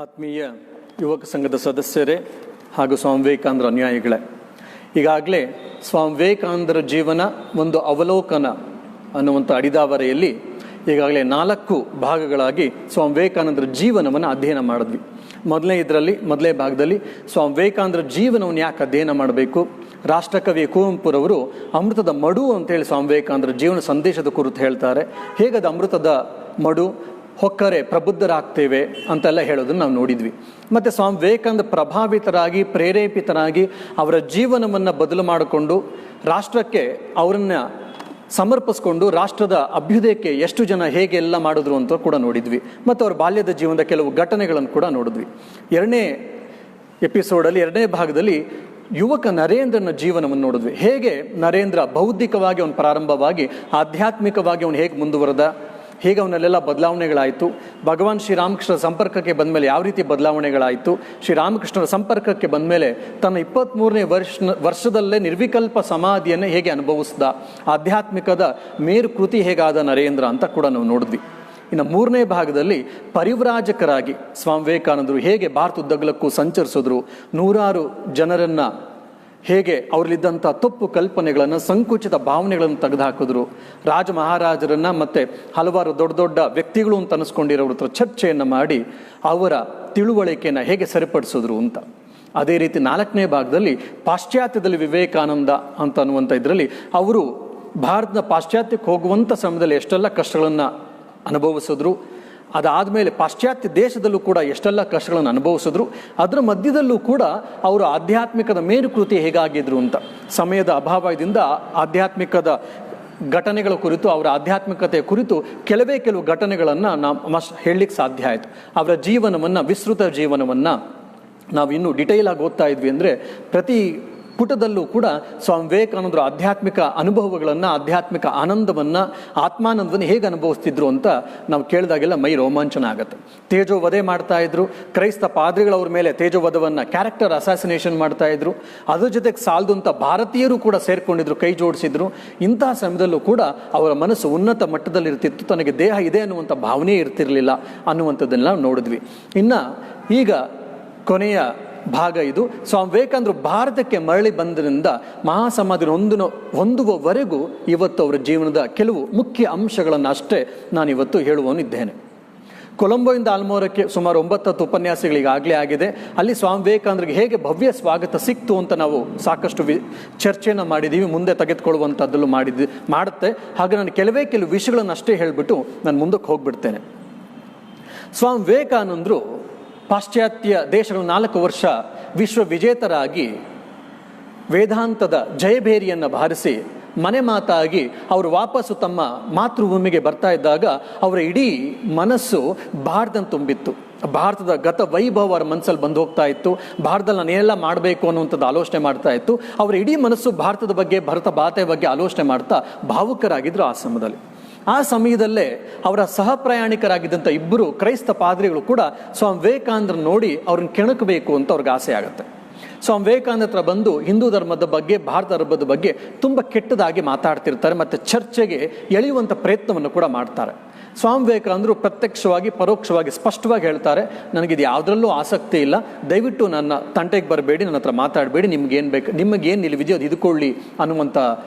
ಆತ್ಮೀಯ ಯುವಕ ಸಂಘದ ಸದಸ್ಯರೇ ಹಾಗೂ ಸ್ವಾಮಿ ವಿವೇಕಾನಂದರ ಅನುಯಾಯಿಗಳೇ, ಈಗಾಗಲೇ ಸ್ವಾಮಿ ವಿವೇಕಾನಂದರ ಜೀವನ ಒಂದು ಅವಲೋಕನ ಅನ್ನುವಂಥ ಅಡಿದಾವರೆಯಲ್ಲಿ ಈಗಾಗಲೇ 4 ಭಾಗಗಳಾಗಿ ಸ್ವಾಮಿ ವಿವೇಕಾನಂದರ ಜೀವನವನ್ನು ಅಧ್ಯಯನ ಮಾಡಿದ್ವಿ. ಮೊದಲನೇ ಭಾಗದಲ್ಲಿ ಸ್ವಾಮಿ ವಿವೇಕಾನಂದರ ಜೀವನವನ್ನು ಯಾಕೆ ಅಧ್ಯಯನ ಮಾಡಬೇಕು, ರಾಷ್ಟ್ರಕವಿ ಕುವೆಂಪುರವರು ಅಮೃತದ ಮಡು ಅಂತೇಳಿ ಸ್ವಾಮಿ ವಿವೇಕಾನಂದರ ಜೀವನ ಸಂದೇಶದ ಕುರಿತು ಹೇಳ್ತಾರೆ. ಹೇಗದ ಅಮೃತದ ಮಡು ಹೊಕ್ಕರೆ ಪ್ರಬುದ್ಧರಾಗ್ತೇವೆ ಅಂತೆಲ್ಲ ಹೇಳೋದನ್ನು ನಾವು ನೋಡಿದ್ವಿ. ಮತ್ತು ಸ್ವಾಮಿ ವಿವೇಕಾನಂದ ಪ್ರಭಾವಿತರಾಗಿ ಪ್ರೇರೇಪಿತರಾಗಿ ಅವರ ಜೀವನವನ್ನು ಬದಲು ಮಾಡಿಕೊಂಡು ರಾಷ್ಟ್ರಕ್ಕೆ ಅವರನ್ನು ಸಮರ್ಪಿಸ್ಕೊಂಡು ರಾಷ್ಟ್ರದ ಅಭ್ಯುದಯಕ್ಕೆ ಎಷ್ಟು ಜನ ಹೇಗೆಲ್ಲ ಮಾಡಿದ್ರು ಅಂತ ಕೂಡ ನೋಡಿದ್ವಿ. ಮತ್ತು ಅವರ ಬಾಲ್ಯದ ಜೀವನದ ಕೆಲವು ಘಟನೆಗಳನ್ನು ಕೂಡ ನೋಡಿದ್ವಿ. ಎರಡನೇ ಭಾಗದಲ್ಲಿ ಯುವಕ ನರೇಂದ್ರನ ಜೀವನವನ್ನು ನೋಡಿದ್ವಿ. ಹೇಗೆ ನರೇಂದ್ರ ಬೌದ್ಧಿಕವಾಗಿ ಅವನು ಪ್ರಾರಂಭವಾಗಿ ಆಧ್ಯಾತ್ಮಿಕವಾಗಿ ಅವನು ಹೇಗೆ ಮುಂದುವರೆದ, ಹೇಗೆ ಅವನಲ್ಲೆಲ್ಲ ಬದಲಾವಣೆಗಳಾಯಿತು, ಭಗವಾನ್ ಶ್ರೀರಾಮಕೃಷ್ಣರ ಸಂಪರ್ಕಕ್ಕೆ ಬಂದಮೇಲೆ ಯಾವ ರೀತಿ ಬದಲಾವಣೆಗಳಾಯಿತು, ಶ್ರೀರಾಮಕೃಷ್ಣರ ಸಂಪರ್ಕಕ್ಕೆ ಬಂದಮೇಲೆ ತನ್ನ 23ನೇ ವರ್ಷದಲ್ಲೇ ನಿರ್ವಿಕಲ್ಪ ಸಮಾಧಿಯನ್ನು ಹೇಗೆ ಅನುಭವಿಸ್ದ, ಆಧ್ಯಾತ್ಮಿಕದ ಮೇರು ಕೃತಿ ಹೇಗಾದ ನರೇಂದ್ರ ಅಂತ ಕೂಡ ನಾವು ನೋಡಿದ್ವಿ. ಇನ್ನು 3ನೇ ಭಾಗದಲ್ಲಿ ಪರಿವ್ರಾಜಕರಾಗಿ ಸ್ವಾಮಿ ವಿವೇಕಾನಂದರು ಹೇಗೆ ಭಾರತದುದ್ದಗಲಕ್ಕೂ ಸಂಚರಿಸಿದ್ರು, 100 ಜನರನ್ನು ಹೇಗೆ ಅವರಲ್ಲಿದ್ದಂಥ ತಪ್ಪು ಕಲ್ಪನೆಗಳನ್ನು, ಸಂಕುಚಿತ ಭಾವನೆಗಳನ್ನು ತೆಗೆದುಹಾಕಿದ್ರು, ರಾಜ ಮಹಾರಾಜರನ್ನು ಮತ್ತು ಹಲವಾರು ದೊಡ್ಡ ದೊಡ್ಡ ವ್ಯಕ್ತಿಗಳು ಅಂತ ಅನಿಸ್ಕೊಂಡಿರೋರ ಹತ್ರ ಚರ್ಚೆಯನ್ನು ಮಾಡಿ ಅವರ ತಿಳುವಳಿಕೆಯನ್ನು ಹೇಗೆ ಸರಿಪಡಿಸಿದ್ರು ಅಂತ. ಅದೇ ರೀತಿ 4ನೇ ಭಾಗದಲ್ಲಿ ಪಾಶ್ಚಾತ್ಯದಲ್ಲಿ ವಿವೇಕಾನಂದ ಅಂತ ಅನ್ನುವಂಥ ಇದರಲ್ಲಿ ಅವರು ಭಾರತದ ಪಾಶ್ಚಾತ್ಯಕ್ಕೆ ಹೋಗುವಂಥ ಸಮಯದಲ್ಲಿ ಎಷ್ಟೆಲ್ಲ ಕಷ್ಟಗಳನ್ನು ಅನುಭವಿಸಿದ್ರು, ಅದಾದಮೇಲೆ ಪಾಶ್ಚಾತ್ಯ ದೇಶದಲ್ಲೂ ಕೂಡ ಎಷ್ಟೆಲ್ಲ ಕಷ್ಟಗಳನ್ನು ಅನುಭವಿಸಿದ್ರು, ಅದರ ಮಧ್ಯದಲ್ಲೂ ಕೂಡ ಅವರು ಆಧ್ಯಾತ್ಮಿಕದ ಮೇರುಕೃತಿ ಹೇಗಾಗಿದ್ರು ಅಂತ. ಸಮಯದ ಅಭಾವದಿಂದ ಆಧ್ಯಾತ್ಮಿಕದ ಘಟನೆಗಳ ಕುರಿತು, ಅವರ ಆಧ್ಯಾತ್ಮಿಕತೆಯ ಕುರಿತು ಕೆಲವು ಘಟನೆಗಳನ್ನು ನಾವು ಹೇಳಲಿಕ್ಕೆ ಸಾಧ್ಯ ಆಯಿತು. ಅವರ ಜೀವನವನ್ನು, ವಿಸ್ತೃತ ಜೀವನವನ್ನು ನಾವು ಇನ್ನೂ ಡಿಟೇಲ್ ಆಗಿ ಓದ್ತಾ ಇದ್ವಿ ಅಂದರೆ ಪ್ರತಿ ಪುಟದಲ್ಲೂ ಕೂಡ ಸ್ವಾಮಿ ವಿವೇಕಾನಂದರು ಆಧ್ಯಾತ್ಮಿಕ ಅನುಭವಗಳನ್ನು, ಆಧ್ಯಾತ್ಮಿಕ ಆನಂದವನ್ನು, ಆತ್ಮಾನಂದವನ್ನು ಹೇಗೆ ಅನುಭವಿಸ್ತಿದ್ರು ಅಂತ ನಾವು ಕೇಳಿದಾಗೆಲ್ಲ ಮೈ ರೋಮಾಂಚನ ಆಗುತ್ತೆ. ತೇಜೋವಧೆ ಮಾಡ್ತಾ ಇದ್ರು, ಕ್ರೈಸ್ತ ಪಾದ್ರಿಗಳು ಅವ್ರ ಮೇಲೆ ತೇಜೋವಧವನ್ನು, ಕ್ಯಾರೆಕ್ಟರ್ ಅಸಾಸಿನೇಷನ್ ಮಾಡ್ತಾ ಇದ್ರು. ಅದ್ರ ಜೊತೆಗೆ ಸಾಲದಂಥ ಭಾರತೀಯರು ಕೂಡ ಸೇರ್ಕೊಂಡಿದ್ರು, ಕೈ ಜೋಡಿಸಿದ್ರು. ಇಂತಹ ಸಮಯದಲ್ಲೂ ಕೂಡ ಅವರ ಮನಸ್ಸು ಉನ್ನತ ಮಟ್ಟದಲ್ಲಿರ್ತಿತ್ತು, ತನಗೆ ದೇಹ ಇದೆ ಅನ್ನುವಂಥ ಭಾವನೆ ಇರ್ತಿರಲಿಲ್ಲ ಅನ್ನುವಂಥದ್ದನ್ನು ನಾವು ನೋಡಿದ್ವಿ. ಇನ್ನು ಈಗ ಕೊನೆಯ ಭಾಗ ಇದು. ಸ್ವಾಮಿ ವಿವೇಕಾನಂದರು ಭಾರತಕ್ಕೆ ಮರಳಿ ಬಂದರಿಂದ ಮಹಾಸಮಾಧಿ ಹೊಂದುವವರೆಗೂ ಇವತ್ತು ಅವರ ಜೀವನದ ಕೆಲವು ಮುಖ್ಯ ಅಂಶಗಳನ್ನು ಅಷ್ಟೇ ನಾನಿವತ್ತು ಹೇಳುವವನಿದ್ದೇನೆ. ಕೊಲಂಬೋಯಿಂದ ಆಲ್ಮೋರಕ್ಕೆ ಸುಮಾರು 9 ಉಪನ್ಯಾಸಗಳಿಗಾಗಲೇ ಆಗಿದೆ. ಅಲ್ಲಿ ಸ್ವಾಮಿ ವಿವೇಕಾನಂದರಿಗೆ ಹೇಗೆ ಭವ್ಯ ಸ್ವಾಗತ ಸಿಕ್ತು ಅಂತ ನಾವು ಸಾಕಷ್ಟು ಚರ್ಚೆಯನ್ನು ಮಾಡಿದ್ದೀವಿ, ಮುಂದೆ ತೆಗೆದುಕೊಳ್ಳುವಂಥದ್ದಲ್ಲೂ ಮಾಡುತ್ತೆ. ಹಾಗೆ ನಾನು ಕೆಲವು ವಿಷಯಗಳನ್ನು ಅಷ್ಟೇ ಹೇಳಿಬಿಟ್ಟು ನಾನು ಮುಂದಕ್ಕೆ ಹೋಗ್ಬಿಡ್ತೇನೆ. ಸ್ವಾಮಿ ವಿವೇಕಾನಂದರು ಪಾಶ್ಚಾತ್ಯ ದೇಶಗಳು 4 ವರ್ಷ ವಿಶ್ವ ವಿಜೇತರಾಗಿ ವೇದಾಂತದ ಜಯಭೇರಿಯನ್ನು ಬಾರಿಸಿ ಮನೆ ಮಾತಾಗಿ ಅವರು ವಾಪಸ್ಸು ತಮ್ಮ ಮಾತೃಭೂಮಿಗೆ ಬರ್ತಾ ಇದ್ದಾಗ ಅವರ ಇಡೀ ಮನಸ್ಸು ಭಾರತದಲ್ಲಿ ತುಂಬಿತ್ತು. ಭಾರತದ ಗತ ವೈಭವ ಅವರ ಮನಸ್ಸಲ್ಲಿ ಬಂದು ಹೋಗ್ತಾ ಇತ್ತು. ಭಾರತದಲ್ಲಿ ನಾನು ಏನೆಲ್ಲ ಮಾಡಬೇಕು ಅನ್ನುವಂಥದ್ದು ಆಲೋಚನೆ ಮಾಡ್ತಾ ಇತ್ತು. ಅವರ ಇಡೀ ಮನಸ್ಸು ಭಾರತದ ಬಗ್ಗೆ, ಭಾರತ ಭಾಷೆಯ ಬಗ್ಗೆ ಆಲೋಚನೆ ಮಾಡ್ತಾ ಭಾವುಕರಾಗಿದ್ದರು. ಆ ಸಮಯದಲ್ಲೇ ಅವರ ಸಹ ಪ್ರಯಾಣಿಕರಾಗಿದ್ದಂಥ 2 ಕ್ರೈಸ್ತ ಪಾದ್ರಿಗಳು ಕೂಡ ಸ್ವಾಮಿ ವಿವೇಕಾನಂದರನ್ನು ನೋಡಿ ಅವ್ರನ್ನ ಕೆಣಕಬೇಕು ಅಂತ ಅವ್ರಿಗೆ ಆಸೆ ಆಗುತ್ತೆ. ಸ್ವಾಮಿ ವಿವೇಕಾನಂದ ಹತ್ರ ಬಂದು ಹಿಂದೂ ಧರ್ಮದ ಬಗ್ಗೆ, ಭಾರತ ಧರ್ಮದ ಬಗ್ಗೆ ತುಂಬ ಕೆಟ್ಟದಾಗಿ ಮಾತಾಡ್ತಿರ್ತಾರೆ ಮತ್ತು ಚರ್ಚೆಗೆ ಎಳೆಯುವಂಥ ಪ್ರಯತ್ನವನ್ನು ಕೂಡ ಮಾಡ್ತಾರೆ. ಸ್ವಾಮಿ ವಿವೇಕಾನಂದರು ಪ್ರತ್ಯಕ್ಷವಾಗಿ ಪರೋಕ್ಷವಾಗಿ ಸ್ಪಷ್ಟವಾಗಿ ಹೇಳ್ತಾರೆ, ನನಗಿದು ಯಾವುದರಲ್ಲೂ ಆಸಕ್ತಿ ಇಲ್ಲ, ದಯವಿಟ್ಟು ನನ್ನ ತಂಟೆಗೆ ಬರಬೇಡಿ, ನನ್ನ ಹತ್ರ ಮಾತಾಡಬೇಡಿ, ನಿಮ್ಗೇನು ಬೇಕು, ನಿಮಗೇನು ನಿಲುವಿದೆಯೋ ಅದು ಇದ್ಕೊಳ್ಳಿ ಅನ್ನುವಂಥ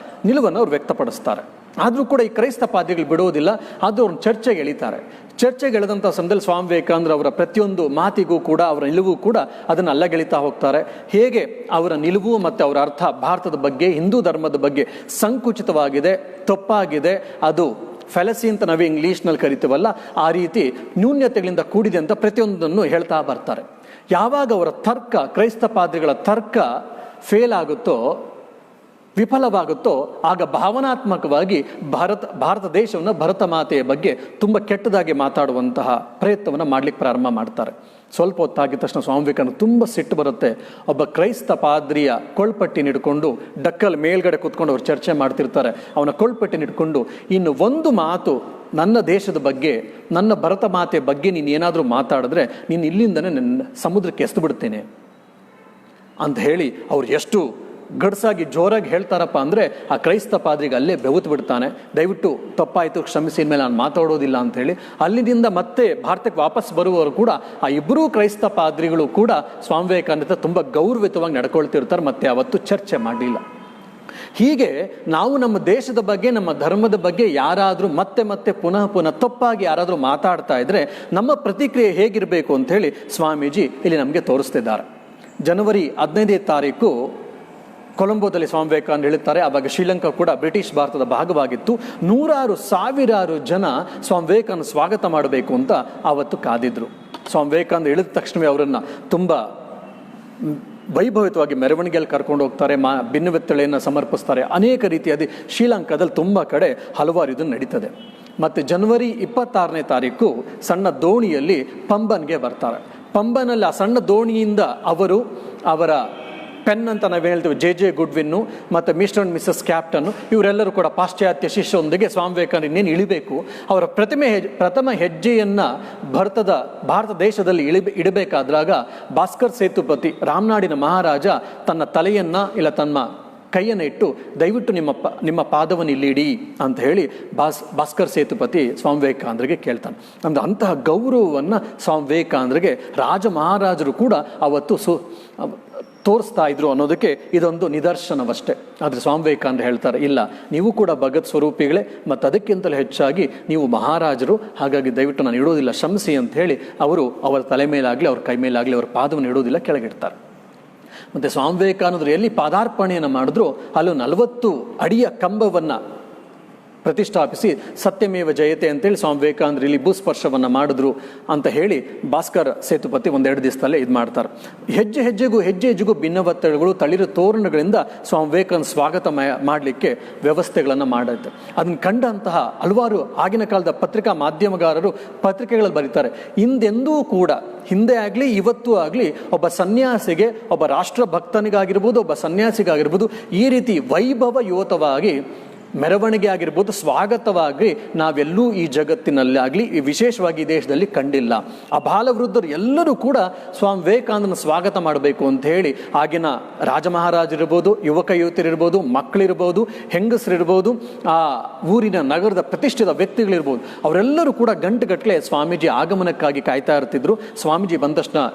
ನಿಲುವನ್ನು ಅವ್ರು ವ್ಯಕ್ತಪಡಿಸ್ತಾರೆ. ಆದರೂ ಕೂಡ ಈ ಕ್ರೈಸ್ತ ಪಾದ್ರಿಗಳು ಬಿಡೋದಿಲ್ಲ, ಆದರೂ ಅವ್ರನ್ನ ಚರ್ಚೆಗೆ ಎಳಿತಾರೆ. ಚರ್ಚೆಗೆ ಎಳೆದಂಥ ಸಮಯದಲ್ಲಿ ಸ್ವಾಮಿ ವಿವೇಕಾನಂದರು ಅವರ ಪ್ರತಿಯೊಂದು ಮಾತಿಗೂ ಕೂಡ, ಅವರ ನಿಲುವು ಕೂಡ ಅದನ್ನು ಅಲ್ಲಗೆಳಿತಾ ಹೋಗ್ತಾರೆ. ಹೇಗೆ ಅವರ ನಿಲುವು ಮತ್ತು ಅವರ ಅರ್ಥ ಭಾರತದ ಬಗ್ಗೆ, ಹಿಂದೂ ಧರ್ಮದ ಬಗ್ಗೆ ಸಂಕುಚಿತವಾಗಿದೆ, ತಪ್ಪಾಗಿದೆ, ಅದು ಫೆಲಸಿ ಅಂತ ನಾವು ಇಂಗ್ಲೀಷ್ನಲ್ಲಿ ಕರಿತೀವಲ್ಲ, ಆ ರೀತಿ ನ್ಯೂನ್ಯತೆಗಳಿಂದ ಕೂಡಿದೆ ಅಂತ ಪ್ರತಿಯೊಂದನ್ನು ಹೇಳ್ತಾ ಬರ್ತಾರೆ. ಯಾವಾಗ ಅವರ ತರ್ಕ, ಕ್ರೈಸ್ತ ಪಾದ್ರಿಗಳ ತರ್ಕ ಫೇಲ್ ಆಗುತ್ತೋ, ವಿಫಲವಾಗುತ್ತೋ, ಆಗ ಭಾವನಾತ್ಮಕವಾಗಿ ಭಾರತ ದೇಶವನ್ನು, ಭರತ ಮಾತೆಯ ಬಗ್ಗೆ ತುಂಬ ಕೆಟ್ಟದಾಗಿ ಮಾತಾಡುವಂತಹ ಪ್ರಯತ್ನವನ್ನು ಮಾಡಲಿಕ್ಕೆ ಪ್ರಾರಂಭ ಮಾಡ್ತಾರೆ. ಸ್ವಲ್ಪ ಹೊತ್ತಾಗಿದ ತಕ್ಷಣ ಸ್ವಾಮಿ ವಿವೇಕಾನಂದ ತುಂಬ ಸಿಟ್ಟು ಬರುತ್ತೆ. ಒಬ್ಬ ಕ್ರೈಸ್ತ ಪಾದ್ರಿಯ ಕೊಳ್ಪಟ್ಟಿನ ಹಿಡ್ಕೊಂಡು ಡಕ್ಕಲ್ ಮೇಲ್ಗಡೆ ಕೂತ್ಕೊಂಡು ಅವ್ರು ಚರ್ಚೆ ಮಾಡ್ತಿರ್ತಾರೆ. ಅವನ ಕೊಳ್ಪಟ್ಟಿನ ಹಿಡ್ಕೊಂಡು, ಇನ್ನು ಒಂದು ಮಾತು ನನ್ನ ದೇಶದ ಬಗ್ಗೆ, ನನ್ನ ಭರತ ಮಾತೆಯ ಬಗ್ಗೆ ನೀನು ಏನಾದರೂ ಮಾತಾಡಿದ್ರೆ ನೀನು ಇಲ್ಲಿಂದನೇ ನನ್ನ ಸಮುದ್ರಕ್ಕೆ ಎಸ್ದು ಬಿಡ್ತೇನೆ ಅಂತ ಹೇಳಿ ಅವ್ರು ಎಷ್ಟು ಗಡ್ಸಾಗಿ ಜೋರಾಗಿ ಹೇಳ್ತಾರಪ್ಪ ಅಂದರೆ ಆ ಕ್ರೈಸ್ತ ಪಾದ್ರಿಗೆ ಅಲ್ಲೇ ಬೆವುತು ಬಿಡ್ತಾನೆ. ದಯವಿಟ್ಟು ತಪ್ಪಾಯಿತು ಕ್ಷಮಿಸಿ, ಮೇಲೆ ನಾನು ಮಾತಾಡೋದಿಲ್ಲ ಅಂಥೇಳಿ ಅಲ್ಲಿಂದ ಮತ್ತೆ ಭಾರತಕ್ಕೆ ವಾಪಸ್ ಬರುವವರು ಕೂಡ ಆ ಇಬ್ಬರೂ ಕ್ರೈಸ್ತ ಪಾದ್ರಿಗಳು ಕೂಡ ಸ್ವಾಮಿ ವಿವೇಕಾನಂದ ತುಂಬ ಗೌರವಿತವಾಗಿ ನಡ್ಕೊಳ್ತಿರ್ತಾರೆ, ಮತ್ತೆ ಅವತ್ತು ಚರ್ಚೆ ಮಾಡಲಿಲ್ಲ. ಹೀಗೆ ನಾವು ನಮ್ಮ ದೇಶದ ಬಗ್ಗೆ, ನಮ್ಮ ಧರ್ಮದ ಬಗ್ಗೆ ಯಾರಾದರೂ ಮತ್ತೆ ಮತ್ತೆ ಪುನಃ ತಪ್ಪಾಗಿ ಯಾರಾದರೂ ಮಾತಾಡ್ತಾ ಇದ್ರೆ ನಮ್ಮ ಪ್ರತಿಕ್ರಿಯೆ ಹೇಗಿರಬೇಕು ಅಂತ ಹೇಳಿ ಸ್ವಾಮೀಜಿ ಇಲ್ಲಿ ನಮಗೆ ತೋರಿಸ್ತಿದ್ದಾರೆ. ಜನವರಿ 15ನೇ ತಾರೀಕು ಕೊಲಂಬೋದಲ್ಲಿ ಸ್ವಾಮಿ ವಿವೇಕಾನಂದ ಹೇಳುತ್ತಾರೆ, ಆವಾಗ ಶ್ರೀಲಂಕಾ ಕೂಡ ಬ್ರಿಟಿಷ್ ಭಾರತದ ಭಾಗವಾಗಿತ್ತು. ಸಾವಿರಾರು ಜನ ಸ್ವಾಮಿ ವಿವೇಕಾನಂದ ಸ್ವಾಗತ ಮಾಡಬೇಕು ಅಂತ ಆವತ್ತು ಕಾದಿದ್ರು. ಸ್ವಾಮಿ ವಿವೇಕಾನಂದ ಇಳಿದ ತಕ್ಷಣವೇ ಅವರನ್ನು ತುಂಬ ವೈಭವಿತವಾಗಿ ಮೆರವಣಿಗೆಯಲ್ಲಿ ಕರ್ಕೊಂಡು ಹೋಗ್ತಾರೆ, ಭಿನ್ನವೆತ್ತಳೆಯನ್ನು ಸಮರ್ಪಿಸ್ತಾರೆ. ಅನೇಕ ರೀತಿಯಾದ ಶ್ರೀಲಂಕಾದಲ್ಲಿ ತುಂಬ ಕಡೆ ಹಲವಾರು ಇದನ್ನು ನಡೀತದೆ. ಮತ್ತು ಜನವರಿ 26ನೇ ತಾರೀಕು ಸಣ್ಣ ದೋಣಿಯಲ್ಲಿ ಪಂಬನ್ಗೆ ಬರ್ತಾರೆ. ಪಂಬನಲ್ಲಿ ಆ ಸಣ್ಣ ದೋಣಿಯಿಂದ ಅವರ ಪೆನ್ ಅಂತ ನಾವು ಹೇಳ್ತೀವಿ, ಜೆ ಗುಡ್ವಿನ್ನು ಮತ್ತು ಮಿಸ್ಟರ್ ಅಂಡ್ ಮಿಸಸ್ ಕ್ಯಾಪ್ಟನ್ನು, ಇವರೆಲ್ಲರೂ ಕೂಡ ಪಾಶ್ಚಾತ್ಯ ಶಿಷ್ಯರೊಂದಿಗೆ ಸ್ವಾಮಿ ವಿವೇಕಾನಂದ ಇನ್ನೇನು ಇಳಿಬೇಕು. ಅವರ ಪ್ರಥಮ ಹೆಜ್ಜೆಯನ್ನು ಭಾರತ ದೇಶದಲ್ಲಿ ಇಡಬೇಕಾದ್ರಾಗ ಭಾಸ್ಕರ್ ಸೇತುಪತಿ, ರಾಮನಾಡಿನ ಮಹಾರಾಜ, ತನ್ನ ತಲೆಯನ್ನು ಇಲ್ಲ ತನ್ನ ಕೈಯನ್ನು ಇಟ್ಟು ದಯವಿಟ್ಟು ನಿಮ್ಮ ಪಾದವನ್ನು ಇಲ್ಲಿಡಿ ಅಂತ ಹೇಳಿ ಭಾಸ್ಕರ್ ಸೇತುಪತಿ ಸ್ವಾಮಿ ವಿವೇಕಾನಂದರಿಗೆ ಕೇಳ್ತಾನೆ. ಅಂದ್ರೆ ಅಂತಹ ಗೌರವವನ್ನು ಸ್ವಾಮಿ ವಿವೇಕಾನಂದರಿಗೆ ರಾಜ ಮಹಾರಾಜರು ಕೂಡ ಅವತ್ತು ತೋರಿಸ್ತಾ ಇದ್ರು ಅನ್ನೋದಕ್ಕೆ ಇದೊಂದು ನಿದರ್ಶನವಷ್ಟೇ. ಆದರೆ ಸ್ವಾಮಿ ವಿವೇಕಾನಂದ ಹೇಳ್ತಾರೆ, ಇಲ್ಲ, ನೀವು ಕೂಡ ಭಗತ್ ಸ್ವರೂಪಿಗಳೇ, ಮತ್ತು ಅದಕ್ಕಿಂತಲೂ ಹೆಚ್ಚಾಗಿ ನೀವು ಮಹಾರಾಜರು, ಹಾಗಾಗಿ ದಯವಿಟ್ಟು ನಾನು ಇಡೋದಿಲ್ಲ, ಕ್ಷಮಿಸಿ ಅಂತ ಹೇಳಿ ಅವರು ಅವರ ತಲೆ ಮೇಲಾಗಲಿ ಅವ್ರ ಕೈ ಮೇಲಾಗಲಿ ಅವರ ಪಾದವನ್ನು ಇಡೋದಿಲ್ಲ, ಕೆಳಗಿಡ್ತಾರೆ. ಮತ್ತು ಸ್ವಾಮಿ ವಿವೇಕಾನಂದರು ಎಲ್ಲಿ ಪಾದಾರ್ಪಣೆಯನ್ನು ಮಾಡಿದ್ರು ಅಲ್ಲೂ 40 ಅಡಿಯ ಕಂಬವನ್ನು ಪ್ರತಿಷ್ಠಾಪಿಸಿ ಸತ್ಯಮೇವ ಜಯತೆ ಅಂತೇಳಿ ಸ್ವಾಮಿ ವಿವೇಕಾನಂದರು ಇಲ್ಲಿ ಭೂಸ್ಪರ್ಶವನ್ನು ಮಾಡಿದ್ರು ಅಂತ ಹೇಳಿ ಭಾಸ್ಕರ್ ಸೇತುಪತಿ 1-2 ದಿವಸದಲ್ಲೇ ಇದು ಮಾಡ್ತಾರೆ. ಹೆಜ್ಜೆ ಹೆಜ್ಜೆಗೂ ಭಿನ್ನವತ್ತಗಳು, ತಳಿರು ತೋರಣಗಳಿಂದ ಸ್ವಾಮಿ ವಿವೇಕಾನಂದ ಸ್ವಾಗತ ಮಾಡಲಿಕ್ಕೆ ವ್ಯವಸ್ಥೆಗಳನ್ನು ಮಾಡೈತೆ. ಅದನ್ನು ಕಂಡಂತಹ ಹಲವಾರು ಆಗಿನ ಕಾಲದ ಪತ್ರಿಕಾ ಮಾಧ್ಯಮಗಾರರು ಪತ್ರಿಕೆಗಳಲ್ಲಿ ಬರೀತಾರೆ, ಹಿಂದೆಂದೂ ಕೂಡ, ಹಿಂದೆ ಆಗಲಿ ಇವತ್ತೂ ಆಗಲಿ, ಒಬ್ಬ ಸನ್ಯಾಸಿಗೆ, ಒಬ್ಬ ರಾಷ್ಟ್ರ ಭಕ್ತನಿಗಾಗಿರ್ಬೋದು, ಒಬ್ಬ ಸನ್ಯಾಸಿಗಾಗಿರ್ಬೋದು, ಈ ರೀತಿ ವೈಭವಯುತವಾಗಿ ಮೆರವಣಿಗೆ ಆಗಿರ್ಬೋದು, ಸ್ವಾಗತವಾಗಿ ನಾವೆಲ್ಲೂ ಈ ಜಗತ್ತಿನಲ್ಲಿ ಆಗಲಿ, ವಿಶೇಷವಾಗಿ ಈ ದೇಶದಲ್ಲಿ ಕಂಡಿಲ್ಲ. ಅಬಾಲವೃದ್ಧರು ಎಲ್ಲರೂ ಕೂಡ ಸ್ವಾಮಿ ವಿವೇಕಾನಂದನ ಸ್ವಾಗತ ಮಾಡಬೇಕು ಅಂತ ಹೇಳಿ ಆಗಿನ ರಾಜ ಮಹಾರಾಜರಿರ್ಬೋದು, ಯುವಕ ಯುವತಿಯರಿರ್ಬೋದು, ಮಕ್ಕಳಿರ್ಬೋದು, ಹೆಂಗಸರಿರ್ಬೋದು, ಆ ಊರಿನ ನಗರದ ಪ್ರತಿಷ್ಠಿತ ವ್ಯಕ್ತಿಗಳಿರ್ಬೋದು, ಅವರೆಲ್ಲರೂ ಕೂಡ ಗಂಟೆಗಟ್ಟಲೆ ಸ್ವಾಮೀಜಿ ಆಗಮನಕ್ಕಾಗಿ ಕಾಯ್ತಾ ಇರ್ತಿದ್ರು. ಸ್ವಾಮೀಜಿ ಬಂದ ತಕ್ಷಣ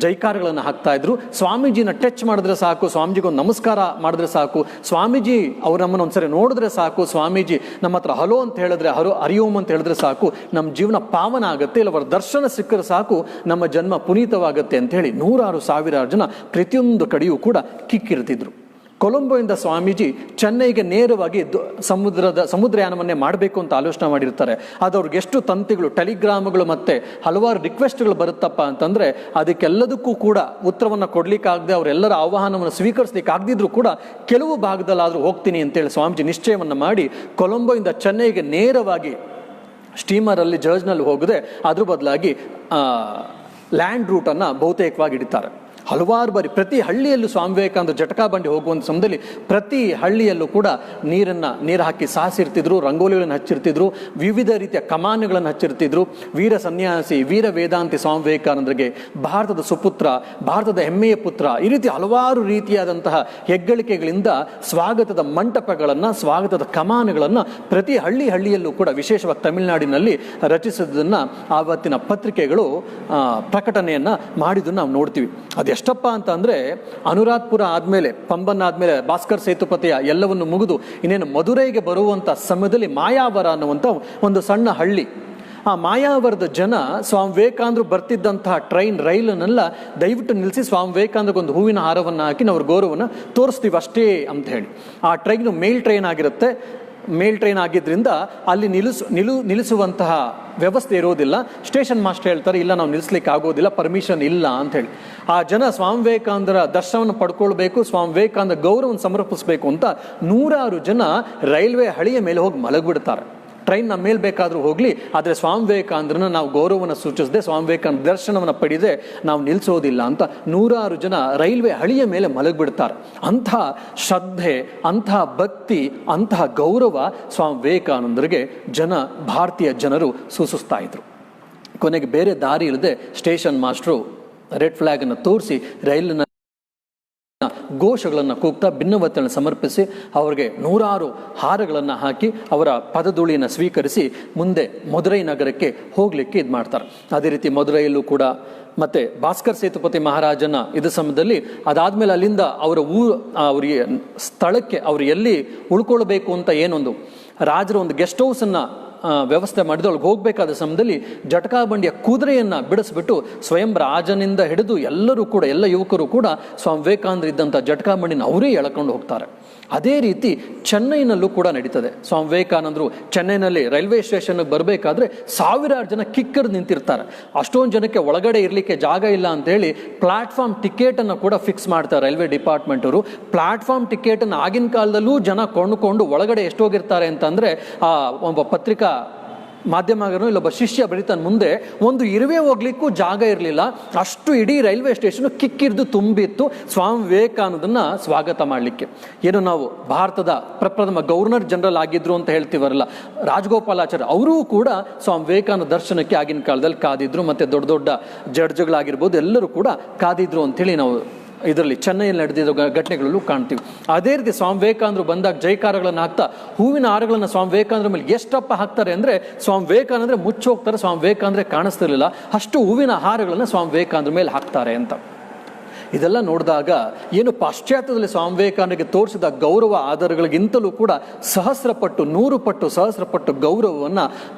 ಜೈಕಾರಗಳನ್ನು ಹಾಕ್ತಾ ಇದ್ರು. ಸ್ವಾಮೀಜಿನ ಟಚ್ ಮಾಡಿದ್ರೆ ಸಾಕು, ಸ್ವಾಮೀಜಿಗೊಂದು ನಮಸ್ಕಾರ ಮಾಡಿದ್ರೆ ಸಾಕು, ಸ್ವಾಮೀಜಿ ಅವ್ರು ನಮ್ಮನ್ನು ಒಂದ್ಸರಿ ನೋಡಿದ್ರೆ ಸಾಕು, ಸ್ವಾಮೀಜಿ ನಮ್ಮ ಹತ್ರ ಹಲೋ ಅಂತ ಹೇಳಿದ್ರೆ, ಹರಿಯೋಮ್ ಅಂತ ಹೇಳಿದ್ರೆ ಸಾಕು, ನಮ್ಮ ಜೀವನ ಪಾವನ ಆಗುತ್ತೆ, ಇಲ್ಲ ಅವರ ದರ್ಶನ ಸಿಕ್ಕರೆ ಸಾಕು, ನಮ್ಮ ಜನ್ಮ ಪುನೀತವಾಗುತ್ತೆ ಅಂತ ಹೇಳಿ ಸಾವಿರಾರು ಜನ ಪ್ರತಿಯೊಂದು ಕಡೆಯೂ ಕೂಡ ಕಿಕ್ಕಿರ್ತಿದ್ರು. ಕೊಲಂಬೋಯಿಂದ ಸ್ವಾಮೀಜಿ ಚೆನ್ನೈಗೆ ನೇರವಾಗಿ ಸಮುದ್ರಯಾನವನ್ನೇ ಮಾಡಬೇಕು ಅಂತ ಆಲೋಚನೆ ಮಾಡಿರ್ತಾರೆ. ಅದು ಅವ್ರಿಗೆ ಎಷ್ಟು ತಂತಿಗಳು, ಟೆಲಿಗ್ರಾಮ್ಗಳು ಮತ್ತು ಹಲವಾರು ರಿಕ್ವೆಸ್ಟ್ಗಳು ಬರುತ್ತಪ್ಪ ಅಂತಂದರೆ ಅದಕ್ಕೆಲ್ಲದಕ್ಕೂ ಕೂಡ ಉತ್ತರವನ್ನು ಕೊಡಲಿಕ್ಕಾಗದೆ, ಅವರೆಲ್ಲರ ಆಹ್ವಾನವನ್ನು ಸ್ವೀಕರಿಸಲಿಕ್ಕೆ ಆಗದಿದ್ರೂ ಕೂಡ ಕೆಲವು ಭಾಗದಲ್ಲಾದರೂ ಹೋಗ್ತೀನಿ ಅಂತೇಳಿ ಸ್ವಾಮೀಜಿ ನಿಶ್ಚಯವನ್ನು ಮಾಡಿ ಕೊಲಂಬೋಯಿಂದ ಚೆನ್ನೈಗೆ ನೇರವಾಗಿ ಸ್ಟೀಮರಲ್ಲಿ, ಜರ್ಜ್ನಲ್ಲಿ ಹೋಗದೆ ಅದ್ರ ಬದಲಾಗಿ ಲ್ಯಾಂಡ್ ರೂಟನ್ನು ಬಹುತೇಕವಾಗಿ ಹಿಡಿತಾರೆ. ಹಲವಾರು ಬಾರಿ ಪ್ರತಿ ಹಳ್ಳಿಯಲ್ಲೂ ಸ್ವಾಮಿ ವಿವೇಕಾನಂದ ಜಟಕಾ ಬಂಡಿ ಹೋಗುವಂಥ ಸಮಯದಲ್ಲಿ ಪ್ರತಿ ಹಳ್ಳಿಯಲ್ಲೂ ಕೂಡ ನೀರು ಹಾಕಿ ಸಾಸಿರ್ತಿದ್ರು, ರಂಗೋಲಿಗಳನ್ನು ಹಚ್ಚಿರ್ತಿದ್ರು, ವಿವಿಧ ರೀತಿಯ ಕಮಾನುಗಳನ್ನು ಹಚ್ಚಿರ್ತಿದ್ರು. ವೀರ ಸನ್ಯಾಸಿ, ವೀರ ವೇದಾಂತಿ ಸ್ವಾಮಿ ವಿವೇಕಾನಂದರಿಗೆ ಭಾರತದ ಸುಪುತ್ರ, ಭಾರತದ ಹೆಮ್ಮೆಯ ಪುತ್ರ, ಈ ರೀತಿ ಹಲವಾರು ರೀತಿಯಾದಂತಹ ಹೆಗ್ಗಳಿಕೆಗಳಿಂದ ಸ್ವಾಗತದ ಮಂಟಪಗಳನ್ನು, ಸ್ವಾಗತದ ಕಮಾನುಗಳನ್ನು ಪ್ರತಿ ಹಳ್ಳಿಯಲ್ಲೂ ಕೂಡ ವಿಶೇಷವಾಗಿ ತಮಿಳುನಾಡಿನಲ್ಲಿ ರಚಿಸಿದ್ದನ್ನು ಆವತ್ತಿನ ಪತ್ರಿಕೆಗಳು ಪ್ರಕಟಣೆಯನ್ನು ಮಾಡಿದ್ದನ್ನು ನಾವು ನೋಡ್ತೀವಿ. ಅದೆಷ್ಟಪ್ಪ ಅಂತ ಅಂದರೆ, ಅನುರಾಧ್ಪುರ ಆದಮೇಲೆ, ಪಂಬನ್ ಆದಮೇಲೆ, ಭಾಸ್ಕರ್ ಸೇತುಪತಿಯ ಎಲ್ಲವನ್ನು ಮುಗಿದು ಇನ್ನೇನು ಮಧುರೈಗೆ ಬರುವಂಥ ಸಮಯದಲ್ಲಿ ಮಾಯಾವರ ಅನ್ನುವಂಥ ಒಂದು ಸಣ್ಣ ಹಳ್ಳಿ, ಆ ಮಾಯಾವರದ ಜನ ಸ್ವಾಮಿ ವಿವೇಕಾನಂದರು ಬರ್ತಿದ್ದಂತಹ ರೈಲನ್ನೆಲ್ಲ ದಯವಿಟ್ಟು ನಿಲ್ಲಿಸಿ ಸ್ವಾಮಿ ವಿವೇಕಾನಂದಗೊಂದು ಹೂವಿನ ಹಾರವನ್ನು ಹಾಕಿ ನಾವು ಅವ್ರ ಗೌರವವನ್ನು ತೋರಿಸ್ತೀವಿ ಅಷ್ಟೇ ಅಂತ ಹೇಳಿ. ಆ ಟ್ರೈನು ಮೇಲ್ ಟ್ರೈನ್ ಆಗಿರುತ್ತೆ. ಮೇಲ್ ಟ್ರೈನ್ ಆಗಿದ್ದರಿಂದ ಅಲ್ಲಿ ನಿಲ್ಲಿಸುವಂತಹ ವ್ಯವಸ್ಥೆ ಇರೋದಿಲ್ಲ. ಸ್ಟೇಷನ್ ಮಾಸ್ಟರ್ ಹೇಳ್ತಾರೆ, ಇಲ್ಲ ನಾವು ನಿಲ್ಲಿಸ್ಲಿಕ್ಕೆ ಆಗೋದಿಲ್ಲ, ಪರ್ಮಿಷನ್ ಇಲ್ಲ ಅಂಥೇಳಿ. ಆ ಜನ ಸ್ವಾಮಿ ವಿವೇಕಾನಂದರ ದರ್ಶನವನ್ನು ಪಡ್ಕೊಳ್ಬೇಕು, ಸ್ವಾಮಿ ವಿವೇಕಾನಂದ ಗೌರವವನ್ನು ಸಮರ್ಪಿಸಬೇಕು ಅಂತ 100 ಜನ ರೈಲ್ವೆ ಹಳಿಯ ಮೇಲೆ ಹೋಗಿ ಮಲಗಿಬಿಡ್ತಾರೆ. ಟ್ರೈನ್ ನಮ್ಮ ಮೇಲೆ ಬೇಕಾದರೂ ಹೋಗಲಿ, ಆದರೆ ಸ್ವಾಮಿ ವಿವೇಕಾನಂದರನ್ನ ನಾವು ಗೌರವವನ್ನು ಸೂಚಿಸದೆ, ಸ್ವಾಮಿ ವಿವೇಕಾನಂದ ದರ್ಶನವನ್ನು ಪಡೆಯದೆ ನಾವು ನಿಲ್ಲಿಸೋದಿಲ್ಲ ಅಂತ 100 ಜನ ರೈಲ್ವೆ ಹಳಿಯ ಮೇಲೆ ಮಲಗಿಬಿಡ್ತಾರೆ. ಅಂಥ ಶ್ರದ್ಧೆ, ಅಂಥ ಭಕ್ತಿ, ಅಂತಹ ಗೌರವ ಸ್ವಾಮಿ ವಿವೇಕಾನಂದರಿಗೆ ಭಾರತೀಯ ಜನರು ಸೂಚಿಸ್ತಾ ಇದ್ರು. ಕೊನೆಗೆ ಬೇರೆ ದಾರಿ ಇಲ್ಲದೆ ಸ್ಟೇಷನ್ ಮಾಸ್ಟ್ರು ರೆಡ್ ಫ್ಲಾಗನ್ನು ತೋರಿಸಿ ರೈಲನ್ನು ಘೋಷಗಳನ್ನು ಕೂಗ್ತಾ ಭಿನ್ನವತ್ತನ್ನು ಸಮರ್ಪಿಸಿ ಅವರಿಗೆ ನೂರಾರು ಹಾರಗಳನ್ನು ಹಾಕಿ ಅವರ ಪದಧೂಳಿಯನ್ನು ಸ್ವೀಕರಿಸಿ ಮುಂದೆ ಮಧುರೈ ನಗರಕ್ಕೆ ಹೋಗಲಿಕ್ಕೆ ಇದು ಮಾಡ್ತಾರೆ. ಅದೇ ರೀತಿ ಮಧುರೈಯಲ್ಲೂ ಕೂಡ ಮತ್ತೆ ಭಾಸ್ಕರ್ ಸೇತುಪತಿ ಮಹಾರಾಜನ ಇದು ಸಮಯದಲ್ಲಿ ಅದಾದ್ಮೇಲೆ ಅಲ್ಲಿಂದ ಅವರಿಗೆ ಸ್ಥಳಕ್ಕೆ ಅವರು ಎಲ್ಲಿ ಉಳ್ಕೊಳ್ಬೇಕು ಅಂತ ಏನೊಂದು ರಾಜರ ಒಂದು ಗೆಸ್ಟ್ ಹೌಸನ್ನು ವ್ಯವಸ್ಥೆ ಮಾಡಿದ್ರು. ಅವ್ಳಿಗೆ ಹೋಗಬೇಕಾದ ಸಮಯದಲ್ಲಿ ಜಟಕಾ ಬಂಡಿಯ ಕುದುರೆಯನ್ನು ಬಿಡಿಸ್ಬಿಟ್ಟು ಸ್ವಯಂ ರಾಜನಿಂದ ಹಿಡಿದು ಎಲ್ಲರೂ ಕೂಡ ಎಲ್ಲ ಯುವಕರು ಕೂಡ ಸ್ವಾಮಿ ವಿವೇಕಾನಂದರು ಇದ್ದಂಥ ಜಟಕಾ ಬಂಡಿನ ಅವರೇ ಎಳ್ಕೊಂಡು ಹೋಗ್ತಾರೆ. ಅದೇ ರೀತಿ ಚೆನ್ನೈನಲ್ಲೂ ಕೂಡ ನಡೀತದೆ. ಸ್ವಾಮಿ ವಿವೇಕಾನಂದರು ಚೆನ್ನೈನಲ್ಲಿ ರೈಲ್ವೆ ಸ್ಟೇಷನ್ಗೆ ಬರಬೇಕಾದ್ರೆ ಸಾವಿರಾರು ಜನ ಕಿಕ್ಕರ್ದು ನಿಂತಿರ್ತಾರೆ. ಅಷ್ಟೊಂದು ಜನಕ್ಕೆ ಒಳಗಡೆ ಇರಲಿಕ್ಕೆ ಜಾಗ ಇಲ್ಲ ಅಂತೇಳಿ ಪ್ಲಾಟ್ಫಾರ್ಮ್ ಟಿಕೆಟನ್ನು ಕೂಡ ಫಿಕ್ಸ್ ಮಾಡ್ತಾರೆ ರೈಲ್ವೆ ಡಿಪಾರ್ಟ್ಮೆಂಟ್ ಅವರು. ಪ್ಲಾಟ್ಫಾರ್ಮ್ ಟಿಕೆಟನ್ನು ಆಗಿನ ಕಾಲದಲ್ಲೂ ಜನ ಕೊಂಡುಕೊಂಡು ಒಳಗಡೆ ಎಷ್ಟೋಗಿರ್ತಾರೆ ಅಂತಂದರೆ ಒಬ್ಬ ಪತ್ರಿಕಾ ಮಾಧ್ಯಮಗಳು ಇಲ್ಲೊಬ್ಬ ಶಿಷ್ಯ ಬರೀತಾನೆ, ಮುಂದೆ ಒಂದು ಇರುವೆ ಹೋಗ್ಲಿಕ್ಕೂ ಜಾಗ ಇರಲಿಲ್ಲ, ಅಷ್ಟು ಇಡೀ ರೈಲ್ವೆ ಸ್ಟೇಷನ್ ಕಿಕ್ಕಿರಿದು ತುಂಬಿತ್ತು ಸ್ವಾಮಿ ವಿವೇಕಾನಂದನ್ನ ಸ್ವಾಗತ ಮಾಡಲಿಕ್ಕೆ. ಏನು ನಾವು ಭಾರತದ ಪ್ರಪ್ರಥಮ ಗವರ್ನರ್ ಜನರಲ್ ಆಗಿದ್ರು ಅಂತ ಹೇಳ್ತೀವರಲ್ಲ, ರಾಜಗೋಪಾಲಾಚಾರ್ಯ ಅವರೂ ಕೂಡ ಸ್ವಾಮಿ ವಿವೇಕಾನಂದ ದರ್ಶನಕ್ಕೆ ಆಗಿನ ಕಾಲದಲ್ಲಿ ಕಾದಿದ್ರು. ಮತ್ತು ದೊಡ್ಡ ದೊಡ್ಡ ಜಡ್ಜ್ಗಳಾಗಿರ್ಬೋದು ಎಲ್ಲರೂ ಕೂಡ ಕಾದಿದ್ರು ಅಂಥೇಳಿ ನಾವು ಇದರಲ್ಲಿ ಚೆನ್ನೈಯಲ್ಲಿ ನಡೆದಿರೋ ಘಟನೆಗಳಲ್ಲೂ ಕಾಣ್ತೀವಿ. ಅದೇ ರೀತಿ ಸ್ವಾಮಿ ವಿವೇಕಾನಂದರು ಬಂದಾಗ ಜೈಕಾರಗಳನ್ನು ಹಾಕ್ತಾ ಹೂವಿನ ಹಾರಗಳನ್ನು ಸ್ವಾಮಿ ವಿವೇಕಾನಂದರ ಮೇಲೆ ಎಷ್ಟಪ್ಪ ಹಾಕ್ತಾರೆ ಅಂದರೆ ಸ್ವಾಮಿ ವಿವೇಕಾನಂದರೆ ಮುಚ್ಚೋಗ್ತಾರೆ, ಸ್ವಾಮಿ ವಿವೇಕಾನಂದರೆ ಕಾಣಿಸ್ತಿರ್ಲಿಲ್ಲ, ಅಷ್ಟು ಹೂವಿನ ಹಾರಗಳನ್ನು ಸ್ವಾಮಿ ವಿವೇಕಾನಂದರ ಮೇಲೆ ಹಾಕ್ತಾರೆ ಅಂತ. ಇದೆಲ್ಲ ನೋಡಿದಾಗ ಏನು ಪಾಶ್ಚಾತ್ಯದಲ್ಲಿ ಸ್ವಾಮಿ ವಿವೇಕಾನಂದರಿಗೆ ತೋರಿಸಿದ ಗೌರವ ಆಧಾರಗಳಿಗಿಂತಲೂ ಕೂಡ ಸಹಸ್ರಪಟ್ಟು 100 ಪಟ್ಟು ಸಹಸ್ರಪಟ್ಟು ಗೌರವವನ್ನು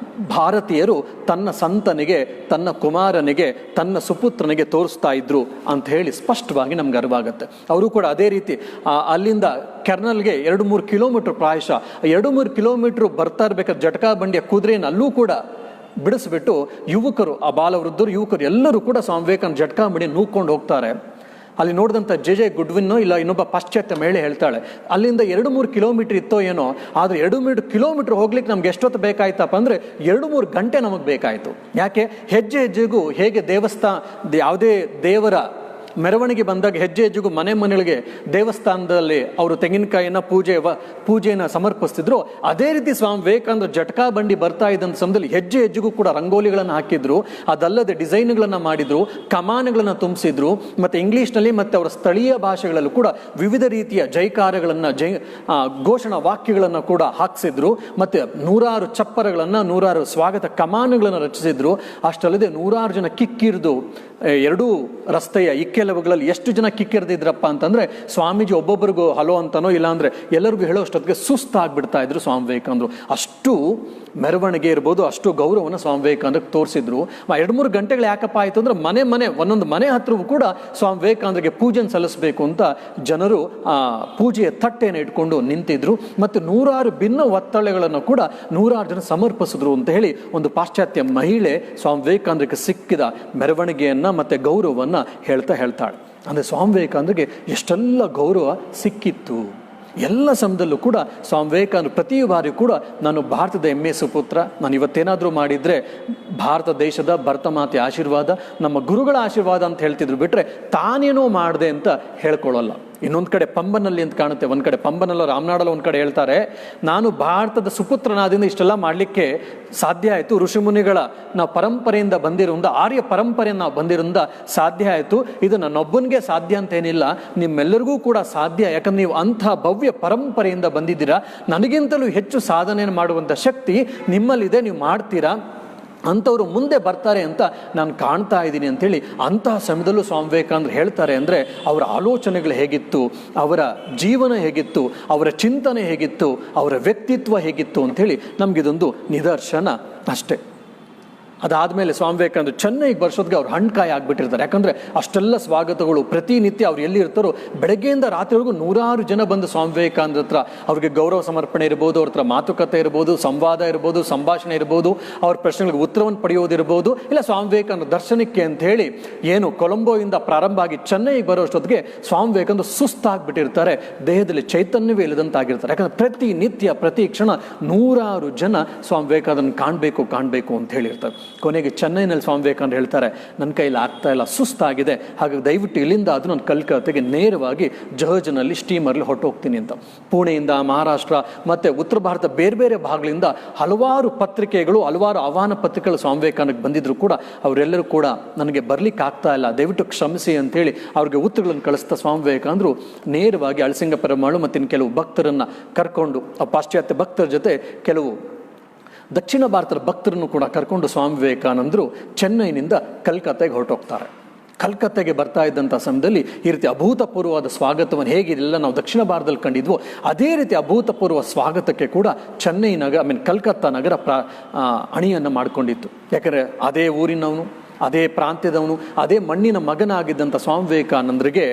ಭಾರತೀಯರು ತನ್ನ ಸಂತನಿಗೆ, ತನ್ನ ಕುಮಾರನಿಗೆ, ತನ್ನ ಸುಪುತ್ರನಿಗೆ ತೋರಿಸ್ತಾ ಇದ್ರು ಅಂತ ಹೇಳಿ ಸ್ಪಷ್ಟವಾಗಿ ನಮ್ಗೆ ಅರಿವಾಗುತ್ತೆ. ಅವರು ಕೂಡ ಅದೇ ರೀತಿ ಅಲ್ಲಿಂದ ಕೆರ್ನಲ್ಗೆ 2-3 ಕಿಲೋಮೀಟರ್, ಪ್ರಾಯಶಃ 2-3 ಕಿಲೋಮೀಟರ್ ಬರ್ತಾ ಇರಬೇಕಾದ್ರೆ ಜಟಕಾ ಬಂಡಿಯ ಕುದುರೆಯನ್ನು ಅಲ್ಲೂ ಕೂಡ ಬಿಡಿಸ್ಬಿಟ್ಟು ಯುವಕರು, ಆ ಬಾಲವೃದ್ಧರು ಯುವಕರು ಎಲ್ಲರೂ ಕೂಡ ಸ್ವಾಮಿ ವಿವೇಕಾನಂದ ಜಟಕಾ ಬಂಡಿ ನೂಕೊಂಡು ಹೋಗ್ತಾರೆ. ಅಲ್ಲಿ ನೋಡಿದಂಥ ಜೆ ಗುಡ್ವಿನ್ನೋ ಇಲ್ಲ ಇನ್ನೊಬ್ಬ ಪಾಶ್ಚಾತ್ಯ ಮಹಿಳೆ ಹೇಳ್ತಾಳೆ, ಅಲ್ಲಿಂದ 2-3 ಕಿಲೋಮೀಟರ್ ಇತ್ತೋ ಏನೋ, ಆದರೆ 2 ಕಿಲೋಮೀಟರ್ ಹೋಗ್ಲಿಕ್ಕೆ ನಮ್ಗೆ ಎಷ್ಟೊತ್ತು ಬೇಕಾಯ್ತಪ್ಪ ಅಂದರೆ 2-3 ಗಂಟೆ ನಮಗೆ ಬೇಕಾಯಿತು. ಯಾಕೆ? ಹೆಜ್ಜೆ ಹೆಜ್ಜೆಗೂ ಹೇಗೆ ಯಾವುದೇ ದೇವರ ಮೆರವಣಿಗೆ ಬಂದಾಗ ಹೆಜ್ಜೆ ಹೆಜ್ಜೆಗೂ ಮನೆಗಳಿಗೆ ದೇವಸ್ಥಾನದಲ್ಲಿ ಅವರು ತೆಂಗಿನಕಾಯಿನ ಪೂಜೆಯನ್ನು ಸಮರ್ಪಿಸ್ತಿದ್ರು. ಅದೇ ರೀತಿ ಸ್ವಾಮಿ ವಿವೇಕಾನಂದ ಜಟಕಾ ಬಂಡಿ ಬರ್ತಾ ಇದ್ದಂಥ ಸಮಯದಲ್ಲಿ ಹೆಜ್ಜೆ ಹೆಜ್ಜೆಗೂ ಕೂಡ ರಂಗೋಲಿಗಳನ್ನು ಹಾಕಿದ್ರು, ಅದಲ್ಲದೆ ಡಿಸೈನ್ಗಳನ್ನು ಮಾಡಿದ್ರು, ಕಮಾನುಗಳನ್ನು ತುಂಬಿಸಿದ್ರು, ಮತ್ತು ಇಂಗ್ಲೀಷ್ನಲ್ಲಿ ಮತ್ತು ಅವರ ಸ್ಥಳೀಯ ಭಾಷೆಗಳಲ್ಲೂ ಕೂಡ ವಿವಿಧ ರೀತಿಯ ಜೈಕಾರಗಳನ್ನು ಘೋಷಣಾ ವಾಕ್ಯಗಳನ್ನು ಕೂಡ ಹಾಕಿಸಿದ್ರು, ಮತ್ತು 100 ಚಪ್ಪರಗಳನ್ನು 100 ಸ್ವಾಗತ ಕಮಾನುಗಳನ್ನು ರಚಿಸಿದ್ರು. ಅಷ್ಟಲ್ಲದೆ 100 ಜನ ಕಿಕ್ಕಿರಿದು ಎರಡೂ ರಸ್ತೆಯ ಇಕ್ಕೆಲವುಗಳಲ್ಲಿ ಎಷ್ಟು ಜನ ಕಿಕ್ಕಿರಿದಿದ್ರಪ್ಪ ಅಂತಂದರೆ ಸ್ವಾಮೀಜಿ ಒಬ್ಬೊಬ್ಬರಿಗೂ ಹಲೋ ಅಂತನೋ ಇಲ್ಲಾಂದರೆ ಎಲ್ಲರಿಗೂ ಹೇಳೋಷ್ಟೊತ್ತಿಗೆ ಸುಸ್ತಾಗ್ಬಿಡ್ತಾ ಇದ್ರು ಸ್ವಾಮಿ ವಿವೇಕಾನಂದರು. ಅಷ್ಟು ಮೆರವಣಿಗೆ ಇರ್ಬೋದು, ಅಷ್ಟು ಗೌರವವನ್ನು ಸ್ವಾಮಿ ವಿವೇಕಾನಂದಕ್ಕೆ ತೋರಿಸಿದ್ರು. 2-3 ಗಂಟೆಗಳು ಯಾಕಪ್ಪ ಆಯಿತು ಅಂದರೆ ಒಂದೊಂದು ಮನೆ ಹತ್ರವೂ ಕೂಡ ಸ್ವಾಮಿ ವಿವೇಕಾನಂದರಿಗೆ ಪೂಜೆಯನ್ನು ಸಲ್ಲಿಸಬೇಕು ಅಂತ ಜನರು ಪೂಜೆಯ ತಟ್ಟೆಯನ್ನು ಇಟ್ಕೊಂಡು ನಿಂತಿದ್ರು. ಮತ್ತು 100 ಭಿನ್ನ ಒತ್ತಳೆಗಳನ್ನು ಕೂಡ 100 ಜನ ಸಮರ್ಪಿಸಿದ್ರು ಅಂತ ಹೇಳಿ ಒಂದು ಪಾಶ್ಚಾತ್ಯ ಮಹಿಳೆ ಸ್ವಾಮಿ ವಿವೇಕಾನಂದರಿಗೆ ಸಿಕ್ಕಿದ ಮೆರವಣಿಗೆಯನ್ನು ಮತ್ತು ಗೌರವವನ್ನು ಹೇಳ್ತಾಳೆ. ಅಂದರೆ ಸ್ವಾಮಿ ವಿವೇಕಾನಂದರಿಗೆ ಎಷ್ಟೆಲ್ಲ ಗೌರವ ಸಿಕ್ಕಿತ್ತು. ಎಲ್ಲ ಸಮಯದಲ್ಲೂ ಕೂಡ ಸ್ವಾಮಿ ವಿವೇಕಾನಂದರು ಪ್ರತಿ ಬಾರಿ ಕೂಡ ನಾನು ಭಾರತದ ಹೆಮ್ಮೆ ಸುಪುತ್ರ, ನಾನು ಇವತ್ತೇನಾದರೂ ಮಾಡಿದರೆ ಭಾರತ ದೇಶದ ಭರತ ಮಾತೆ ಆಶೀರ್ವಾದ, ನಮ್ಮ ಗುರುಗಳ ಆಶೀರ್ವಾದ ಅಂತ ಹೇಳ್ತಿದ್ರು ಬಿಟ್ಟರೆ ತಾನೇನೋ ಮಾಡಿದೆ ಅಂತ ಹೇಳ್ಕೊಳ್ಳಲ್ಲ. ಇನ್ನೊಂದು ಕಡೆ ಪಂಬನಲ್ಲಿ ಅಂತ ಕಾಣುತ್ತೆ, ಒಂದು ಕಡೆ ಪಂಬನಲ್ಲ ರಾಮನಾಡಲ್ಲ ಒಂದು ಕಡೆ ಹೇಳ್ತಾರೆ, ನಾನು ಭಾರತದ ಸುಪುತ್ರನಾದಿಂದ ಇಷ್ಟೆಲ್ಲ ಮಾಡಲಿಕ್ಕೆ ಸಾಧ್ಯ ಆಯಿತು, ಋಷಿಮುನಿಗಳ ನಾವು ಪರಂಪರೆಯಿಂದ ಬಂದಿರೋದ್ರಿಂದ, ಆರ್ಯ ಪರಂಪರೆಯನ್ನು ನಾವು ಬಂದಿರೋದ್ರಿಂದ ಸಾಧ್ಯ ಆಯಿತು. ಇದು ನನ್ನೊಬ್ಬನಿಗೆ ಸಾಧ್ಯ ಅಂತೇನಿಲ್ಲ, ನಿಮ್ಮೆಲ್ಲರಿಗೂ ಕೂಡ ಸಾಧ್ಯ. ಯಾಕಂದ್ರೆ ನೀವು ಅಂಥ ಭವ್ಯ ಪರಂಪರೆಯಿಂದ ಬಂದಿದ್ದೀರಾ, ನನಗಿಂತಲೂ ಹೆಚ್ಚು ಸಾಧನೆಯನ್ನು ಮಾಡುವಂಥ ಶಕ್ತಿ ನಿಮ್ಮಲ್ಲಿದೆ, ನೀವು ಮಾಡ್ತೀರಾ, ಅಂಥವ್ರು ಮುಂದೆ ಬರ್ತಾರೆ ಅಂತ ನಾನು ಕಾಣ್ತಾ ಇದ್ದೀನಿ ಅಂಥೇಳಿ ಅಂತಹ ಸಮಯದಲ್ಲೂ ಸ್ವಾಮಿ ವಿವೇಕಾನಂದರು ಹೇಳ್ತಾರೆ. ಅಂದರೆ ಅವರ ಆಲೋಚನೆಗಳು ಹೇಗಿತ್ತು, ಅವರ ಜೀವನ ಹೇಗಿತ್ತು, ಅವರ ಚಿಂತನೆ ಹೇಗಿತ್ತು, ಅವರ ವ್ಯಕ್ತಿತ್ವ ಹೇಗಿತ್ತು ಅಂಥೇಳಿ ನಮಗಿದೊಂದು ನಿದರ್ಶನ ಅಷ್ಟೇ. ಅದಾದಮೇಲೆ ಸ್ವಾಮಿ ವಿವೇಕಾನಂದರು ಚೆನ್ನೈಗೆ ಬರ್ಸೋದಕ್ಕೆ ಅವ್ರು ಹಣ್ಕಾಯಿ ಆಗಿಬಿಟ್ಟಿರ್ತಾರೆ. ಯಾಕಂದರೆ ಅಷ್ಟೆಲ್ಲ ಸ್ವಾಗತಗಳು ಪ್ರತಿನಿತ್ಯ ಅವ್ರು ಎಲ್ಲಿರ್ತಾರೋ ಬೆಳಗ್ಗೆಯಿಂದ ರಾತ್ರಿವರೆಗೂ 100 ಜನ ಬಂದು ಸ್ವಾಮಿ ವಿವೇಕಾನಂದರ ಹತ್ರ ಅವ್ರಿಗೆ ಗೌರವ ಸಮರ್ಪಣೆ ಇರ್ಬೋದು, ಅವ್ರ ಹತ್ರ ಮಾತುಕತೆ ಇರ್ಬೋದು, ಸಂವಾದ ಇರ್ಬೋದು, ಸಂಭಾಷಣೆ ಇರ್ಬೋದು, ಅವ್ರ ಪ್ರಶ್ನೆಗಳಿಗೆ ಉತ್ತರವನ್ನು ಪಡೆಯೋದಿರ್ಬೋದು, ಇಲ್ಲ ಸ್ವಾಮಿ ವಿವೇಕಾನಂದ ದರ್ಶನಕ್ಕೆ ಅಂತ ಹೇಳಿ ಏನು ಕೊಲಂಬೋಯಿಂದ ಪ್ರಾರಂಭ ಆಗಿ ಚೆನ್ನೈಗೆ ಬರೋಷ್ಟೊತ್ತಿಗೆ ಸ್ವಾಮಿ ವಿವೇಕಾನಂದ ಸುಸ್ತಾಗ್ಬಿಟ್ಟಿರ್ತಾರೆ, ದೇಹದಲ್ಲಿ ಚೈತನ್ಯವೇ ಇಲ್ಲದಂತಾಗಿರ್ತಾರೆ. ಯಾಕಂದರೆ ಪ್ರತಿನಿತ್ಯ ಪ್ರತಿ ಕ್ಷಣ 100 ಜನ ಸ್ವಾಮಿ ವಿವೇಕಾನಂದನ ಕಾಣಬೇಕು ಅಂತ ಹೇಳಿರ್ತಾರೆ. ಕೊನೆಗೆ ಚೆನ್ನೈನಲ್ಲಿ ಸ್ವಾಮಿ ವಿವೇಕಾನಂದ ಹೇಳ್ತಾರೆ, ನನ್ನ ಕೈಲಿ ಆಗ್ತಾ ಇಲ್ಲ, ಸುಸ್ತಾಗಿದೆ, ಹಾಗಾಗಿ ದಯವಿಟ್ಟು ಇಲ್ಲಿಂದ ಅದು ನಾನು ಕಲ್ಕತ್ತೆಗೆ ನೇರವಾಗಿ ಜಹಾಜ್ನಲ್ಲಿ ಸ್ಟೀಮರ್ಲಿ ಹೊರಟೋಗ್ತೀನಿ ಅಂತ. ಪುಣೆಯಿಂದ, ಮಹಾರಾಷ್ಟ್ರ ಮತ್ತು ಉತ್ತರ ಭಾರತ ಬೇರೆ ಬೇರೆ ಭಾಗಗಳಿಂದ ಹಲವಾರು ಪತ್ರಿಕೆಗಳು, ಹಲವಾರು ಆಹ್ವಾನ ಪತ್ರಿಕೆಗಳು ಸ್ವಾಮಿ ವಿವೇಕಾನಂದಕ್ಕೆ ಬಂದಿದ್ರು ಕೂಡ ಅವರೆಲ್ಲರೂ ಕೂಡ ನನಗೆ ಬರ್ಲಿಕ್ಕೆ ಆಗ್ತಾ ಇಲ್ಲ, ದಯವಿಟ್ಟು ಕ್ಷಮಿಸಿ ಅಂತೇಳಿ ಅವ್ರಿಗೆ ಉತ್ತರಗಳನ್ನು ಕಳಿಸ್ತಾ ಸ್ವಾಮಿ ವಿವೇಕಾನಂದರು ನೇರವಾಗಿ ಅಳಸಿಂಗ ಪೆರುಮಾಳು ಮತ್ತು ಇನ್ನು ಕೆಲವು ಭಕ್ತರನ್ನು ಕರ್ಕೊಂಡು, ಪಾಶ್ಚಾತ್ಯ ಭಕ್ತರ ಜೊತೆ ಕೆಲವು ದಕ್ಷಿಣ ಭಾರತದ ಭಕ್ತರನ್ನು ಕೂಡ ಕರ್ಕೊಂಡು ಸ್ವಾಮಿ ವಿವೇಕಾನಂದರು ಚೆನ್ನೈನಿಂದ ಕಲ್ಕತ್ತೆಗೆ ಹೊರಟೋಗ್ತಾರೆ. ಕಲ್ಕತ್ತೆಗೆ ಬರ್ತಾ ಇದ್ದಂಥ ಸಮಯದಲ್ಲಿ ಈ ರೀತಿ ಅಭೂತಪೂರ್ವವಾದ ಸ್ವಾಗತವನ್ನು ಹೇಗಿಲ್ಲ ನಾವು ದಕ್ಷಿಣ ಭಾರತದಲ್ಲಿ ಕಂಡಿದ್ವೋ ಅದೇ ರೀತಿ ಅಭೂತಪೂರ್ವ ಸ್ವಾಗತಕ್ಕೆ ಕೂಡ ಚೆನ್ನೈ ನಗರ ಕಲ್ಕತ್ತಾ ನಗರ ಅಣಿಯನ್ನು ಮಾಡಿಕೊಂಡಿತ್ತು. ಯಾಕಂದರೆ ಅದೇ ಊರಿನವನು, ಅದೇ ಪ್ರಾಂತ್ಯದವನು, ಅದೇ ಮಣ್ಣಿನ ಮಗನಾಗಿದ್ದಂಥ ಸ್ವಾಮಿ ವಿವೇಕಾನಂದರಿಗೆ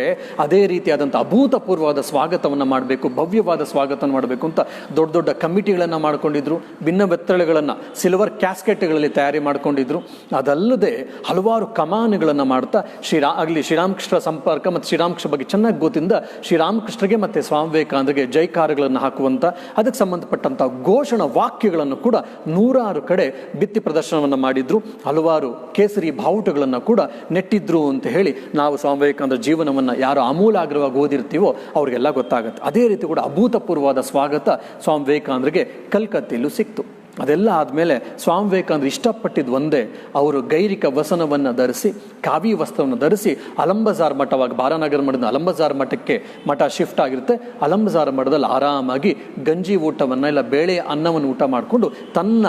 ಅದೇ ರೀತಿಯಾದಂಥ ಅಭೂತಪೂರ್ವವಾದ ಸ್ವಾಗತವನ್ನು ಮಾಡಬೇಕು, ಭವ್ಯವಾದ ಸ್ವಾಗತವನ್ನು ಮಾಡಬೇಕು ಅಂತ ದೊಡ್ಡ ದೊಡ್ಡ ಕಮಿಟಿಗಳನ್ನು ಮಾಡ್ಕೊಂಡಿದ್ರು. ಭಿನ್ನ ಬೆತ್ತಳೆಗಳನ್ನು ಸಿಲ್ವರ್ ಕ್ಯಾಸ್ಕೆಟ್ಗಳಲ್ಲಿ ತಯಾರಿ ಮಾಡ್ಕೊಂಡಿದ್ರು. ಅದಲ್ಲದೆ ಹಲವಾರು ಕಮಾನುಗಳನ್ನು ಮಾಡ್ತಾ ಶ್ರೀರಾಮಕೃಷ್ಣ ಸಂಪರ್ಕ ಮತ್ತು ಶ್ರೀರಾಮಕೃಷ್ಣ ಬಗ್ಗೆ ಚೆನ್ನಾಗಿ ಗೊತ್ತಿಂದ ಶ್ರೀರಾಮಕೃಷ್ಣರಿಗೆ ಮತ್ತು ಸ್ವಾಮಿ ವಿವೇಕಾನಂದರಿಗೆ ಜೈಕಾರಗಳನ್ನು ಹಾಕುವಂಥ, ಅದಕ್ಕೆ ಸಂಬಂಧಪಟ್ಟಂಥ ಘೋಷಣಾ ವಾಕ್ಯಗಳನ್ನು ಕೂಡ 100 ಕಡೆ ಭಿತ್ತಿ ಪ್ರದರ್ಶನವನ್ನು ಮಾಡಿದ್ರು. ಹಲವಾರು ಕೇಸರಿ ಬಾವುಟಗಳನ್ನು ಕೂಡ ನೆಟ್ಟಿದ್ರು ಅಂತ ಹೇಳಿ ನಾವು ಸ್ವಾಮಿ ವಿವೇಕಾನಂದ ಜೀವನವನ್ನು ಯಾರು ಆಮೂಲಾಗ್ರವಾಗಿ ಓದಿರ್ತೀವೋ ಅವ್ರಿಗೆಲ್ಲ ಗೊತ್ತಾಗುತ್ತೆ. ಅದೇ ರೀತಿ ಕೂಡ ಅಭೂತಪೂರ್ವವಾದ ಸ್ವಾಗತ ಸ್ವಾಮಿ ವಿವೇಕಾನಂದರಿಗೆ ಕಲ್ಕತ್ತೆಯಲ್ಲೂ ಸಿಕ್ತು. ಅದೆಲ್ಲ ಆದಮೇಲೆ ಸ್ವಾಮಿ ವಿವೇಕಾನಂದರು ಇಷ್ಟಪಟ್ಟಿದ್ದು ಒಂದೇ, ಅವರು ಗೈರಿಕ ವಸನವನ್ನು ಧರಿಸಿ, ಕಾವಿ ವಸ್ತ್ರವನ್ನು ಧರಿಸಿ ಅಲಂಬಜಾರ್ ಮಠವಾಗಿ ಬಾರಾನಗರ ಮಠದ ಅಲಂಬಜಾರ್ ಮಠಕ್ಕೆ ಮಠ ಶಿಫ್ಟ್ ಆಗಿರುತ್ತೆ. ಅಲಂಬಜಾರ್ ಮಠದಲ್ಲಿ ಆರಾಮಾಗಿ ಗಂಜಿ ಊಟವನ್ನು ಇಲ್ಲ ಬೇಳೆ ಅನ್ನವನ್ನು ಊಟ ಮಾಡಿಕೊಂಡು ತನ್ನ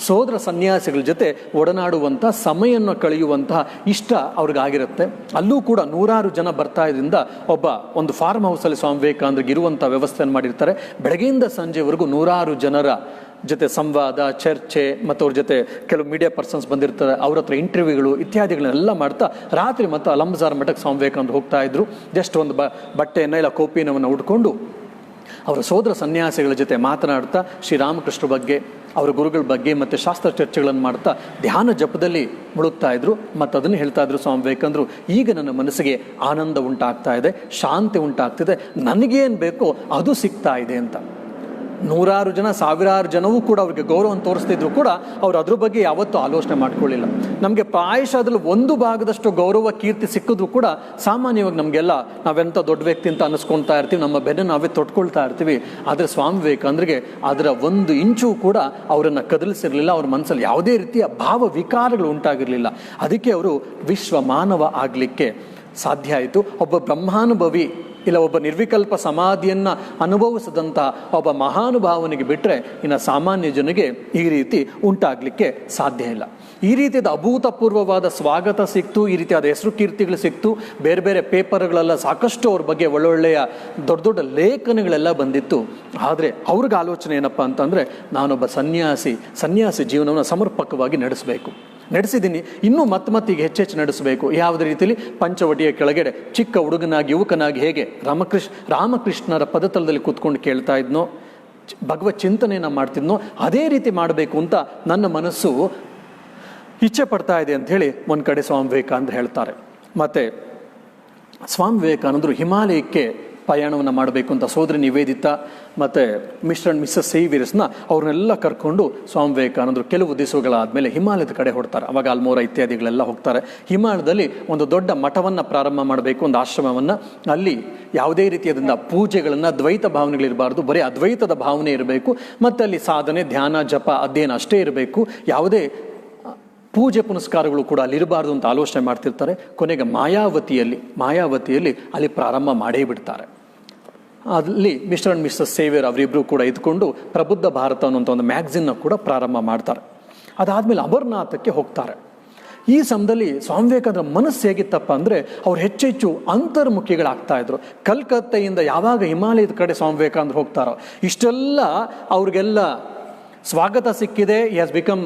ಸೋದರ ಸನ್ಯಾಸಿಗಳ ಜೊತೆ ಒಡನಾಡುವಂಥ ಸಮಯವನ್ನು ಕಳೆಯುವಂತಹ ಇಷ್ಟ ಅವ್ರಿಗಾಗಿರುತ್ತೆ. ಅಲ್ಲೂ ಕೂಡ 100 ಜನ ಬರ್ತಾ ಇದರಿಂದ ಒಂದು ಫಾರ್ಮ್ ಹೌಸಲ್ಲಿ ಸ್ವಾಮಿ ವಿವೇಕಾನಂದರಿಗೆ ಇರುವಂಥ ವ್ಯವಸ್ಥೆಯನ್ನು ಮಾಡಿರ್ತಾರೆ. ಬೆಳಗ್ಗೆಯಿಂದ ಸಂಜೆವರೆಗೂ 100 ಜನರ ಜೊತೆ ಸಂವಾದ, ಚರ್ಚೆ ಮತ್ತು ಅವ್ರ ಜೊತೆ ಕೆಲವು ಮೀಡಿಯಾ ಪರ್ಸನ್ಸ್ ಬಂದಿರ್ತಾರೆ, ಅವ್ರ ಹತ್ರ ಇಂಟರ್ವ್ಯೂಗಳು ಇತ್ಯಾದಿಗಳನ್ನೆಲ್ಲ ಮಾಡ್ತಾ ರಾತ್ರಿ ಮತ್ತು ಅಲಂಬಜಾರ್ ಮಠಕ್ಕೆ ಸ್ವಾಮಿ ವಿವೇಕಾನಂದರು ಹೋಗ್ತಾ ಇದ್ರು. ಜಸ್ಟ್ ಒಂದು ಬಟ್ಟೆಯನ್ನು ಇಲ್ಲ ಕೋಪಿನವನ್ನು ಉಟ್ಕೊಂಡು ಅವರ ಸೋದರ ಸನ್ಯಾಸಿಗಳ ಜೊತೆ ಮಾತನಾಡ್ತಾ ಶ್ರೀರಾಮಕೃಷ್ಣ ಬಗ್ಗೆ, ಅವರ ಗುರುಗಳ ಬಗ್ಗೆ ಮತ್ತು ಶಾಸ್ತ್ರ ಚರ್ಚೆಗಳನ್ನು ಮಾಡ್ತಾ ಧ್ಯಾನ ಜಪದಲ್ಲಿ ಮುಳುಗ್ತಾ ಇದ್ರು. ಮತ್ತು ಅದನ್ನು ಹೇಳ್ತಾ ಇದ್ರು ಸ್ವಾಮಿ ವಿವೇಕಾನಂದರು, ಈಗ ನನ್ನ ಮನಸ್ಸಿಗೆ ಆನಂದ ಉಂಟಾಗ್ತಾ ಇದೆ, ಶಾಂತಿ ಉಂಟಾಗ್ತಿದೆ, ನನಗೇನು ಬೇಕೋ ಅದು ಸಿಗ್ತಾ ಇದೆ ಅಂತ. 100 ಜನ, 1000 ಜನವೂ ಕೂಡ ಅವ್ರಿಗೆ ಗೌರವವನ್ನು ತೋರಿಸ್ತಿದ್ರು ಕೂಡ ಅವ್ರು ಅದ್ರ ಬಗ್ಗೆ ಯಾವತ್ತೂ ಆಲೋಚನೆ ಮಾಡ್ಕೊಳ್ಳಿಲ್ಲ. ನಮಗೆ ಪ್ರಾಯಶಃ ಅದ್ರಲ್ಲಿ 1 ಭಾಗದಷ್ಟು ಗೌರವ ಕೀರ್ತಿ ಸಿಕ್ಕಿದ್ರು ಕೂಡ ಸಾಮಾನ್ಯವಾಗಿ ನಮಗೆಲ್ಲ ನಾವೆಂಥ ದೊಡ್ಡ ವ್ಯಕ್ತಿ ಅಂತ ಅನ್ನಿಸ್ಕೊಳ್ತಾ ಇರ್ತೀವಿ, ನಮ್ಮ ಬೆನ್ನು ನಾವೇ ತೊಟ್ಕೊಳ್ತಾ ಇರ್ತೀವಿ. ಆದರೆ ಸ್ವಾಮಿ ವಿವೇಕಾನಂದರಿಗೆ ಅದರ 1 ಇಂಚು ಕೂಡ ಅವರನ್ನು ಕದಲಿಸಿರಲಿಲ್ಲ. ಅವ್ರ ಮನಸ್ಸಲ್ಲಿ ಯಾವುದೇ ರೀತಿಯ ಭಾವ ವಿಕಾರಗಳು ಉಂಟಾಗಿರಲಿಲ್ಲ. ಅದಕ್ಕೆ ಅವರು ವಿಶ್ವ ಮಾನವ ಆಗಲಿಕ್ಕೆ ಸಾಧ್ಯ ಆಯಿತು. ಒಬ್ಬ ಬ್ರಹ್ಮಾನುಭವಿ ಇಲ್ಲ ಒಬ್ಬ ನಿರ್ವಿಕಲ್ಪ ಸಮಾಧಿಯನ್ನು ಅನುಭವಿಸಿದಂಥ ಒಬ್ಬ ಮಹಾನುಭಾವನಿಗೆ ಬಿಟ್ಟರೆ ಇನ್ನು ಸಾಮಾನ್ಯ ಜನಗೆ ಈ ರೀತಿ ಉಂಟಾಗಲಿಕ್ಕೆ ಸಾಧ್ಯ ಇಲ್ಲ. ಈ ರೀತಿಯಾದ ಅಭೂತಪೂರ್ವವಾದ ಸ್ವಾಗತ ಸಿಕ್ತು, ಈ ರೀತಿಯಾದ ಹೆಸರು ಕೀರ್ತಿಗಳು ಸಿಕ್ತು. ಬೇರೆ ಬೇರೆ ಪೇಪರ್ಗಳೆಲ್ಲ ಸಾಕಷ್ಟು ಅವ್ರ ಬಗ್ಗೆ ಒಳ್ಳೊಳ್ಳೆಯ ದೊಡ್ಡ ದೊಡ್ಡ ಲೇಖನಗಳೆಲ್ಲ ಬಂದಿತ್ತು. ಆದರೆ ಅವ್ರಿಗೆ ಆಲೋಚನೆ ಏನಪ್ಪ ಅಂತಂದರೆ, ನಾನೊಬ್ಬ ಸನ್ಯಾಸಿ ಜೀವನವನ್ನು ಸಮರ್ಪಕವಾಗಿ ನಡೆಸಿದ್ದೀನಿ, ಇನ್ನೂ ಮತ್ತೆ ಈಗ ಹೆಚ್ಚೆಚ್ಚು ನಡೆಸಬೇಕು. ಯಾವುದೇ ರೀತಿಯಲ್ಲಿ ಪಂಚವಟಿಯ ಕೆಳಗಡೆ ಚಿಕ್ಕ ಹುಡುಗನಾಗಿ ಯುವಕನಾಗಿ ಹೇಗೆ ರಾಮಕೃಷ್ಣರ ಪದತಲದಲ್ಲಿ ಕೂತ್ಕೊಂಡು ಕೇಳ್ತಾ ಇದ್ನೋ, ಭಗವತ್ ಚಿಂತನೆಯನ್ನು ಮಾಡ್ತಿದ್ನೋ, ಅದೇ ರೀತಿ ಮಾಡಬೇಕು ಅಂತ ನನ್ನ ಮನಸ್ಸು ಇಚ್ಛೆ ಪಡ್ತಾ ಇದೆ ಅಂತ ಹೇಳಿ ಒಂದು ಕಡೆ ಸ್ವಾಮಿ ವಿವೇಕಾನಂದರು ಹೇಳ್ತಾರೆ. ಮತ್ತು ಸ್ವಾಮಿ ವಿವೇಕಾನಂದರು ಹಿಮಾಲಯಕ್ಕೆ ಪ್ರಯಾಣವನ್ನು ಮಾಡಬೇಕು ಅಂತ ಸೋದರಿ ನಿವೇದಿತಾ ಮತ್ತು ಮಿಸ್ಟರ್ ಅಂಡ್ ಮಿಸ್ಸಸ್ ಸೇವಿಯರ್ಸ್ನ ಅವ್ರನ್ನೆಲ್ಲ ಕರ್ಕೊಂಡು ಸ್ವಾಮಿ ವಿವೇಕಾನಂದರು ಕೆಲವು ದಿವಸಗಳಾದಮೇಲೆ ಹಿಮಾಲಯದ ಕಡೆ ಹೊಡ್ತಾರೆ. ಅವಾಗ ಅಲ್ಮೋರ ಇತ್ಯಾದಿಗಳೆಲ್ಲ ಹೋಗ್ತಾರೆ. ಹಿಮಾಲಯದಲ್ಲಿ ಒಂದು ದೊಡ್ಡ ಮಠವನ್ನು ಪ್ರಾರಂಭ ಮಾಡಬೇಕು, ಒಂದು ಆಶ್ರಮವನ್ನು. ಅಲ್ಲಿ ಯಾವುದೇ ರೀತಿಯಾದಂಥ ಪೂಜೆಗಳನ್ನು, ದ್ವೈತ ಭಾವನೆಗಳಿರಬಾರ್ದು, ಬರೀ ಅದ್ವೈತದ ಭಾವನೆ ಇರಬೇಕು. ಮತ್ತು ಅಲ್ಲಿ ಸಾಧನೆ, ಧ್ಯಾನ, ಜಪ, ಅಧ್ಯಯನ ಅಷ್ಟೇ ಇರಬೇಕು, ಯಾವುದೇ ಪೂಜೆ ಪುನಸ್ಕಾರಗಳು ಕೂಡ ಅಲ್ಲಿರಬಾರ್ದು ಅಂತ ಆಲೋಚನೆ ಮಾಡ್ತಿರ್ತಾರೆ. ಕೊನೆಗೆ ಮಾಯಾವತಿಯಲ್ಲಿ ಅಲ್ಲಿ ಪ್ರಾರಂಭ ಮಾಡೇ ಬಿಡ್ತಾರೆ. ಅಲ್ಲಿ ಮಿಸ್ಟರ್ ಅಂಡ್ ಮಿಸ್ಸಸ್ ಸೇವಿಯರ್ ಅವರಿಬ್ಬರು ಕೂಡ ಇದ್ಕೊಂಡು ಪ್ರಬುದ್ಧ ಭಾರತ ಅನ್ನುವಂಥ ಒಂದು ಮ್ಯಾಗ್ಝಿನ್ನ ಕೂಡ ಪ್ರಾರಂಭ ಮಾಡ್ತಾರೆ. ಅದಾದಮೇಲೆ ಅಮರನಾಥಕ್ಕೆ ಹೋಗ್ತಾರೆ. ಈ ಸಮಯದಲ್ಲಿ ಸ್ವಾಮಿ ವಿವೇಕಾನಂದರ ಮನಸ್ಸು ಹೇಗಿತ್ತಪ್ಪ ಅಂದರೆ, ಅವ್ರು ಹೆಚ್ಚೆಚ್ಚು ಅಂತರ್ಮುಖಿಗಳಾಗ್ತಾ ಇದ್ರು. ಕಲ್ಕತ್ತೆಯಿಂದ ಯಾವಾಗ ಹಿಮಾಲಯದ ಕಡೆ ಸ್ವಾಮಿ ವಿವೇಕಾನಂದರು ಹೋಗ್ತಾರೋ, ಇಷ್ಟೆಲ್ಲ ಅವ್ರಿಗೆಲ್ಲ ಸ್ವಾಗತ ಸಿಕ್ಕಿದೆ. He has become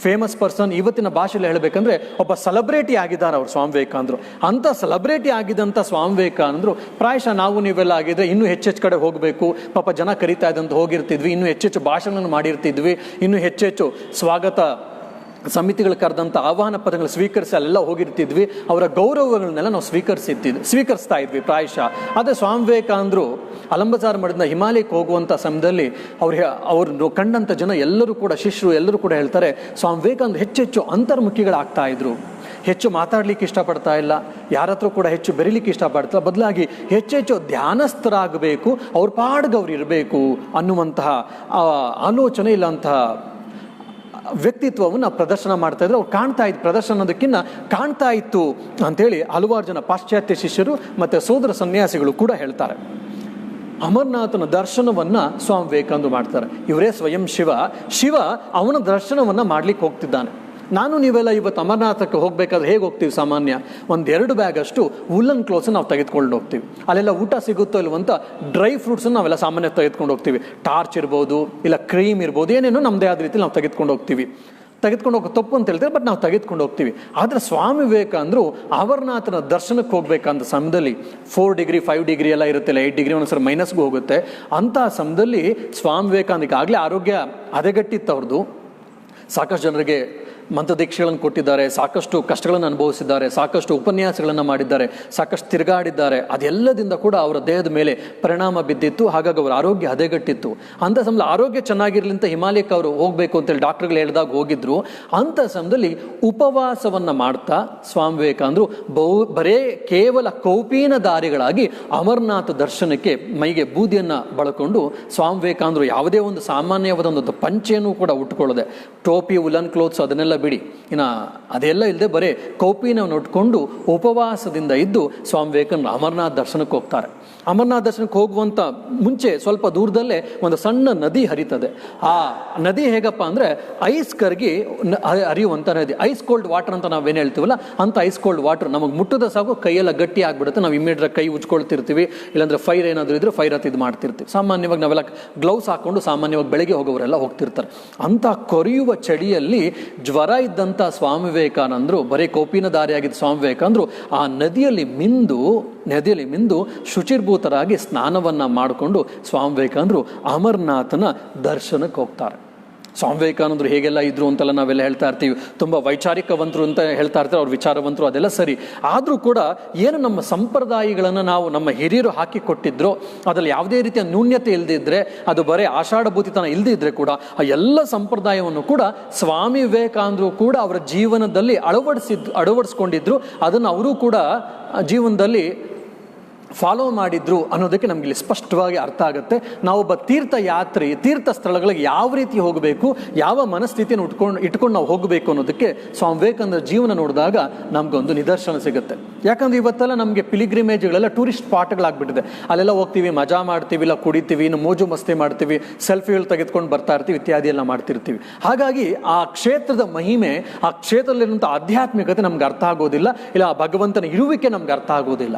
famous person. ಇವತ್ತಿನ ಭಾಷೆಯಲ್ಲಿ ಹೇಳಬೇಕಂದ್ರೆ ಒಬ್ಬ ಸೆಲೆಬ್ರಿಟಿ ಆಗಿದ್ದಾರೆ ಅವರು ಸ್ವಾಮಿ ವಿವೇಕಾನಂದರು. ಅಂಥ ಸೆಲೆಬ್ರಿಟಿ ಆಗಿದ್ದಂಥ ಸ್ವಾಮಿ ವಿವೇಕಾನಂದರು ಪ್ರಾಯಶಃ ನಾವು ನೀವೆಲ್ಲ ಆಗಿದ್ರೆ ಇನ್ನೂ ಹೆಚ್ಚೆಚ್ಚು ಕಡೆ ಹೋಗಬೇಕು, ಪಾಪ ಜನ ಕರೀತಾ ಇದ್ದಂತ ಹೋಗಿರ್ತಿದ್ವಿ, ಇನ್ನೂ ಹೆಚ್ಚೆಚ್ಚು ಭಾಷಣವನ್ನು ಮಾಡಿರ್ತಿದ್ವಿ, ಇನ್ನೂ ಹೆಚ್ಚೆಚ್ಚು ಸ್ವಾಗತ ಸಮಿತಿಗಳು ಕರೆದಂಥ ಆಹ್ವಾನ ಪತ್ರಗಳು ಸ್ವೀಕರಿಸಿ ಅಲ್ಲೆಲ್ಲ ಹೋಗಿರ್ತಿದ್ವಿ, ಅವರ ಗೌರವಗಳನ್ನೆಲ್ಲ ನಾವು ಸ್ವೀಕರಿಸ್ತಾ ಇದ್ವಿ ಪ್ರಾಯಶಃ. ಆದರೆ ಸ್ವಾಮಿ ವಿವೇಕಾನಂದರು ಅಲಂಬಸಾರ ಮಠದಿಂದ ಹಿಮಾಲಯಕ್ಕೆ ಹೋಗುವಂಥ ಸಮಯದಲ್ಲಿ ಅವ್ರನ್ನು ಕಂಡಂಥ ಜನ ಎಲ್ಲರೂ ಕೂಡ, ಶಿಷ್ಯರು ಎಲ್ಲರೂ ಕೂಡ ಹೇಳ್ತಾರೆ, ಸ್ವಾಮಿ ವಿವೇಕಾನಂದರು ಹೆಚ್ಚೆಚ್ಚು ಅಂತರ್ಮುಖಿಗಳಾಗ್ತಾ ಇದ್ರು, ಹೆಚ್ಚು ಮಾತಾಡ್ಲಿಕ್ಕೆ ಇಷ್ಟಪಡ್ತಾ ಇಲ್ಲ, ಯಾರ ಹತ್ರ ಕೂಡ ಹೆಚ್ಚು ಬೆರೀಲಿಕ್ಕೆ ಇಷ್ಟಪಡ್ತಾ, ಬದಲಾಗಿ ಹೆಚ್ಚೆಚ್ಚು ಧ್ಯಾನಸ್ಥರಾಗಬೇಕು, ಅವ್ರ ಪಾಡ್ಗೆ ಅವ್ರು ಇರಬೇಕು ಅನ್ನುವಂತಹ ಆಲೋಚನೆ ಇಲ್ಲಂತಹ ವ್ಯಕ್ತಿತ್ವವನ್ನು ಪ್ರದರ್ಶನ ಮಾಡ್ತಾ ಇದ್ರು. ಅವ್ರು ಪ್ರದರ್ಶನದಕ್ಕಿಂತ ಕಾಣ್ತಾ ಇತ್ತು ಅಂಥೇಳಿ ಹಲವಾರು ಜನ ಪಾಶ್ಚಾತ್ಯ ಶಿಷ್ಯರು ಮತ್ತು ಸೋದರ ಸನ್ಯಾಸಿಗಳು ಕೂಡ ಹೇಳ್ತಾರೆ. ಅಮರನಾಥನ ದರ್ಶನವನ್ನು ಸ್ವಾಮಿ ವಿವೇಕಾನಂದರು ಮಾಡ್ತಾರೆ. ಇವರೇ ಸ್ವಯಂ ಶಿವ ಅವನ ದರ್ಶನವನ್ನು ಮಾಡ್ಲಿಕ್ಕೆ ಹೋಗ್ತಿದ್ದಾನೆ. ನೀವೆಲ್ಲ ಇವತ್ತು ಅಮರನಾಥಕ್ಕೆ ಹೋಗಬೇಕಾದ್ರೆ ಹೇಗೆ ಹೋಗ್ತೀವಿ? ಸಾಮಾನ್ಯ 1-2 ಬ್ಯಾಗ್ ಅಷ್ಟು ವುಲ್ಲನ್ ಕ್ಲೋತ್ಸ್ ನಾವು ತೆಗೆದುಕೊಂಡು ಹೋಗ್ತೀವಿ. ಅಲ್ಲೆಲ್ಲ ಊಟ ಸಿಗುತ್ತೋ ಇಲ್ವಂತ ಡ್ರೈ ಫ್ರೂಟ್ಸನ್ನು ನಾವೆಲ್ಲ ಸಾಮಾನ್ಯ ತೆಗೆದುಕೊಂಡು ಹೋಗ್ತೀವಿ. ಟಾರ್ಚ್ ಇರ್ಬೋದು, ಇಲ್ಲ ಕ್ರೀಮ್ ಇರ್ಬೋದು, ಏನೇನೋ ನಮ್ಮದೇ ಆದ ರೀತಿ ನಾವು ತೆಗೆದುಕೊಂಡು ಹೋಗ್ತೀವಿ. ತೆಗೆದುಕೊಂಡು ಹೋಗೋ ತಪ್ಪು ಅಂತ ಹೇಳ್ತಾರೆ, ಬಟ್ ನಾವು ತೆಗೆದುಕೊಂಡು ಹೋಗ್ತೀವಿ. ಆದರೆ ಸ್ವಾಮಿ ವಿವೇಕಾನಂದರು ಅಮರನಾಥನ ದರ್ಶನಕ್ಕೆ ಹೋಗ್ಬೇಕಂತ ಸಮಯದಲ್ಲಿ 4 ಡಿಗ್ರಿ 5 ಡಿಗ್ರಿ ಎಲ್ಲ ಇರುತ್ತಲ್ಲ, 8 ಡಿಗ್ರಿ ಒಂದ್ಸರಿ ಮೈನಸ್ಗೂ ಹೋಗುತ್ತೆ. ಅಂತಹ ಸಮಯದಲ್ಲಿ ಸ್ವಾಮಿ ವಿವೇಕಾನಂದಕ್ಕೆ ಆಗಲೇ ಆರೋಗ್ಯ ಹದಗೆಟ್ಟಿತ್ತು ಅವ್ರದ್ದು. ಸಾಕಷ್ಟು ಜನರಿಗೆ ಮಂತ್ರದೀಕ್ಷೆಗಳನ್ನು ಕೊಟ್ಟಿದ್ದಾರೆ, ಸಾಕಷ್ಟು ಕಷ್ಟಗಳನ್ನು ಅನುಭವಿಸಿದ್ದಾರೆ, ಸಾಕಷ್ಟು ಉಪನ್ಯಾಸಗಳನ್ನು ಮಾಡಿದ್ದಾರೆ, ಸಾಕಷ್ಟು ತಿರುಗಾಡಿದ್ದಾರೆ. ಅದೆಲ್ಲದಿಂದ ಕೂಡ ಅವರ ದೇಹದ ಮೇಲೆ ಪರಿಣಾಮ ಬಿದ್ದಿತ್ತು. ಹಾಗಾಗಿ ಅವರ ಆರೋಗ್ಯ ಹದಗೆಟ್ಟಿತ್ತು. ಅಂಥ ಸಮಯದಲ್ಲಿ ಆರೋಗ್ಯ ಚೆನ್ನಾಗಿರಲಿ ಅಂತ ಹಿಮಾಲಯಕ್ಕೆ ಅವರು ಹೋಗಬೇಕು ಅಂತೇಳಿ ಡಾಕ್ಟರ್ಗಳು ಹೇಳಿದಾಗ ಹೋಗಿದ್ರು. ಅಂಥ ಸಮಯದಲ್ಲಿ ಉಪವಾಸವನ್ನು ಮಾಡ್ತಾ ಸ್ವಾಮಿ ವಿವೇಕಾನಂದರು ಬರೇ ಕೇವಲ ಕೌಪೀನ ದಾರಿಗಳಾಗಿ ಅಮರನಾಥ ದರ್ಶನಕ್ಕೆ ಮೈಗೆ ಬೂದಿಯನ್ನು ಬಳಕೊಂಡು ಸ್ವಾಮಿ ವಿವೇಕಾನಂದರು ಯಾವುದೇ ಒಂದು ಸಾಮಾನ್ಯವಾದ ಒಂದು ಪಂಚೆಯನ್ನು ಕೂಡ ಉಟ್ಕೊಳ್ಳದೆ, ಟೋಪಿ, ವುಲನ್ ಕ್ಲೋತ್ಸ್ ಅದನ್ನೆಲ್ಲ ಬಿಡಿ, ಅದೆಲ್ಲ ಇಲ್ಲದೆ ಬರೇ ಕೌಪಿನವನ್ನು ಉಟ್ಕೊಂಡು ಉಪವಾಸದಿಂದ ಇದ್ದು ಸ್ವಾಮಿ ವಿವೇಕಾನಂದರು ಅಮರನಾಥ ದರ್ಶನಕ್ಕೆ ಹೋಗ್ತಾರೆ. ಅಮರನಾಥ ದರ್ಶನಕ್ಕೆ ಹೋಗುವಂಥ ಮುಂಚೆ ಸ್ವಲ್ಪ ದೂರದಲ್ಲೇ ಒಂದು ಸಣ್ಣ ನದಿ ಹರಿತದೆ. ಆ ನದಿ ಹೇಗಪ್ಪ ಅಂದರೆ ಐಸ್ ಕರಗಿ ಹರಿಯುವಂಥ ನದಿ. ಐಸ್ ಕೋಲ್ಡ್ ವಾಟರ್ ಅಂತ ನಾವೇನು ಹೇಳ್ತೀವಲ್ಲ, ಅಂಥ ಐಸ್ ಕೋಲ್ಡ್ ವಾಟರ್ ನಮಗೆ ಮುಟ್ಟದ ಸಾಕು ಕೈಯೆಲ್ಲ ಗಟ್ಟಿ ಆಗಿಬಿಡುತ್ತೆ. ನಾವು ಇಮಿಡಿಯೇಟ್ ಕೈ ಉಜ್ಕೊಳ್ತಿರ್ತೀವಿ, ಇಲ್ಲಾಂದರೆ ಫೈರ್ ಏನಾದರೂ ಇದ್ರೆ ಫೈರ್ ಹತ್ತಿದ್ದು ಮಾಡ್ತಿರ್ತೀವಿ. ಸಾಮಾನ್ಯವಾಗಿ ನಾವೆಲ್ಲ ಗ್ಲೌಸ್ ಹಾಕ್ಕೊಂಡು ಸಾಮಾನ್ಯವಾಗಿ ಬೆಳಗ್ಗೆ ಹೋಗೋರೆಲ್ಲ ಹೋಗ್ತಿರ್ತಾರೆ. ಅಂಥ ಕೊರೆಯುವ ಚಳಿಯಲ್ಲಿ ಜ್ವರ ಇದ್ದಂಥ ಸ್ವಾಮಿ ವಿವೇಕಾನಂದರು, ಬರೀ ಕೌಪಿನ ದಾರಿಯಾಗಿದ್ದ ಸ್ವಾಮಿ ವಿವೇಕಾನಂದರು ಆ ನದಿಯಲ್ಲಿ ಮಿಂದು ಶುಚಿರ್ಭೂತರಾಗಿ ಸ್ನಾನವನ್ನು ಮಾಡಿಕೊಂಡು ಸ್ವಾಮಿ ವಿವೇಕಾನಂದರು ಅಮರನಾಥನ ದರ್ಶನಕ್ಕೆ ಹೋಗ್ತಾರೆ. ಸ್ವಾಮಿ ವಿವೇಕಾನಂದರು ಹೇಗೆಲ್ಲ ಇದ್ರು ಅಂತೆಲ್ಲ ನಾವೆಲ್ಲ ಹೇಳ್ತಾ ಇರ್ತೀವಿ. ತುಂಬ ವೈಚಾರಿಕವಂತರು ಅಂತ ಹೇಳ್ತಾ ಇರ್ತಾರೆ, ಅವ್ರ ವಿಚಾರವಂತರು, ಅದೆಲ್ಲ ಸರಿ. ಆದರೂ ಕೂಡ ಏನು ನಮ್ಮ ಸಂಪ್ರದಾಯಗಳನ್ನು ನಾವು ನಮ್ಮ ಹಿರಿಯರು ಹಾಕಿಕೊಟ್ಟಿದ್ರು, ಅದರಲ್ಲಿ ಯಾವುದೇ ರೀತಿಯ ನ್ಯೂನ್ಯತೆ ಇಲ್ಲದಿದ್ದರೆ, ಅದು ಬರೀ ಆಷಾಢಭೂತಿತನ ಇಲ್ಲದಿದ್ದರೆ ಕೂಡ ಆ ಎಲ್ಲ ಸಂಪ್ರದಾಯವನ್ನು ಕೂಡ ಸ್ವಾಮಿ ವಿವೇಕಾನಂದರು ಕೂಡ ಅವರ ಜೀವನದಲ್ಲಿ ಅಳವಡಿಸ್ಕೊಂಡಿದ್ರು. ಅದನ್ನು ಅವರು ಕೂಡ ಜೀವನದಲ್ಲಿ ಫಾಲೋ ಮಾಡಿದ್ರು ಅನ್ನೋದಕ್ಕೆ ನಮಗೆ ಇಲ್ಲಿ ಸ್ಪಷ್ಟವಾಗಿ ಅರ್ಥ ಆಗುತ್ತೆ. ನಾವೊಬ್ಬ ತೀರ್ಥ ಸ್ಥಳಗಳಿಗೆ ಯಾವ ರೀತಿ ಹೋಗಬೇಕು, ಯಾವ ಮನಸ್ಥಿತಿಯನ್ನು ಇಟ್ಕೊಂಡು ನಾವು ಹೋಗಬೇಕು ಅನ್ನೋದಕ್ಕೆ ಸ್ವಾಮಿ ವಿವೇಕಾನಂದರ ಜೀವನ ನೋಡಿದಾಗ ನಮಗೊಂದು ನಿದರ್ಶನ ಸಿಗುತ್ತೆ. ಯಾಕಂದ್ರೆ ಇವತ್ತೆಲ್ಲ ನಮಗೆ ಪಿಲಿಗ್ರಿಮೇಜ್ಗಳೆಲ್ಲ ಟೂರಿಸ್ಟ್ ಸ್ಪಾಟ್ಗಳಾಗ್ಬಿಟ್ಟಿದೆ. ಅಲ್ಲೆಲ್ಲ ಹೋಗ್ತೀವಿ, ಮಜಾ ಮಾಡ್ತೀವಿ, ಇಲ್ಲ ಕುಡಿತೀವಿ, ಇನ್ನು ಮೋಜು ಮಸ್ತಿ ಮಾಡ್ತೀವಿ, ಸೆಲ್ಫಿಗಳು ತೆಗೆದುಕೊಂಡು ಬರ್ತಾ ಇರ್ತೀವಿ, ಇತ್ಯಾದಿ ಎಲ್ಲ ಮಾಡ್ತಿರ್ತೀವಿ. ಹಾಗಾಗಿ ಆ ಕ್ಷೇತ್ರದ ಮಹಿಮೆ, ಆ ಕ್ಷೇತ್ರದಲ್ಲಿರುವಂಥ ಆಧ್ಯಾತ್ಮಿಕತೆ ನಮ್ಗೆ ಅರ್ಥ ಆಗೋದಿಲ್ಲ, ಇಲ್ಲ ಆ ಭಗವಂತನ ಇರುವಿಕೆ ನಮ್ಗೆ ಅರ್ಥ ಆಗೋದಿಲ್ಲ.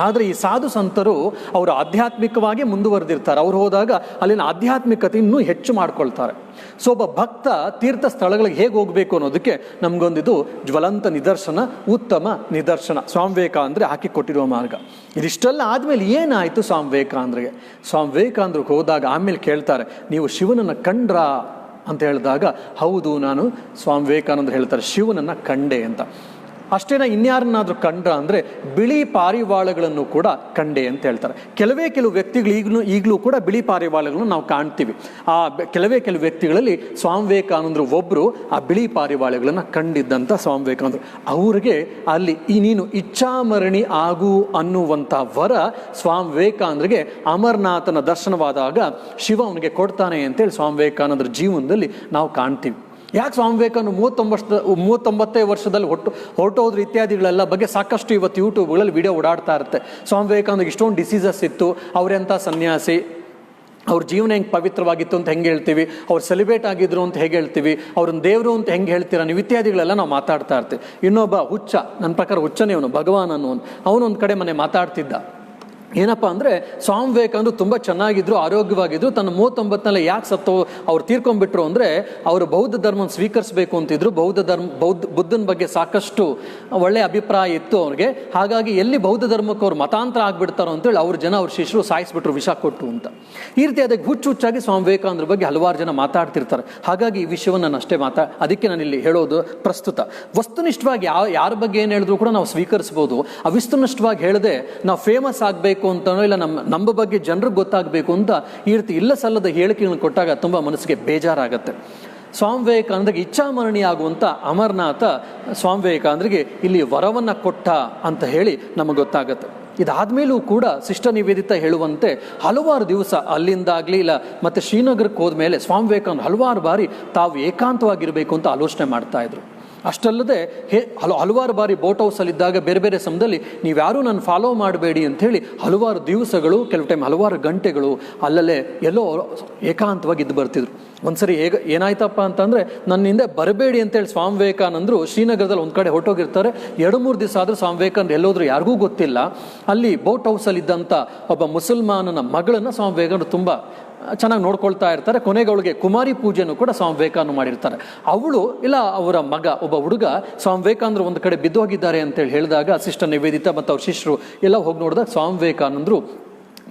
ಆದರೆ ಈ ಸಾಧು ಸಂತರು ಅವರು ಆಧ್ಯಾತ್ಮಿಕವಾಗಿ ಮುಂದುವರೆದಿರ್ತಾರೆ. ಅವ್ರು ಹೋದಾಗ ಅಲ್ಲಿನ ಆಧ್ಯಾತ್ಮಿಕತೆ ಇನ್ನೂ ಹೆಚ್ಚು ಮಾಡ್ಕೊಳ್ತಾರೆ. ಸೊ ಒಬ್ಬ ಭಕ್ತ ತೀರ್ಥ ಸ್ಥಳಗಳಿಗೆ ಹೇಗೆ ಹೋಗಬೇಕು ಅನ್ನೋದಕ್ಕೆ ನಮಗೊಂದಿದು ಜ್ವಲಂತ ನಿದರ್ಶನ, ಉತ್ತಮ ನಿದರ್ಶನ ಸ್ವಾಮಿ ವಿವೇಕಾನಂದರು ಹಾಕಿಕೊಟ್ಟಿರುವ ಮಾರ್ಗ. ಇದಿಷ್ಟೆಲ್ಲ ಆದಮೇಲೆ ಏನಾಯಿತು ಸ್ವಾಮಿ ವಿವೇಕಾನಂದರಿಗೆ? ಸ್ವಾಮಿ ವಿವೇಕಾನಂದರಿಗೆ ಹೋದಾಗ ಆಮೇಲೆ ಕೇಳ್ತಾರೆ, ನೀವು ಶಿವನನ್ನು ಕಂಡ್ರಾ ಅಂತ ಹೇಳಿದಾಗ, ಹೌದು, ನಾನು ಸ್ವಾಮಿ ವಿವೇಕಾನಂದರು ಹೇಳ್ತಾರೆ ಶಿವನನ್ನು ಕಂಡೆ ಅಂತ. ಅಷ್ಟೇನ ಇನ್ಯಾರನ್ನಾದರೂ ಕಂಡ್ರ ಅಂದರೆ ಬಿಳಿ ಪಾರಿವಾಳಗಳನ್ನು ಕೂಡ ಕಂಡೆ ಅಂತ ಹೇಳ್ತಾರೆ. ಕೆಲವು ವ್ಯಕ್ತಿಗಳು ಈಗಲೂ ಕೂಡ ಬಿಳಿ ಪಾರಿವಾಳಗಳನ್ನು ನಾವು ಕಾಣ್ತೀವಿ. ಆ ಕೆಲವು ವ್ಯಕ್ತಿಗಳಲ್ಲಿ ಸ್ವಾಮಿ ವಿವೇಕಾನಂದರು ಒಬ್ಬರು ಆ ಬಿಳಿ ಪಾರಿವಾಳಗಳನ್ನು ಕಂಡಿದ್ದಂಥ ಸ್ವಾಮಿ ವಿವೇಕಾನಂದರು. ಅವ್ರಿಗೆ ಅಲ್ಲಿ ನೀನು ಇಚ್ಛಾಮರಣಿ ಆಗು ಅನ್ನುವಂಥ ವರ ಸ್ವಾಮಿ ವಿವೇಕಾನಂದರಿಗೆ ಅಮರನಾಥನ ದರ್ಶನವಾದಾಗ ಶಿವ ಅವನಿಗೆ ಕೊಡ್ತಾನೆ ಅಂತೇಳಿ ಸ್ವಾಮಿ ವಿವೇಕಾನಂದರ ಜೀವನದಲ್ಲಿ ನಾವು ಕಾಣ್ತೀವಿ. ಯಾಕೆ ಸ್ವಾಮಿ ವಿವೇಕಾನಂದರು 39 ವರ್ಷದಲ್ಲಿ ಹೊರಟೋದ್ರ ಇತ್ಯಾದಿಗಳೆಲ್ಲ ಬಗ್ಗೆ ಸಾಕಷ್ಟು ಇವತ್ತು ಯೂಟ್ಯೂಬ್ಗಳಲ್ಲಿ ವಿಡಿಯೋ ಓಡಾಡ್ತಾ ಇರುತ್ತೆ. ಸ್ವಾಮಿ ವಿವೇಕಾನಂದರಿಗೆ ಇಷ್ಟೊಂದು ಡಿಸೀಸಸ್ ಇತ್ತು, ಅವರೆಂಥ ಸನ್ಯಾಸಿ, ಅವ್ರ ಜೀವನ ಹೆಂಗೆ ಪವಿತ್ರವಾಗಿತ್ತು ಅಂತ ಹೆಂಗೆ ಹೇಳ್ತೀವಿ, ಅವ್ರು ಸೆಲಿಬ್ರೇಟ್ ಆಗಿದ್ರು ಅಂತ ಹೇಗೆ ಹೇಳ್ತೀವಿ, ಅವ್ರನ್ನ ದೇವರು ಅಂತ ಹೆಂಗೆ ಹೇಳ್ತೀರಾ ನೀವು, ಇತ್ಯಾದಿಗಳೆಲ್ಲ ನಾವು ಮಾತಾಡ್ತಾ ಇರ್ತೀವಿ. ಇನ್ನೊಬ್ಬ ಹುಚ್ಚ, ನನ್ನ ಪ್ರಕಾರ ಹುಚ್ಚನೇ ಅವನು, ಭಗವಾನ್ ಅನ್ನೋನು, ಅವನೊಂದು ಕಡೆ ಮನೆ ಮಾತಾಡ್ತಿದ್ದ. ಏನಪ್ಪ ಅಂದರೆ ಸ್ವಾಮಿ ವಿವೇಕಾನಂದರು ತುಂಬ ಚೆನ್ನಾಗಿದ್ರು, ಆರೋಗ್ಯವಾಗಿದ್ರು. ತನ್ನ 39ನಲ್ಲಿ ಯಾಕೆ ಸತ್ತು ಅವ್ರು ತೀರ್ಕೊಂಡ್ಬಿಟ್ರು ಅಂದರೆ ಅವರು ಬೌದ್ಧ ಧರ್ಮವನ್ನು ಸ್ವೀಕರಿಸಬೇಕು ಅಂತಿದ್ರು. ಬುದ್ಧನ ಬಗ್ಗೆ ಸಾಕಷ್ಟು ಒಳ್ಳೆಯ ಅಭಿಪ್ರಾಯ ಇತ್ತು ಅವ್ರಿಗೆ. ಹಾಗಾಗಿ ಎಲ್ಲಿ ಬೌದ್ಧ ಧರ್ಮಕ್ಕೆ ಅವ್ರು ಮತಾಂತರ ಆಗ್ಬಿಡ್ತಾರೋ ಅಂತೇಳಿ ಅವ್ರ ಶಿಷ್ಯರು ಸಾಯಿಸ್ಬಿಟ್ರು ವಿಷ ಕೊಟ್ಟು ಅಂತ. ಈ ರೀತಿ ಅದಕ್ಕೆ ಹುಚ್ಚಾಗಿ ಸ್ವಾಮಿ ವಿವೇಕಾನಂದರ ಬಗ್ಗೆ ಹಲವಾರು ಜನ ಮಾತಾಡ್ತಿರ್ತಾರೆ. ಹಾಗಾಗಿ ಈ ವಿಷಯವನ್ನು ನಾನು ಅಷ್ಟೇ ಅದಕ್ಕೆ ನಾನು ಇಲ್ಲಿ ಹೇಳೋದು ಪ್ರಸ್ತುತ. ವಸ್ತುನಿಷ್ಠವಾಗಿ ಯಾರ ಬಗ್ಗೆ ಏನು ಹೇಳಿದ್ರು ಕೂಡ ನಾವು ಸ್ವೀಕರಿಸ್ಬೋದು. ಅವಿಸ್ತುನಿಷ್ಠವಾಗಿ ಹೇಳದೆ ನಾವು ಫೇಮಸ್ ಆಗಬೇಕು ಅಂತನೋ ಇಲ್ಲ ನಮ್ಮ ಬಗ್ಗೆ ಜನರಿಗೆ ಗೊತ್ತಾಗಬೇಕು ಅಂತ ಈ ರೀತಿ ಇಲ್ಲ ಸಲ್ಲದ ಹೇಳಿಕೆಗಳನ್ನು ಕೊಟ್ಟಾಗ ತುಂಬ ಮನಸ್ಸಿಗೆ ಬೇಜಾರಾಗತ್ತೆ. ಸ್ವಾಮಿ ವಿವೇಕಾನಂದರಿಗೆ ಇಚ್ಛಾಮರಣಿ ಆಗುವಂಥ ಅಮರನಾಥ ಸ್ವಾಮಿ ವಿವೇಕಾನಂದರಿಗೆ ಇಲ್ಲಿ ವರವನ್ನು ಕೊಟ್ಟ ಅಂತ ಹೇಳಿ ನಮಗೆ ಗೊತ್ತಾಗತ್ತೆ. ಇದಾದ್ಮೇಲೂ ಕೂಡ ಸಿಸ್ಟರ್ ನಿವೇದಿತ ಹೇಳುವಂತೆ ಹಲವಾರು ದಿವಸ ಅಲ್ಲಿಂದಾಗಲಿ ಇಲ್ಲ ಮತ್ತು ಶ್ರೀನಗರಕ್ಕೆ ಹೋದ್ಮೇಲೆ ಸ್ವಾಮಿ ವಿವೇಕಾನಂದ ಹಲವಾರು ಬಾರಿ ತಾವು ಏಕಾಂತವಾಗಿರಬೇಕು ಅಂತ ಆಲೋಚನೆ ಮಾಡ್ತಾ ಇದ್ರು. ಅಷ್ಟಲ್ಲದೆ ಹಲವಾರು ಬಾರಿ ಬೋಟ್ ಹೌಸಲ್ಲಿದ್ದಾಗ ಬೇರೆ ಬೇರೆ ಸಮಯದಲ್ಲಿ ನೀವ್ಯಾರೂ ನಾನು ಫಾಲೋ ಮಾಡಬೇಡಿ ಅಂಥೇಳಿ ಹಲವಾರು ದಿವಸಗಳು, ಕೆಲವು ಟೈಮ್ ಹಲವಾರು ಗಂಟೆಗಳು ಅಲ್ಲಲ್ಲೇ ಎಲ್ಲೋ ಏಕಾಂತವಾಗಿ ಇದ್ದು ಬರ್ತಿದ್ರು. ಒಂದ್ಸರಿ ಏನಾಯ್ತಪ್ಪ ಅಂತಂದರೆ ನನ್ನ ಹಿಂದೆ ಬರಬೇಡಿ ಅಂತೇಳಿ ಸ್ವಾಮಿ ವಿವೇಕಾನಂದರು ಶ್ರೀನಗರದಲ್ಲಿ ಒಂದು ಕಡೆ ಹೊರಟೋಗಿರ್ತಾರೆ. 2-3 ದಿವಸ ಆದರೂ ಸ್ವಾಮಿ ವಿವೇಕಾನಂದ ಎಲ್ಲೋದ್ರೂ ಯಾರಿಗೂ ಗೊತ್ತಿಲ್ಲ. ಅಲ್ಲಿ ಬೋಟ್ ಹೌಸಲ್ಲಿದ್ದಂಥ ಒಬ್ಬ ಮುಸಲ್ಮಾನನ ಮಗಳನ್ನು ಸ್ವಾಮಿ ವಿವೇಕಾನಂದರು ತುಂಬ ಚೆನ್ನಾಗಿ ನೋಡ್ಕೊಳ್ತಾ ಇರ್ತಾರೆ. ಕೊನೆಗೆ ಅವಳಿಗೆ ಕುಮಾರಿ ಪೂಜೆಯನ್ನು ಕೂಡ ಸ್ವಾಮಿ ವಿವೇಕಾನಂದ ಮಾಡಿರ್ತಾರೆ. ಅವಳು ಇಲ್ಲ ಅವರ ಮಗ ಒಬ್ಬ ಹುಡುಗ ಸ್ವಾಮಿ ವಿವೇಕಾನಂದರು ಒಂದು ಕಡೆ ಬಿದ್ದೋಗಿದ್ದಾರೆ ಅಂತೇಳಿ ಹೇಳಿದಾಗ ಸಿಸ್ಟರ್ ನಿವೇದಿತ ಮತ್ತು ಅವ್ರ ಶಿಷ್ಯರು ಎಲ್ಲ ಹೋಗಿ ನೋಡಿದಾಗ ಸ್ವಾಮಿ ವಿವೇಕಾನಂದರು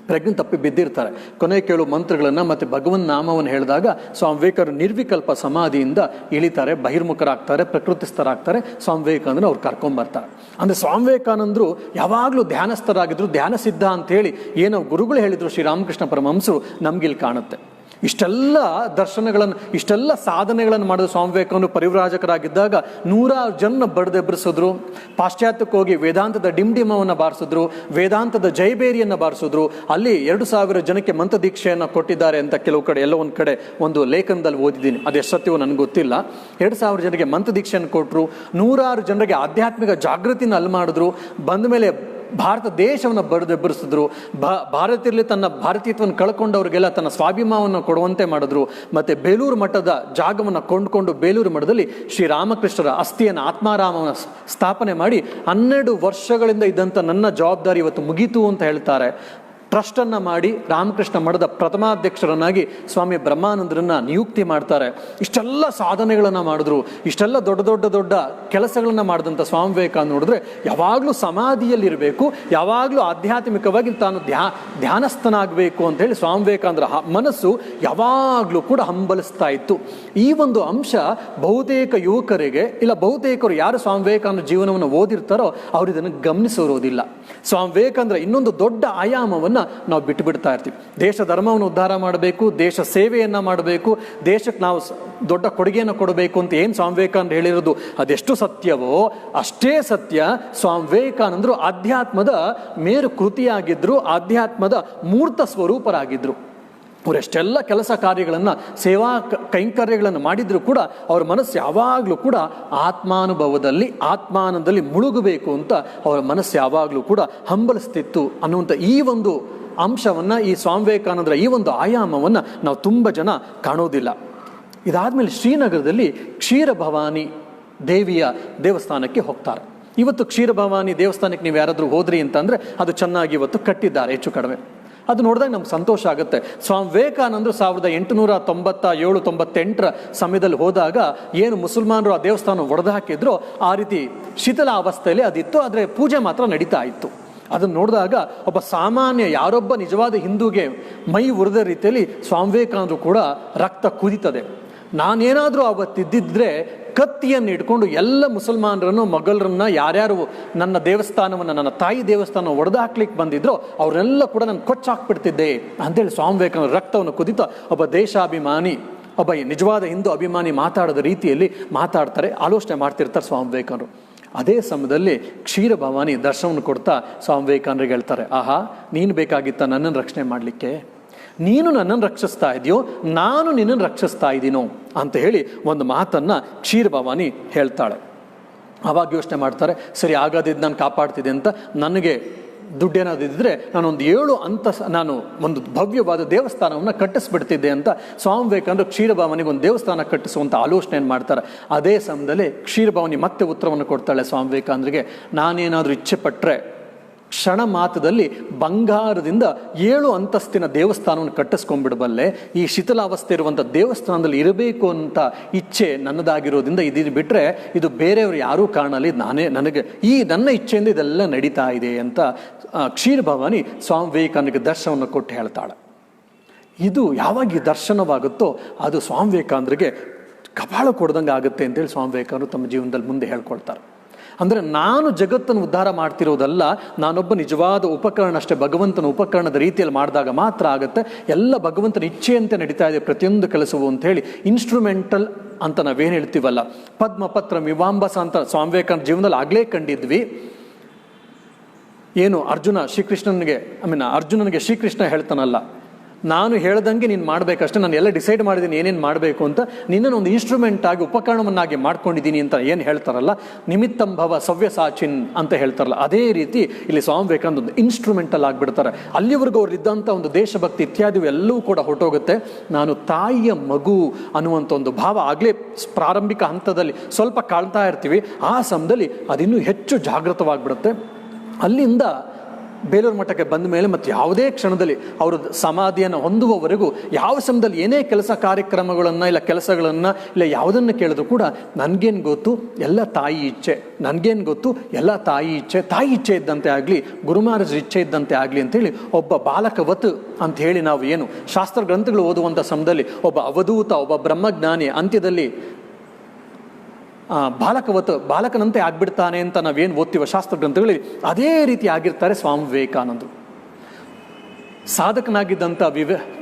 ಪ್ರಜ್ಞೆ ತಪ್ಪಿ ಬಿದ್ದಿರ್ತಾರೆ. ಕೊನೆ ಕೇಳು ಮಂತ್ರಗಳನ್ನು ಮತ್ತು ಭಗವನ್ ನಾಮವನ್ನು ಹೇಳಿದಾಗ ಸ್ವಾಮಿ ವಿವೇಕಾನಂದರು ನಿರ್ವಿಕಲ್ಪ ಸಮಾಧಿಯಿಂದ ಇಳಿತಾರೆ, ಬಹಿರ್ಮುಖರಾಗ್ತಾರೆ, ಪ್ರಕೃತಿಸ್ಥರಾಗ್ತಾರೆ. ಸ್ವಾಮಿ ವಿವೇಕಾನಂದರು ಅವ್ರು ಕರ್ಕೊಂಬರ್ತಾರೆ. ಅಂದರೆ ಸ್ವಾಮಿ ವಿವೇಕಾನಂದರು ಯಾವಾಗಲೂ ಧ್ಯಾನಸ್ಥರಾಗಿದ್ರು. ಧ್ಯಾನ ಸಿದ್ಧ ಅಂತೇಳಿ ಏನೋ ಗುರುಗಳು ಹೇಳಿದರು ಶ್ರೀರಾಮಕೃಷ್ಣ ಪರಮಹಂಸರು ನಮಗಿಲ್ಲಿ ಕಾಣುತ್ತೆ. ಇಷ್ಟೆಲ್ಲ ದರ್ಶನಗಳನ್ನು, ಇಷ್ಟೆಲ್ಲ ಸಾಧನೆಗಳನ್ನು ಮಾಡಿದ ಸ್ವಾಮಿ ವಿವೇಕಾನಂದರು ಪರಿವ್ರಾಜಕರಾಗಿದ್ದಾಗ 100 ಜನ ಬಡ್ದೆಬ್ಬರಿಸಿದ್ರು. ಪಾಶ್ಚಾತ್ಯಕ್ಕೆ ಹೋಗಿ ವೇದಾಂತದ ಡಿಂಡಿಮವನ್ನು ಬಾರಿಸಿದ್ರು, ವೇದಾಂತದ ಜೈಬೇರಿಯನ್ನು ಬಾರಿಸಿದ್ರು. ಅಲ್ಲಿ 2000 ಜನಕ್ಕೆ ಮಂತ್ರ ದೀಕ್ಷೆಯನ್ನು ಕೊಟ್ಟಿದ್ದಾರೆ ಅಂತ ಕೆಲವು ಕಡೆ ಎಲ್ಲೋ ಒಂದು ಕಡೆ ಒಂದು ಲೇಖನದಲ್ಲಿ ಓದಿದ್ದೀನಿ. ಅದೆಷ್ಟು ಸತ್ಯವೋ ನನಗೆ ಗೊತ್ತಿಲ್ಲ. 2000 ಜನರಿಗೆ ಮಂತ್ರ ದೀಕ್ಷೆಯನ್ನು ಕೊಟ್ಟರು. 100 ಜನರಿಗೆ ಆಧ್ಯಾತ್ಮಿಕ ಜಾಗೃತಿನ ಅಲ್ಲಿ ಮಾಡಿದ್ರು. ಬಂದ ಮೇಲೆ ಭಾರತ ದೇಶವನ್ನು ಬಡಿದೆಬ್ಬರಿಸಿದ್ರು. ಭಾರತೀಯರಲ್ಲಿ ತನ್ನ ಭಾರತೀಯತ್ವವನ್ನು ಕಳ್ಕೊಂಡವ್ರಿಗೆಲ್ಲ ತನ್ನ ಸ್ವಾಭಿಮಾನವನ್ನು ಕೊಡುವಂತೆ ಮಾಡಿದ್ರು. ಮತ್ತು ಬೇಲೂರು ಮಠದ ಜಾಗವನ್ನು ಕೊಂಡುಕೊಂಡು ಬೇಲೂರು ಮಠದಲ್ಲಿ ಶ್ರೀರಾಮಕೃಷ್ಣರ ಅಸ್ಥಿಯನ್ನು ಆತ್ಮಾರಾಮವನ್ನು ಸ್ಥಾಪನೆ ಮಾಡಿ 12 ವರ್ಷಗಳಿಂದ ಇದ್ದಂಥ ನನ್ನ ಜವಾಬ್ದಾರಿ ಇವತ್ತು ಮುಗೀತು ಅಂತ ಹೇಳ್ತಾರೆ. ಟ್ರಸ್ಟನ್ನು ಮಾಡಿ ರಾಮಕೃಷ್ಣ ಮಠದ ಪ್ರಥಮಾಧ್ಯಕ್ಷರನ್ನಾಗಿ ಸ್ವಾಮಿ ಬ್ರಹ್ಮಾನಂದರನ್ನ ನಿಯುಕ್ತಿ ಮಾಡ್ತಾರೆ. ಇಷ್ಟೆಲ್ಲ ಸಾಧನೆಗಳನ್ನು ಮಾಡಿದ್ರು. ಇಷ್ಟೆಲ್ಲ ದೊಡ್ಡ ಕೆಲಸಗಳನ್ನು ಮಾಡಿದಂಥ ಸ್ವಾಮಿ ವಿವೇಕಾನಂದ ನೋಡಿದ್ರೆ ಯಾವಾಗಲೂ ಸಮಾಧಿಯಲ್ಲಿರಬೇಕು, ಯಾವಾಗಲೂ ಆಧ್ಯಾತ್ಮಿಕವಾಗಿ ತಾನು ಧ್ಯಾನಸ್ಥನಾಗಬೇಕು ಅಂತೇಳಿ ಸ್ವಾಮಿ ವಿವೇಕಾನಂದರ ಮನಸ್ಸು ಯಾವಾಗಲೂ ಕೂಡ ಹಂಬಲಿಸ್ತಾ ಇತ್ತು. ಈ ಒಂದು ಅಂಶ ಬಹುತೇಕ ಯುವಕರಿಗೆ ಇಲ್ಲ ಬಹುತೇಕರು ಯಾರು ಸ್ವಾಮಿ ವಿವೇಕಾನಂದ ಜೀವನವನ್ನು ಓದಿರ್ತಾರೋ ಅವ್ರು ಇದನ್ನು ಗಮನಿಸಿರೋದಿಲ್ಲ. ಸ್ವಾಮಿ ವಿವೇಕಾನಂದರ ಇನ್ನೊಂದು ದೊಡ್ಡ ಆಯಾಮವನ್ನು ನಾವು ಬಿಟ್ಟು ಬಿಡ್ತಾ ಇರ್ತೀವಿ. ದೇಶ ಧರ್ಮವನ್ನು ಉದ್ಧಾರ ಮಾಡಬೇಕು, ದೇಶ ಸೇವೆಯನ್ನು ಮಾಡಬೇಕು, ದೇಶಕ್ಕೆ ನಾವು ದೊಡ್ಡ ಕೊಡುಗೆಯನ್ನು ಕೊಡಬೇಕು ಅಂತ ಏನು ಸ್ವಾಮಿ ವಿವೇಕಾನಂದ ಹೇಳಿರೋದು ಅದೆಷ್ಟು ಸತ್ಯವೋ ಅಷ್ಟೇ ಸತ್ಯ ಸ್ವಾಮಿ ವಿವೇಕಾನಂದರು ಅಧ್ಯಾತ್ಮದ ಮೇರು ಕೃತಿಯಾಗಿದ್ದರು, ಅಧ್ಯಾತ್ಮದ ಮೂರ್ತ ಸ್ವರೂಪರಾಗಿದ್ದರು. ಅವರೆಷ್ಟೆಲ್ಲ ಕೆಲಸ ಕಾರ್ಯಗಳನ್ನು ಸೇವಾ ಕೈಂಕರ್ಯಗಳನ್ನು ಮಾಡಿದರೂ ಕೂಡ ಅವ್ರ ಮನಸ್ಸು ಯಾವಾಗಲೂ ಕೂಡ ಆತ್ಮಾನಂದದಲ್ಲಿ ಮುಳುಗಬೇಕು ಅಂತ ಅವರ ಮನಸ್ಸು ಯಾವಾಗಲೂ ಕೂಡ ಹಂಬಲಿಸ್ತಿತ್ತು ಅನ್ನುವಂಥ ಈ ಒಂದು ಅಂಶವನ್ನು, ಈ ಸ್ವಾಮಿ ವಿವೇಕಾನಂದರ ಈ ಒಂದು ಆಯಾಮವನ್ನು ನಾವು ತುಂಬ ಜನ ಕಾಣೋದಿಲ್ಲ. ಇದಾದಮೇಲೆ ಶ್ರೀನಗರದಲ್ಲಿ ಕ್ಷೀರಭವಾನಿ ದೇವಿಯ ದೇವಸ್ಥಾನಕ್ಕೆ ಹೋಗ್ತಾರೆ. ಇವತ್ತು ಕ್ಷೀರಭವಾನಿ ದೇವಸ್ಥಾನಕ್ಕೆ ನೀವು ಯಾರಾದರೂ ಹೋದ್ರಿ ಅಂತಂದರೆ ಅದು ಚೆನ್ನಾಗಿ ಇವತ್ತು ಕಟ್ಟಿದ್ದಾರೆ ಹೆಚ್ಚು ಕಡಿಮೆ. ಅದು ನೋಡಿದಾಗ ನಮ್ಗೆ ಸಂತೋಷ ಆಗುತ್ತೆ. ಸ್ವಾಮಿ ವಿವೇಕಾನಂದರು 1897-98 ಸಮಯದಲ್ಲಿ ಹೋದಾಗ ಏನು ಮುಸಲ್ಮಾನರು ಆ ದೇವಸ್ಥಾನ ಒಡೆದು ಹಾಕಿದ್ರು ಆ ರೀತಿ ಶಿಥಿಲ ಅವಸ್ಥೆಯಲ್ಲಿ ಅದಿತ್ತು. ಆದರೆ ಪೂಜೆ ಮಾತ್ರ ನಡೀತಾ ಇತ್ತು. ಅದನ್ನು ನೋಡಿದಾಗ ಒಬ್ಬ ಸಾಮಾನ್ಯ ಯಾರೊಬ್ಬ ನಿಜವಾದ ಹಿಂದೂಗೆ ಮೈ ಉರಿದ ರೀತಿಯಲ್ಲಿ ಸ್ವಾಮಿ ವಿವೇಕಾನಂದರು ಕೂಡ ರಕ್ತ ಕುದಿತದೆ. ನಾನೇನಾದರೂ ಅವತ್ತಿದ್ದಿದ್ರೆ ಕತ್ತಿಯನ್ನು ಇಟ್ಕೊಂಡು ಎಲ್ಲ ಮುಸಲ್ಮಾನರನ್ನು ಮೊಘಲರನ್ನ ಯಾರ್ಯಾರು ನನ್ನ ದೇವಸ್ಥಾನವನ್ನು, ನನ್ನ ತಾಯಿ ದೇವಸ್ಥಾನ ಒಡೆದು ಹಾಕ್ಲಿಕ್ಕೆ ಬಂದಿದ್ರು ಅವರೆಲ್ಲ ಕೂಡ ನಾನು ಕೊಚ್ಚಾಕ್ಬಿಡ್ತಿದ್ದೆ ಅಂತೇಳಿ ಸ್ವಾಮಿ ವಿವೇಕಾನಂದ ರಕ್ತವನ್ನು ಕುದಿತ ಒಬ್ಬ ದೇಶಾಭಿಮಾನಿ, ಒಬ್ಬ ನಿಜವಾದ ಹಿಂದೂ ಅಭಿಮಾನಿ ಮಾತಾಡೋದ ರೀತಿಯಲ್ಲಿ ಮಾತಾಡ್ತಾರೆ, ಆಲೋಚನೆ ಮಾಡ್ತಿರ್ತಾರೆ ಸ್ವಾಮಿ ವಿವೇಕಾನಂದರು. ಅದೇ ಸಮಯದಲ್ಲಿ ಕ್ಷೀರಭವಾನಿ ದರ್ಶನವನ್ನು ಕೊಡ್ತಾ ಸ್ವಾಮಿ ವಿವೇಕಾನಂದರಿಗೆ ಹೇಳ್ತಾರೆ, ಆಹಾ ನೀನು ಬೇಕಾಗಿತ್ತ ನನ್ನನ್ನು ರಕ್ಷಣೆ ಮಾಡಲಿಕ್ಕೆ, ನೀನು ನನ್ನನ್ನು ರಕ್ಷಿಸ್ತಾ ಇದೆಯೋ ನಾನು ನಿನ್ನನ್ನು ರಕ್ಷಿಸ್ತಾ ಇದ್ದೀನೋ ಅಂತ ಹೇಳಿ ಒಂದು ಮಾತನ್ನು ಕ್ಷೀರಭವಾನಿ ಹೇಳ್ತಾಳೆ. ಆವಾಗ ಯೋಚನೆ ಮಾಡ್ತಾರೆ, ಸರಿ ಆಗೋದಿದ್ದು ನಾನು ಕಾಪಾಡ್ತಿದ್ದೆ ಅಂತ ನನಗೆ ದುಡ್ಡೇನಾದಿದ್ದರೆ ನಾನೊಂದು 7 ನಾನು ಒಂದು ಭವ್ಯವಾದ ದೇವಸ್ಥಾನವನ್ನು ಕಟ್ಟಿಸ್ಬಿಡ್ತಿದ್ದೆ ಅಂತ ಸ್ವಾಮಿ ವಿವೇಕಾನಂದರು ಕ್ಷೀರಭವಾನಿಗೆ ಒಂದು ದೇವಸ್ಥಾನ ಕಟ್ಟಿಸುವಂಥ ಆಲೋಚನೆಯನ್ನು ಮಾಡ್ತಾರೆ. ಅದೇ ಸಮಯದಲ್ಲಿ ಕ್ಷೀರಭವಾನಿ ಮತ್ತೆ ಉತ್ತರವನ್ನು ಕೊಡ್ತಾಳೆ ಸ್ವಾಮಿ ವಿವೇಕಾನಂದರಿಗೆ, ನಾನೇನಾದರೂ ಇಚ್ಛೆ ಪಟ್ಟರೆ ಕ್ಷಣ ಮಾತ್ರದಲ್ಲಿ ಬಂಗಾರದಿಂದ 7 ಅಂತಸ್ತಿನ ದೇವಸ್ಥಾನವನ್ನು ಕಟ್ಟಿಸ್ಕೊಂಡ್ಬಿಡಬಲ್ಲೆ. ಈ ಶಿಥಿಲಾವಸ್ಥೆ ಇರುವಂಥ ದೇವಸ್ಥಾನದಲ್ಲಿ ಇರಬೇಕು ಅಂತ ಇಚ್ಛೆ ನನ್ನದಾಗಿರೋದ್ರಿಂದ ಇದನ್ನು ಬಿಟ್ಟರೆ ಇದು ಬೇರೆಯವರು ಯಾರೂ ಕಾರಣಲ್ಲಿ ನನಗೆ ನನ್ನ ಇಚ್ಛೆಯಿಂದ ಇದೆಲ್ಲ ನಡೀತಾ ಇದೆ ಅಂತ ಕ್ಷೀರಭವಾನಿ ಸ್ವಾಮಿ ವಿವೇಕಾನಂದರಿಗೆ ದರ್ಶನವನ್ನು ಕೊಟ್ಟು ಹೇಳ್ತಾಳೆ. ಇದು ಯಾವಾಗ ಈ ದರ್ಶನವಾಗುತ್ತೋ ಅದು ಸ್ವಾಮಿ ವಿವೇಕಾನಂದರಿಗೆ ಕಪಾಳ ಕೊಡ್ದಂಗೆ ಆಗುತ್ತೆ ಅಂತೇಳಿ ಸ್ವಾಮಿ ವಿವೇಕಾನಂದರು ತಮ್ಮ ಜೀವನದಲ್ಲಿ ಮುಂದೆ ಹೇಳ್ಕೊಳ್ತಾರೆ. ಅಂದರೆ ನಾನು ಜಗತ್ತನ್ನು ಉದ್ಧಾರ ಮಾಡ್ತಿರೋದಲ್ಲ, ನಾನೊಬ್ಬ ನಿಜವಾದ ಉಪಕರಣ ಅಷ್ಟೇ, ಭಗವಂತನ ಉಪಕರಣದ ರೀತಿಯಲ್ಲಿ ಮಾಡಿದಾಗ ಮಾತ್ರ ಆಗುತ್ತೆ. ಎಲ್ಲ ಭಗವಂತನ ಇಚ್ಛೆಯಂತೆ ನಡೀತಾ ಇದೆ ಪ್ರತಿಯೊಂದು ಕೆಲಸವು ಅಂತ ಹೇಳಿ ಇನ್ಸ್ಟ್ರೂಮೆಂಟಲ್ ಅಂತ ನಾವೇನು ಹೇಳ್ತೀವಲ್ಲ, ಪದ್ಮಪತ್ರ ಮೀಮಾಂಬಸ ಅಂತ ಸ್ವಾಮಿ ವಿವೇಕಾನಂದ ಜೀವನದಲ್ಲಿ ಆಗಲೇ ಕಂಡಿದ್ವಿ. ಏನು ಅರ್ಜುನನಿಗೆ ಶ್ರೀಕೃಷ್ಣ ಹೇಳ್ತಾನಲ್ಲ, ನಾನು ಹೇಳ್ದಂಗೆ ನೀನು ಮಾಡಬೇಕಷ್ಟೇ, ನಾನು ಎಲ್ಲ ಡಿಸೈಡ್ ಮಾಡಿದ್ದೀನಿ ಏನೇನು ಮಾಡಬೇಕು ಅಂತ, ನಿನ್ನನ್ನು ಒಂದು ಇನ್ಸ್ಟ್ರೂಮೆಂಟ್ ಆಗಿ ಉಪಕರಣವನ್ನಾಗಿ ಮಾಡ್ಕೊಂಡಿದ್ದೀನಿ ಅಂತ ಏನು ಹೇಳ್ತಾರಲ್ಲ, ನಿಮಿತ್ತಂಭವ ಸವ್ಯಸಾಚಿನ್ ಅಂತ ಹೇಳ್ತಾರಲ್ಲ, ಅದೇ ರೀತಿ ಇಲ್ಲಿ ಸ್ವಾಮಿ ವಿವೇಕಾನಂದ ಒಂದು ಇನ್ಸ್ಟ್ರೂಮೆಂಟಲ್ ಆಗಿಬಿಡ್ತಾರೆ. ಅಲ್ಲಿವರೆಗೂ ಅವ್ರಿದ್ದಂಥ ಒಂದು ದೇಶಭಕ್ತಿ ಇತ್ಯಾದಿ ಎಲ್ಲವೂ ಕೂಡ ಹೊರಟೋಗುತ್ತೆ. ನಾನು ತಾಯಿಯ ಮಗು ಅನ್ನುವಂಥ ಒಂದು ಭಾವ ಆಗಲೇ ಪ್ರಾರಂಭಿಕ ಹಂತದಲ್ಲಿ ಸ್ವಲ್ಪ ಕಾಳ್ತಾ ಇರ್ತೀವಿ, ಆ ಸಮಯದಲ್ಲಿ ಅದಿನ್ನೂ ಹೆಚ್ಚು ಜಾಗೃತವಾಗಿಬಿಡುತ್ತೆ. ಅಲ್ಲಿಂದ ಬೇಲೂರು ಮಠಕ್ಕೆ ಬಂದ ಮೇಲೆ ಮತ್ತು ಯಾವುದೇ ಕ್ಷಣದಲ್ಲಿ ಅವರು ಸಮಾಧಿಯನ್ನು ಹೊಂದುವವರೆಗೂ ಯಾವ ಸಮಯದಲ್ಲಿ ಏನೇ ಕೆಲಸ ಕಾರ್ಯಕ್ರಮಗಳನ್ನು ಇಲ್ಲ ಕೆಲಸಗಳನ್ನು ಇಲ್ಲ ಯಾವುದನ್ನು ಕೇಳಿದ್ರು ಕೂಡ ನನಗೇನು ಗೊತ್ತು, ಎಲ್ಲ ತಾಯಿ ಇಚ್ಛೆ, ನನಗೇನು ಗೊತ್ತು, ಎಲ್ಲ ತಾಯಿ ಇಚ್ಛೆ ಇದ್ದಂತೆ ಆಗಲಿ, ಗುರುಮಹಾರಾಜರ ಇಚ್ಛೆ ಇದ್ದಂತೆ ಆಗಲಿ ಅಂಥೇಳಿ ಒಬ್ಬ ಬಾಲಕವತ್ ಅಂತ ಹೇಳಿ ನಾವು ಏನು ಶಾಸ್ತ್ರ ಗ್ರಂಥಗಳು ಓದುವಂಥ ಸಮಯದಲ್ಲಿ ಒಬ್ಬ ಅವಧೂತ, ಒಬ್ಬ ಬ್ರಹ್ಮಜ್ಞಾನಿ ಅಂತ್ಯದಲ್ಲಿ ಬಾಲಕನಂತೆ ಆಗ್ಬಿಡ್ತಾನೆ ಅಂತ ನಾವೇನು ಓದ್ತೀವ ಶಾಸ್ತ್ರ ಗ್ರಂಥಗಳಲ್ಲಿ, ಅದೇ ರೀತಿ ಆಗಿರ್ತಾರೆ ಸ್ವಾಮಿ ವಿವೇಕಾನಂದರು. ಸಾಧಕನಾಗಿದ್ದಂಥ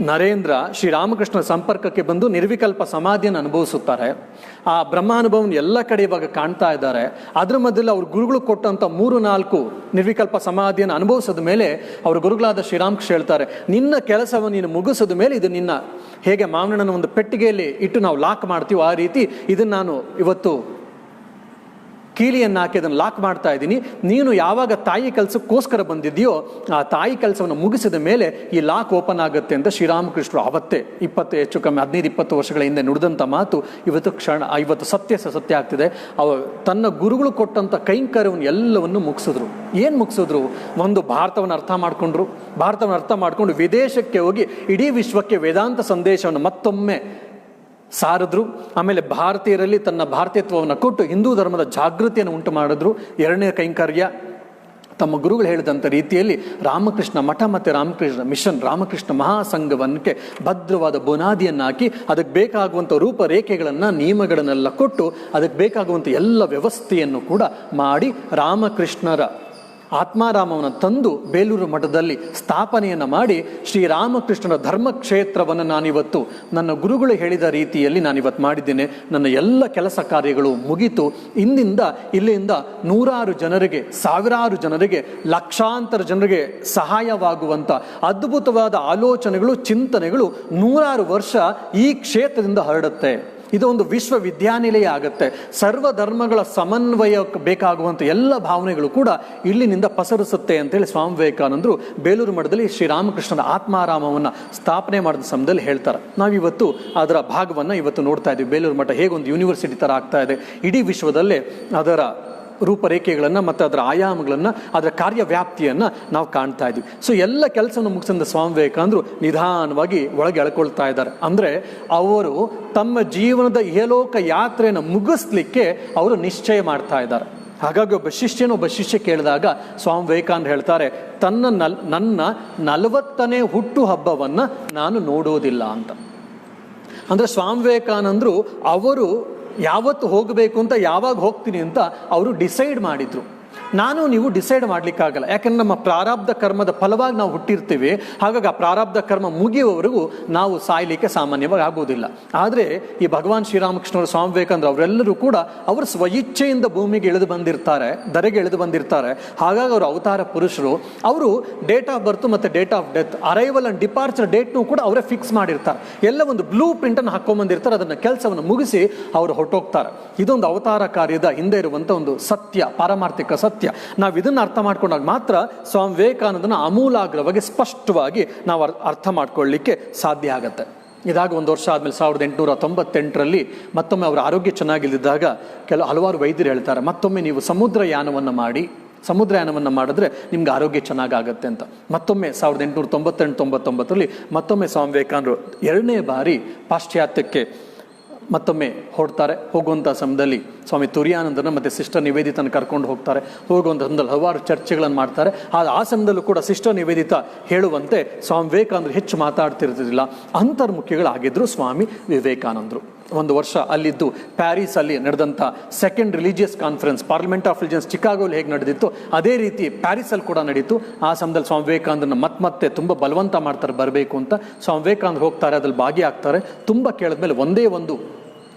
ನರೇಂದ್ರ ಶ್ರೀರಾಮಕೃಷ್ಣರ ಸಂಪರ್ಕಕ್ಕೆ ಬಂದು ನಿರ್ವಿಕಲ್ಪ ಸಮಾಧಿಯನ್ನು ಅನುಭವಿಸುತ್ತಾರೆ. ಆ ಬ್ರಹ್ಮಾನುಭವನ ಎಲ್ಲ ಕಡೆ ಇವಾಗ ಕಾಣ್ತಾ ಇದ್ದಾರೆ. ಅದರ ಮಧ್ಯದಲ್ಲಿ ಅವ್ರ ಗುರುಗಳು ಕೊಟ್ಟಂಥ 3-4 ನಿರ್ವಿಕಲ್ಪ ಸಮಾಧಿಯನ್ನು ಅನುಭವಿಸಿದ ಮೇಲೆ ಅವ್ರ ಗುರುಗಳಾದ ಶ್ರೀರಾಮಕೃಷ್ಣ ಹೇಳ್ತಾರೆ, ನಿನ್ನ ಕೆಲಸವನ್ನು ನೀನು ಮುಗಿಸಿದ ಮೇಲೆ ಇದು ನಿನ್ನ, ಹೇಗೆ ಮಾವನಣ್ಣನ ಒಂದು ಪೆಟ್ಟಿಗೆಯಲ್ಲಿ ಇಟ್ಟು ನಾವು ಲಾಕ್ ಮಾಡ್ತೀವೋ ಆ ರೀತಿ ಇದನ್ನು ನಾನು ಇವತ್ತು ಕೀಲಿಯನ್ನು ಹಾಕಿ ಅದನ್ನು ಲಾಕ್ ಮಾಡ್ತಾ ಇದ್ದೀನಿ. ನೀನು ಯಾವಾಗ ತಾಯಿ ಕೆಲಸಕ್ಕೋಸ್ಕರ ಬಂದಿದೆಯೋ ಆ ತಾಯಿ ಕೆಲಸವನ್ನು ಮುಗಿಸಿದ ಮೇಲೆ ಈ ಲಾಕ್ ಓಪನ್ ಆಗುತ್ತೆ ಅಂತ ಶ್ರೀರಾಮಕೃಷ್ಣರು ಅವತ್ತೇ 15-20 ವರ್ಷಗಳ ಹಿಂದೆ ನುಡಿದಂಥ ಮಾತು ಇವತ್ತು ಸತ್ಯ ಆಗ್ತಿದೆ. ತನ್ನ ಗುರುಗಳು ಕೊಟ್ಟಂಥ ಕೈಂಕರ್ಯವನ್ನು ಎಲ್ಲವನ್ನು ಮುಗಿಸಿದ್ರು. ಏನು ಮುಗಿಸಿದ್ರು? ಒಂದು ಭಾರತವನ್ನು ಅರ್ಥ ಮಾಡಿಕೊಂಡು ವಿದೇಶಕ್ಕೆ ಹೋಗಿ ಇಡೀ ವಿಶ್ವಕ್ಕೆ ವೇದಾಂತ ಸಂದೇಶವನ್ನು ಮತ್ತೊಮ್ಮೆ ಸಾರಿದ್ರು. ಆಮೇಲೆ ಭಾರತೀಯರಲ್ಲಿ ತನ್ನ ಭಾರತೀಯತ್ವವನ್ನು ಕೊಟ್ಟು ಹಿಂದೂ ಧರ್ಮದ ಜಾಗೃತಿಯನ್ನು ಉಂಟು ಮಾಡಿದ್ರು. 2ನೇ ಕೈಂಕರ್ಯ ತಮ್ಮ ಗುರುಗಳು ಹೇಳಿದಂಥ ರೀತಿಯಲ್ಲಿ ರಾಮಕೃಷ್ಣ ಮಠ ಮತ್ತು ರಾಮಕೃಷ್ಣ ಮಿಷನ್, ರಾಮಕೃಷ್ಣ ಮಹಾಸಂಘವನ್ನೇ ಭದ್ರವಾದ ಬುನಾದಿಯನ್ನು ಹಾಕಿ ಅದಕ್ಕೆ ಬೇಕಾಗುವಂಥ ರೂಪರೇಖೆಗಳನ್ನು ನಿಯಮಗಳನ್ನೆಲ್ಲ ಕೊಟ್ಟು ಅದಕ್ಕೆ ಬೇಕಾಗುವಂಥ ಎಲ್ಲ ವ್ಯವಸ್ಥೆಯನ್ನು ಕೂಡ ಮಾಡಿ ರಾಮಕೃಷ್ಣರ ಆತ್ಮಾರಾಮವನ್ನು ತಂದು ಬೇಲೂರು ಮಠದಲ್ಲಿ ಸ್ಥಾಪನೆಯನ್ನು ಮಾಡಿ ಶ್ರೀರಾಮಕೃಷ್ಣನ ಧರ್ಮಕ್ಷೇತ್ರವನ್ನು ನಾನಿವತ್ತು ನನ್ನ ಗುರುಗಳು ಹೇಳಿದ ರೀತಿಯಲ್ಲಿ ನಾನಿವತ್ತು ಮಾಡಿದ್ದೇನೆ. ನನ್ನ ಎಲ್ಲ ಕೆಲಸ ಕಾರ್ಯಗಳು ಮುಗಿತು. ಇಲ್ಲಿಂದ 100 ಜನರಿಗೆ, 1000 ಜನರಿಗೆ, ಲಕ್ಷಾಂತರ ಜನರಿಗೆ ಸಹಾಯವಾಗುವಂಥ ಅದ್ಭುತವಾದ ಆಲೋಚನೆಗಳು, ಚಿಂತನೆಗಳು 100 ವರ್ಷ ಈ ಕ್ಷೇತ್ರದಿಂದ ಹರಡುತ್ತೆ. ಇದೊಂದು ವಿಶ್ವವಿದ್ಯಾನಿಲಯ ಆಗುತ್ತೆ. ಸರ್ವ ಧರ್ಮಗಳ ಸಮನ್ವಯಕ್ಕೆ ಬೇಕಾಗುವಂಥ ಎಲ್ಲ ಭಾವನೆಗಳು ಕೂಡ ಇಲ್ಲಿನಿಂದ ಪಸರಿಸುತ್ತೆ ಅಂತೇಳಿ ಸ್ವಾಮಿ ವಿವೇಕಾನಂದರು ಬೇಲೂರು ಮಠದಲ್ಲಿ ಶ್ರೀರಾಮಕೃಷ್ಣನ ಆತ್ಮಾರಾಮವನ್ನು ಸ್ಥಾಪನೆ ಮಾಡಿದ ಸಮಯದಲ್ಲಿ ಹೇಳ್ತಾರೆ. ನಾವಿವತ್ತು ಅದರ ಭಾಗವನ್ನು ಇವತ್ತು ನೋಡ್ತಾ ಇದ್ದೀವಿ. ಬೇಲೂರು ಮಠ ಹೇಗೊಂದು ಯೂನಿವರ್ಸಿಟಿ ಥರ ಆಗ್ತಾ ಇದೆ. ಇಡೀ ವಿಶ್ವದಲ್ಲೇ ಅದರ ರೂಪರೇಖೆಗಳನ್ನು ಮತ್ತು ಅದರ ಆಯಾಮಗಳನ್ನು, ಅದರ ಕಾರ್ಯವ್ಯಾಪ್ತಿಯನ್ನು ನಾವು ಕಾಣ್ತಾ ಇದ್ದೀವಿ. ಸೊ ಎಲ್ಲ ಕೆಲಸವನ್ನು ಮುಗಿಸಿದ ಸ್ವಾಮಿ ವಿವೇಕಾನಂದರು ನಿಧಾನವಾಗಿ ಒಳಗೆ ಎಳ್ಕೊಳ್ತಾ ಇದ್ದಾರೆ. ಅಂದರೆ ಅವರು ತಮ್ಮ ಜೀವನದ ಇಹಲೋಕ ಯಾತ್ರೆಯನ್ನು ಮುಗಿಸ್ಲಿಕ್ಕೆ ಅವರು ನಿಶ್ಚಯ ಮಾಡ್ತಾ ಇದ್ದಾರೆ. ಹಾಗಾಗಿ ಒಬ್ಬ ಶಿಷ್ಯ ಕೇಳಿದಾಗ ಸ್ವಾಮಿ ವಿವೇಕಾನಂದ ಹೇಳ್ತಾರೆ, ನನ್ನ 40ನೇ ಹುಟ್ಟು ಹಬ್ಬವನ್ನು ನಾನು ನೋಡೋದಿಲ್ಲ ಅಂತ. ಅಂದರೆ ಸ್ವಾಮಿ ವಿವೇಕಾನಂದರು ಅವರು ಯಾವತ್ತು ಹೋಗಬೇಕು ಅಂತ, ಯಾವಾಗ ಹೋಗ್ತೀನಿ ಅಂತ ಅವರು ಡಿಸೈಡ್ ಮಾಡಿದರು. ನೀವು ಡಿಸೈಡ್ ಮಾಡಲಿಕ್ಕಾಗಲ್ಲ. ಯಾಕಂದ್ರೆ ನಮ್ಮ ಪ್ರಾರಬ್ಧ ಕರ್ಮದ ಫಲವಾಗಿ ನಾವು ಹುಟ್ಟಿರ್ತೀವಿ. ಹಾಗಾಗಿ ಆ ಪ್ರಾರಬ್ಧ ಕರ್ಮ ಮುಗಿಯುವವರೆಗೂ ನಾವು ಸಾಯಲಿಕ್ಕೆ ಸಾಮಾನ್ಯವಾಗಿ ಆಗೋದಿಲ್ಲ. ಆದರೆ ಈ ಭಗವಾನ್ ಶ್ರೀರಾಮಕೃಷ್ಣರು, ಸ್ವಾಮಿ ವಿವೇಕಾನಂದರು ಅವರೆಲ್ಲರೂ ಕೂಡ ಅವರು ಸ್ವಇಚ್ಛೆಯಿಂದ ಭೂಮಿಗೆ ಧರೆಗೆ ಇಳಿದು ಬಂದಿರ್ತಾರೆ. ಹಾಗಾಗಿ ಅವರು ಅವತಾರ ಪುರುಷರು. ಅವರು ಡೇಟ್ ಆಫ್ ಬರ್ತ್ ಮತ್ತು date of death, arrival and departure ಡೇಟ್ನೂ ಕೂಡ ಅವರೇ ಫಿಕ್ಸ್ ಮಾಡಿರ್ತಾರೆ. ಎಲ್ಲ ಒಂದು ಬ್ಲೂ ಪ್ರಿಂಟನ್ನು ಹಾಕ್ಕೊಂಬಂದಿರ್ತಾರೆ. ಅದನ್ನು ಕೆಲಸವನ್ನು ಮುಗಿಸಿ ಅವರು ಹೊರಟೋಗ್ತಾರೆ. ಇದೊಂದು ಅವತಾರ ಕಾರ್ಯದ ಹಿಂದೆ ಇರುವಂಥ ಒಂದು ಸತ್ಯ, ಪಾರಮಾರ್ಥಿಕ ಸತ್ಯ. ನಾವು ಇದನ್ನು ಅರ್ಥ ಮಾಡ್ಕೊಂಡಾಗ ಮಾತ್ರ ಸ್ವಾಮಿ ವಿವೇಕಾನಂದನ ಆಮೂಲಾಗ್ರವಾಗಿ ಸ್ಪಷ್ಟವಾಗಿ ನಾವು ಅರ್ಥ ಮಾಡ್ಕೊಳ್ಳಿಕ್ಕೆ ಸಾಧ್ಯ ಆಗತ್ತೆ. ಇದಾಗ ಒಂದು ವರ್ಷ ಆದಮೇಲೆ 1898ರಲ್ಲಿ ಮತ್ತೊಮ್ಮೆ ಅವರ ಆರೋಗ್ಯ ಚೆನ್ನಾಗಿಲ್ಲದಿದ್ದಾಗ ಹಲವಾರು ವೈದ್ಯರು ಹೇಳ್ತಾರೆ, ಮತ್ತೊಮ್ಮೆ ನೀವು ಸಮುದ್ರ ಯಾನವನ್ನು ಮಾಡಿ ಸಮುದ್ರಯಾನವನ್ನು ಮಾಡಿದ್ರೆ ನಿಮ್ಗೆ ಆರೋಗ್ಯ ಚೆನ್ನಾಗಾಗತ್ತೆ ಅಂತ. ಮತ್ತೊಮ್ಮೆ 1898-99ರಲ್ಲಿ ಮತ್ತೊಮ್ಮೆ ಸ್ವಾಮಿ ವಿವೇಕಾನಂದರು 2ನೇ ಬಾರಿ ಪಾಶ್ಚಾತ್ಯಕ್ಕೆ ಮತ್ತೊಮ್ಮೆ ಹೊರಡ್ತಾರೆ. ಹೋಗುವಂಥ ಸಮಯದಲ್ಲಿ ಸ್ವಾಮಿ ತುರಿಯಾನಂದನ ಮತ್ತು ಸಿಸ್ಟರ್ ನಿವೇದಿತನ ಕರ್ಕೊಂಡು ಹೋಗ್ತಾರೆ. ಹೋಗುವಂಥ ಸಮಯದಲ್ಲಿ ಹಲವಾರು ಚರ್ಚೆಗಳನ್ನು ಮಾಡ್ತಾರೆ. ಆ ಸಮಯದಲ್ಲೂ ಕೂಡ ಸಿಸ್ಟರ್ ನಿವೇದಿತ ಹೇಳುವಂತೆ ಸ್ವಾಮಿ ವಿವೇಕಾನಂದರು ಹೆಚ್ಚು ಮಾತಾಡ್ತಿರ್ತಿರಲಿಲ್ಲ, ಅಂತರ್ಮುಖಿಗಳಾಗಿದ್ದರು ಸ್ವಾಮಿ ವಿವೇಕಾನಂದರು. ಒಂದು ವರ್ಷ ಅಲ್ಲಿದ್ದು ಪ್ಯಾರಿಸಲ್ಲಿ ನಡೆದಂಥ second religious conference, parliament of religions ಚಿಕಾಗೋಲಿ ಹೇಗೆ ನಡೆದಿತ್ತು ಅದೇ ರೀತಿ ಪ್ಯಾರಿಸಲ್ಲಿ ಕೂಡ ನಡೀತು. ಆ ಸಮಯದಲ್ಲಿ ಸ್ವಾಮಿ ವಿವೇಕಾನಂದನ ಮತ್ತೆ ತುಂಬ ಬಲವಂತ ಮಾಡ್ತಾರೆ ಬರಬೇಕು ಅಂತ. ಸ್ವಾಮಿ ವಿವೇಕಾನಂದರು ಹೋಗ್ತಾರೆ, ಅದ್ರಲ್ಲಿ ಭಾಗಿಯಾಗ್ತಾರೆ. ತುಂಬ ಕೇಳಿದ್ಮೇಲೆ ಒಂದೇ ಒಂದು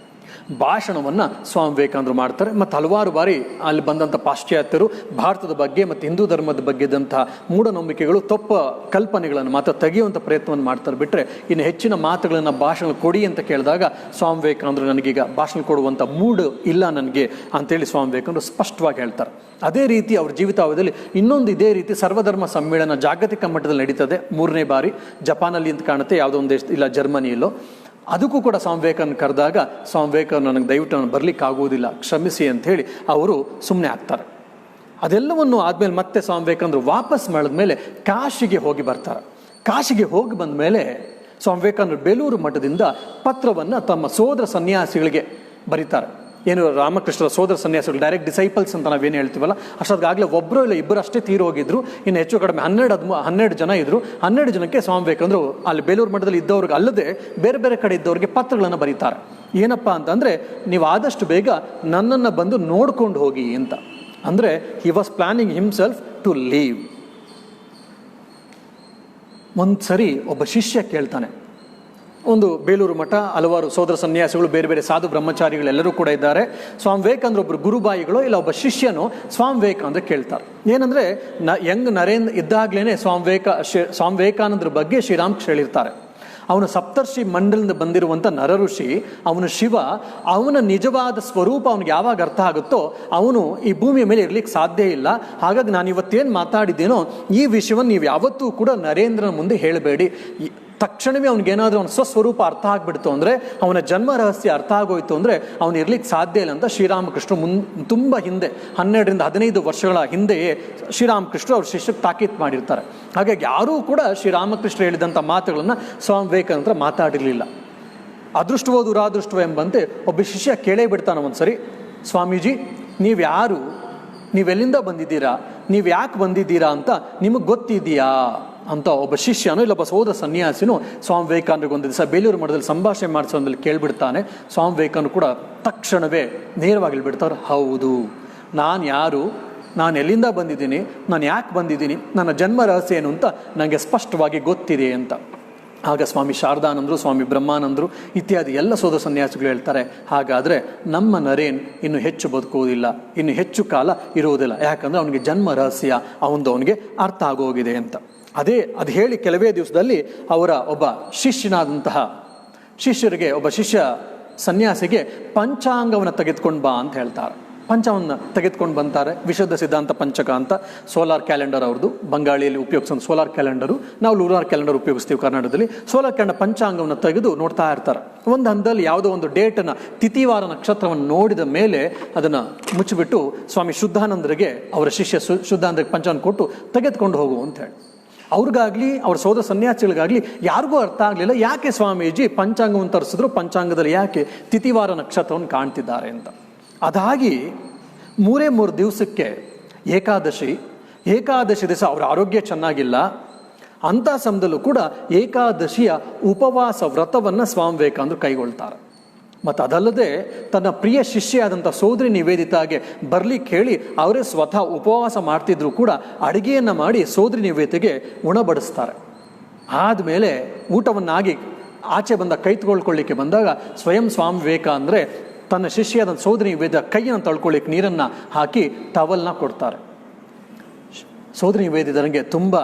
ಭಾಷಣವನ್ನು ಸ್ವಾಮಿ ವಿವೇಕಾನಂದರು ಮಾಡ್ತಾರೆ. ಮತ್ತು ಹಲವಾರು ಬಾರಿ ಅಲ್ಲಿ ಬಂದಂಥ ಪಾಶ್ಚಾತ್ಯರು ಭಾರತದ ಬಗ್ಗೆ ಮತ್ತು ಹಿಂದೂ ಧರ್ಮದ ಬಗ್ಗೆ ಇದ್ದಂಥ ಮೂಢನಂಬಿಕೆಗಳು, ತಪ್ಪ ಕಲ್ಪನೆಗಳನ್ನು ಮಾತ್ರ ತೆಗೆಯುವಂಥ ಪ್ರಯತ್ನವನ್ನು ಮಾಡ್ತಾರೆ. ಬಿಟ್ಟರೆ ಇನ್ನು ಹೆಚ್ಚಿನ ಮಾತುಗಳನ್ನು ಭಾಷಣ ಕೊಡಿ ಅಂತ ಕೇಳಿದಾಗ ಸ್ವಾಮಿ ವಿವೇಕಾನಂದರು ನನಗೀಗ ಭಾಷಣ ಕೊಡುವಂಥ ಮೂಡ್ ಇಲ್ಲ ನನಗೆ ಅಂತೇಳಿ ಸ್ವಾಮಿ ವಿವೇಕಾನಂದರು ಸ್ಪಷ್ಟವಾಗಿ ಹೇಳ್ತಾರೆ. ಅದೇ ರೀತಿ ಅವ್ರ ಜೀವಿತಾವಧಿಯಲ್ಲಿ ಇನ್ನೊಂದು ಇದೇ ರೀತಿ ಸರ್ವಧರ್ಮ ಸಮ್ಮೇಳನ ಜಾಗತಿಕ ಮಟ್ಟದಲ್ಲಿ ನಡೀತದೆ 3ನೇ ಬಾರಿ. ಜಪಾನಲ್ಲಿ ಅಂತ ಕಾಣುತ್ತೆ, ಯಾವುದೋ ಒಂದು ದೇಶ, ಇಲ್ಲ ಜರ್ಮನಿಯಲ್ಲೋ. ಅದಕ್ಕೂ ಕೂಡ ಸ್ವಾಮಿ ವಿವೇಕಾನಂದ ಕರೆದಾಗ ಸ್ವಾಮಿ ವಿವೇಕಾನಂದ ನನಗೆ ದಯವಿಟ್ಟು ನಾನು ಬರಲಿಕ್ಕೆ ಆಗುವುದಿಲ್ಲ, ಕ್ಷಮಿಸಿ ಅಂಥೇಳಿ ಅವರು ಸುಮ್ಮನೆ ಆಗ್ತಾರೆ. ಅದೆಲ್ಲವನ್ನು ಆದಮೇಲೆ ಮತ್ತೆ ಸ್ವಾಮಿ ವಿವೇಕಾನಂದರು ವಾಪಸ್ ಮಾಡಿದ್ಮೇಲೆ ಕಾಶಿಗೆ ಹೋಗಿ ಬರ್ತಾರೆ. ಕಾಶಿಗೆ ಹೋಗಿ ಬಂದ ಮೇಲೆ ಸ್ವಾಮಿ ವಿವೇಕಾನಂದರು ಬೇಲೂರು ಮಠದಿಂದ ಪತ್ರವನ್ನು ತಮ್ಮ ಸೋದರ ಸನ್ಯಾಸಿಗಳಿಗೆ ಬರೀತಾರೆ. ಏನು ರಾಮಕೃಷ್ಣರ ಸೋದರ ಸನ್ಯಾಸಿಗಳು, ಡೈರೆಕ್ಟ್ ಡಿಸೈಪಲ್ಸ್ ಅಂತ ನಾವೇನು ಹೇಳ್ತೀವಲ್ಲ, ಅಷ್ಟೊತ್ತಿಗಾಗಲೇ ಒಬ್ಬರು ಇಲ್ಲ ಇಬ್ಬರು ಅಷ್ಟೇ ತೀರೋಗಿದ್ರು. ಇನ್ನು ಹೆಚ್ಚು ಕಡಿಮೆ 12 ಜನ ಇದ್ದರು. 12 ಜನಕ್ಕೆ ಸ್ವಾಮಿ ವಿವೇಕಾನಂದರು ಅಲ್ಲಿ ಬೇಲೂರು ಮಠದಲ್ಲಿ ಇದ್ದವ್ರಿಗೆ ಅಲ್ಲದೆ ಬೇರೆ ಬೇರೆ ಕಡೆ ಇದ್ದವ್ರಿಗೆ ಪತ್ರಗಳನ್ನು ಬರೀತಾರೆ. ಏನಪ್ಪ ಅಂತಂದರೆ, ನೀವು ಆದಷ್ಟು ಬೇಗ ನನ್ನನ್ನು ಬಂದು ನೋಡ್ಕೊಂಡು ಹೋಗಿ ಅಂತ. ಅಂದರೆ he was planning himself to leave. ಒಂದು ಸರಿ ಒಬ್ಬ ಶಿಷ್ಯ ಕೇಳ್ತಾನೆ, ಒಂದು ಬೇಲೂರು ಮಠ, ಹಲವಾರು ಸೋದರ ಸನ್ಯಾಸಿಗಳು, ಬೇರೆ ಬೇರೆ ಸಾಧು ಬ್ರಹ್ಮಚಾರಿಗಳೆಲ್ಲರೂ ಕೂಡ ಇದ್ದಾರೆ. ಸ್ವಾಮಿ ವಿವೇಕಾನಂದರು ಒಬ್ಬರು ಗುರುಬಾಯಿಗಳು ಇಲ್ಲ ಒಬ್ಬ ಶಿಷ್ಯನು ಸ್ವಾಮಿ ವಿವೇಕಾನಂದರು ಕೇಳ್ತಾರೆ. ಏನಂದರೆ ಯಂಗ್ ನರೇಂದ್ರ ಇದ್ದಾಗಲೇ ಸ್ವಾಮಿ ವಿವೇಕಾನಂದರ ಬಗ್ಗೆ ಶ್ರೀರಾಮಕೃಷ್ಣ ಹೇಳಿರ್ತಾರೆ. ಅವನು ಸಪ್ತರ್ಷಿ ಮಂಡಲದಿಂದ ಬಂದಿರುವಂಥ ನರಋಷಿ, ಅವನು ಶಿವ. ಅವನ ನಿಜವಾದ ಸ್ವರೂಪ ಅವನಿಗೆ ಯಾವಾಗ ಅರ್ಥ ಆಗುತ್ತೋ ಅವನು ಈ ಭೂಮಿಯ ಮೇಲೆ ಇರಲಿಕ್ಕೆ ಸಾಧ್ಯ ಇಲ್ಲ. ಹಾಗಾಗಿ ನಾನು ಇವತ್ತೇನು ಮಾತಾಡಿದ್ದೇನೋ ಈ ವಿಷಯವನ್ನು ನೀವು ಯಾವತ್ತೂ ಕೂಡ ನರೇಂದ್ರನ ಮುಂದೆ ಹೇಳಬೇಡಿ. ತಕ್ಷಣವೇ ಅವನಿಗೇನಾದರೂ ಅವನ ಸ್ವಸ್ವರೂಪ ಅರ್ಥ ಆಗಿಬಿಡ್ತು ಅಂದರೆ, ಅವನ ಜನ್ಮ ರಹಸ್ಯ ಅರ್ಥ ಆಗೋಯ್ತು ಅಂದರೆ ಅವನು ಇರ್ಲಿಕ್ಕೆ ಸಾಧ್ಯ ಇಲ್ಲ ಅಂತ ಶ್ರೀರಾಮಕೃಷ್ಣ ತುಂಬ ಹಿಂದೆ 12-15 ವರ್ಷಗಳ ಹಿಂದೆಯೇ ಶ್ರೀರಾಮಕೃಷ್ಣ ಅವ್ರ ಶಿಷ್ಯಕ್ಕೆ ತಾಕೀತು ಮಾಡಿರ್ತಾರೆ. ಹಾಗಾಗಿ ಯಾರೂ ಕೂಡ ಶ್ರೀರಾಮಕೃಷ್ಣ ಹೇಳಿದಂಥ ಮಾತುಗಳನ್ನು ಸ್ವಾಮಿ ವಿವೇಕಾನಂದ ಮಾತಾಡಿರಲಿಲ್ಲ. ಅದೃಷ್ಟವೋ ದುರಾದೃಷ್ಟವೋ ಎಂಬಂತೆ ಒಬ್ಬ ಶಿಷ್ಯ ಕೇಳೇ ಬಿಡ್ತಾನೆ ಒಂದ್ಸರಿ, ಸ್ವಾಮೀಜಿ ನೀವು ಯಾರು, ನೀವೆಲ್ಲಿಂದ ಬಂದಿದ್ದೀರಾ, ನೀವು ಯಾಕೆ ಬಂದಿದ್ದೀರಾ ಅಂತ ನಿಮಗೆ ಗೊತ್ತಿದೆಯಾ ಅಂತ ಒಬ್ಬ ಶಿಷ್ಯನೋ ಇಲ್ಲೊಬ್ಬ ಸೋದರ ಸನ್ಯಾಸಿನೋ ಸ್ವಾಮಿ ವಿವೇಕಾನಂದರಿಗೆ ಒಂದು ದಿವಸ ಬೇಲೂರು ಮಠದಲ್ಲಿ ಸಂಭಾಷಣೆ ಮಾಡಿಸೋದ್ರಲ್ಲಿ ಕೇಳಿಬಿಡ್ತಾನೆ. ಸ್ವಾಮಿ ವಿವೇಕಾನಂದರು ಕೂಡ ತಕ್ಷಣವೇ ನೇರವಾಗಿ ಹೇಳ್ಬಿಡ್ತಾರೆ, ಹೌದು, ನಾನು ಯಾರು, ನಾನು ಎಲ್ಲಿಂದ ಬಂದಿದ್ದೀನಿ, ನಾನು ಯಾಕೆ ಬಂದಿದ್ದೀನಿ, ನನ್ನ ಜನ್ಮ ರಹಸ್ಯ ಏನು ಅಂತ ನನಗೆ ಸ್ಪಷ್ಟವಾಗಿ ಗೊತ್ತಿದೆ ಅಂತ. ಆಗ ಸ್ವಾಮಿ ಶಾರದಾನಂದರು, ಸ್ವಾಮಿ ಬ್ರಹ್ಮಾನಂದರು ಇತ್ಯಾದಿ ಎಲ್ಲ ಸೋದರ ಸನ್ಯಾಸಿಗಳು ಹೇಳ್ತಾರೆ, ಹಾಗಾದರೆ ನಮ್ಮ ನರೇನ್ ಇನ್ನು ಹೆಚ್ಚು ಬದುಕುವುದಿಲ್ಲ, ಇನ್ನು ಹೆಚ್ಚು ಕಾಲ ಇರುವುದಿಲ್ಲ. ಯಾಕಂದರೆ ಅವನಿಗೆ ಜನ್ಮ ರಹಸ್ಯ ಅವನಿಗೆ ಅರ್ಥ ಆಗೋಗಿದೆ ಅಂತ. ಅದು ಹೇಳಿ ಕೆಲವೇ ದಿವಸದಲ್ಲಿ ಅವರ ಒಬ್ಬ ಶಿಷ್ಯನಾದಂತಹ ಶಿಷ್ಯರಿಗೆ, ಒಬ್ಬ ಶಿಷ್ಯ ಸನ್ಯಾಸಿಗೆ ಪಂಚಾಂಗವನ್ನು ತೆಗೆದುಕೊಂಡು ಬಾ ಅಂತ ಹೇಳ್ತಾರೆ. ಪಂಚವನ್ನು ತೆಗೆದುಕೊಂಡು ಬಂತಾರೆ. ವಿಶುದ್ಧ ಸಿದ್ಧಾಂತ ಪಂಚಕ ಅಂತ ಸೋಲಾರ್ ಕ್ಯಾಲೆಂಡರ್ ಅವ್ರದ್ದು, ಬಂಗಾಳಿಯಲ್ಲಿ ಉಪಯೋಗಿಸೋ ಸೋಲಾರ್ ಕ್ಯಾಲೆಂಡರು, ನಾವು ಲೂನಾರ್ ಕ್ಯಾಲೆಂಡರ್ ಉಪಯೋಗಿಸ್ತೀವಿ ಕರ್ನಾಟಕದಲ್ಲಿ. ಸೋಲಾರ್ ಕ್ಯಾಲೆಂಡರ್ ಪಂಚಾಂಗವನ್ನು ತೆಗೆದು ನೋಡ್ತಾ ಇರ್ತಾರೆ. ಒಂದು ಹಂತದಲ್ಲಿ ಯಾವುದೋ ಒಂದು ಡೇಟನ್ನು, ತಿಥಿವಾರ ನಕ್ಷತ್ರವನ್ನು ನೋಡಿದ ಮೇಲೆ ಅದನ್ನು ಮುಚ್ಚಿಬಿಟ್ಟು ಸ್ವಾಮಿ ಶುದ್ಧಾನಂದರಿಗೆ, ಅವರ ಶಿಷ್ಯ ಶುದ್ಧಾನಂದರಿಗೆ ಪಂಚಾಂಗ ಕೊಟ್ಟು ತೆಗೆದುಕೊಂಡು ಹೋಗು ಅಂತ ಹೇಳಿ. ಅವ್ರಿಗಾಗಲಿ ಅವ್ರ ಸೋದರ ಸನ್ಯಾಸಿಗಳಿಗಾಗಲಿ ಯಾರಿಗೂ ಅರ್ಥ ಆಗಲಿಲ್ಲ, ಯಾಕೆ ಸ್ವಾಮೀಜಿ ಪಂಚಾಂಗವನ್ನು ತರಿಸಿದ್ರು, ಪಂಚಾಂಗದಲ್ಲಿ ಯಾಕೆ ತಿಥಿವಾರ ನಕ್ಷತ್ರವನ್ನು ಕಾಣ್ತಿದ್ದಾರೆ ಅಂತ. ಅದಾಗಿ 3 ದಿವಸಕ್ಕೆ ಏಕಾದಶಿ ದಿವಸ ಅವರ ಆರೋಗ್ಯ ಚೆನ್ನಾಗಿಲ್ಲ. ಅಂಥ ಸಮಯದಲ್ಲೂ ಕೂಡ ಏಕಾದಶಿಯ ಉಪವಾಸ ವ್ರತವನ್ನು ಸ್ವಾಮಿ ವಿವೇಕಾನಂದರು ಕೈಗೊಳ್ತಾರೆ. ಮತ್ತು ಅದಲ್ಲದೆ ತನ್ನ ಪ್ರಿಯ ಶಿಷ್ಯೆಯಾದಂಥ ಸೋದರಿ ನಿವೇದಿತಾಗೆ ಬರಲಿಕ್ಕೆ ಹೇಳಿ ಅವರೇ ಸ್ವತಃ ಉಪವಾಸ ಮಾಡ್ತಿದ್ರು ಕೂಡ ಅಡುಗೆಯನ್ನು ಮಾಡಿ ಸೋದರಿ ನಿವೇದಿತೆಗೆ ಉಣಬಡಿಸ್ತಾರೆ. ಆದಮೇಲೆ ಊಟವನ್ನಾಗಿ ಆಚೆ ಬಂದ ಕೈ ತೊಗೊಳ್ಕೊಳ್ಳಿಕ್ಕೆ ಬಂದಾಗ ಸ್ವಯಂ ಸ್ವಾಮಿ ವಿವೇಕಾನಂದರೆ ತನ್ನ ಶಿಷ್ಯರಾದ ಸೋದರಿ ನಿವೇದಿತ ಕೈಯನ್ನು ತೊಳ್ಕೊಳ್ಳಿಕ್ಕೆ ನೀರನ್ನು ಹಾಕಿ ಟವಲ್ನ ಕೊಡ್ತಾರೆ. ಸೋದರಿ ನಿವೇದಿತನಿಗೆ ತುಂಬ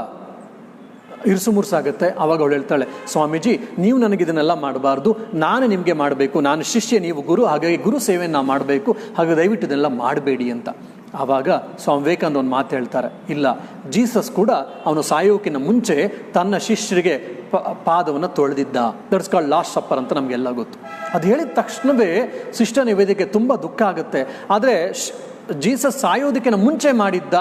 ಇರುಸು ಮುರುಸಾಗುತ್ತೆ. ಆವಾಗ ಅವಳು ಹೇಳ್ತಾಳೆ, ಸ್ವಾಮೀಜಿ ನೀವು ನನಗಿದನ್ನೆಲ್ಲ ಮಾಡಬಾರ್ದು, ನಾನು ನಿಮಗೆ ಮಾಡಬೇಕು, ನಾನು ಶಿಷ್ಯ ನೀವು ಗುರು, ಹಾಗಾಗಿ ಗುರು ಸೇವೆಯನ್ನು ನಾನು ಮಾಡಬೇಕು, ಹಾಗೆ ದಯವಿಟ್ಟು ಇದನ್ನೆಲ್ಲ ಮಾಡಬೇಡಿ ಅಂತ. ಆವಾಗ ಸ್ವಾಮಿ ವಿವೇಕಾನಂದ ಒಂದು ಮಾತು ಹೇಳ್ತಾರೆ, ಇಲ್ಲ, ಜೀಸಸ್ ಕೂಡ ಅವನು ಸಾಯೋಕಿನ ಮುಂಚೆ ತನ್ನ ಶಿಷ್ಯರಿಗೆ ಪಾದವನ್ನು ತೊಳೆದಿದ್ದ. ದಟ್ಸ್ ಕಾಲ್ಡ್ ಲಾಸ್ಟ್ ಸಪ್ಪರ್ ಅಂತ ನಮಗೆಲ್ಲ ಗೊತ್ತು. ಅದು ಹೇಳಿದ ತಕ್ಷಣವೇ ಸಿಸ್ಟರ್ ನಿವೇದಿಕೆ ತುಂಬ ದುಃಖ ಆಗುತ್ತೆ. ಆದರೆ ಜೀಸಸ್ ಸಾಯೋದಕ್ಕಿಂತ ಮುಂಚೆ ಮಾಡಿದ್ದ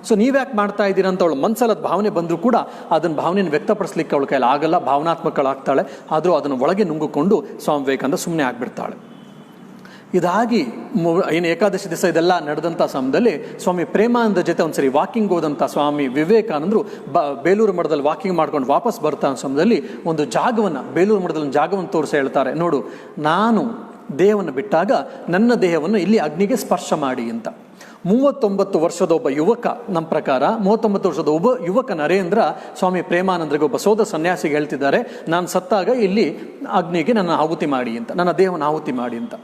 ಸೊ ನೀವ್ಯಾಕೆ ಮಾಡ್ತಾ ಇದ್ದೀರಾ ಅಂತ ಅವಳು ಮನಸ್ಸಲ್ಲಿ ಭಾವನೆ ಬಂದರೂ ಕೂಡ ಅದನ್ನು ಭಾವನೆಯನ್ನು ವ್ಯಕ್ತಪಡಿಸ್ಲಿಕ್ಕೆ ಅವಳ ಕೈಯಲ್ಲಿ ಆಗಲ್ಲ, ಭಾವನಾತ್ಮಕಳಾಗ್ತಾಳೆ. ಆದರೂ ಅದನ್ನು ಒಳಗೆ ನುಂಗಿಕೊಂಡು ಸ್ವಾಮಿ ವಿವೇಕಾನಂದ ಸುಮ್ಮನೆ ಆಗಿಬಿಡ್ತಾಳೆ. ಇದಾಗಿ ಏನು ಏಕಾದಶಿ ದಿವಸ ಇದೆಲ್ಲ ನಡೆದಂಥ ಸಮಯದಲ್ಲಿ ಸ್ವಾಮಿ ಪ್ರೇಮಾನಂದ ಜೊತೆ ಒಂದ್ಸರಿ ವಾಕಿಂಗ್ ಹೋದಂಥ ಸ್ವಾಮಿ ವಿವೇಕಾನಂದರು ಬೇಲೂರು ಮಠದಲ್ಲಿ ವಾಕಿಂಗ್ ಮಾಡ್ಕೊಂಡು ವಾಪಸ್ ಬರ್ತಾ ಸಮಯದಲ್ಲಿ ಒಂದು ಜಾಗವನ್ನು, ಬೇಲೂರು ಮಠದಲ್ಲಿ ಒಂದು ಜಾಗವನ್ನು ತೋರಿಸಿ ಹೇಳ್ತಾರೆ, ನೋಡು ನಾನು ದೇಹವನ್ನು ಬಿಟ್ಟಾಗ ನನ್ನ ದೇಹವನ್ನು ಇಲ್ಲಿ ಅಗ್ನಿಗೆ ಸ್ಪರ್ಶ ಮಾಡಿ ಅಂತ. 39 ವರ್ಷದ ಒಬ್ಬ ಯುವಕ, ನಮ್ಮ ಪ್ರಕಾರ 39 ವರ್ಷದ ಒಬ್ಬ ಯುವಕ ನರೇಂದ್ರ ಸ್ವಾಮಿ ಪ್ರೇಮಾನಂದರಿಗೆ, ಒಬ್ಬ ಸೋದರ ಸನ್ಯಾಸಿಗೆ ಹೇಳ್ತಿದ್ದಾರೆ, ನಾನು ಸತ್ತಾಗ ಇಲ್ಲಿ ಅಗ್ನಿಗೆ ನನ್ನ ಆಹುತಿ ಮಾಡಿ ಅಂತ, ನನ್ನ ದೇಹವನ್ನು ಆಹುತಿ ಮಾಡಿ ಅಂತ.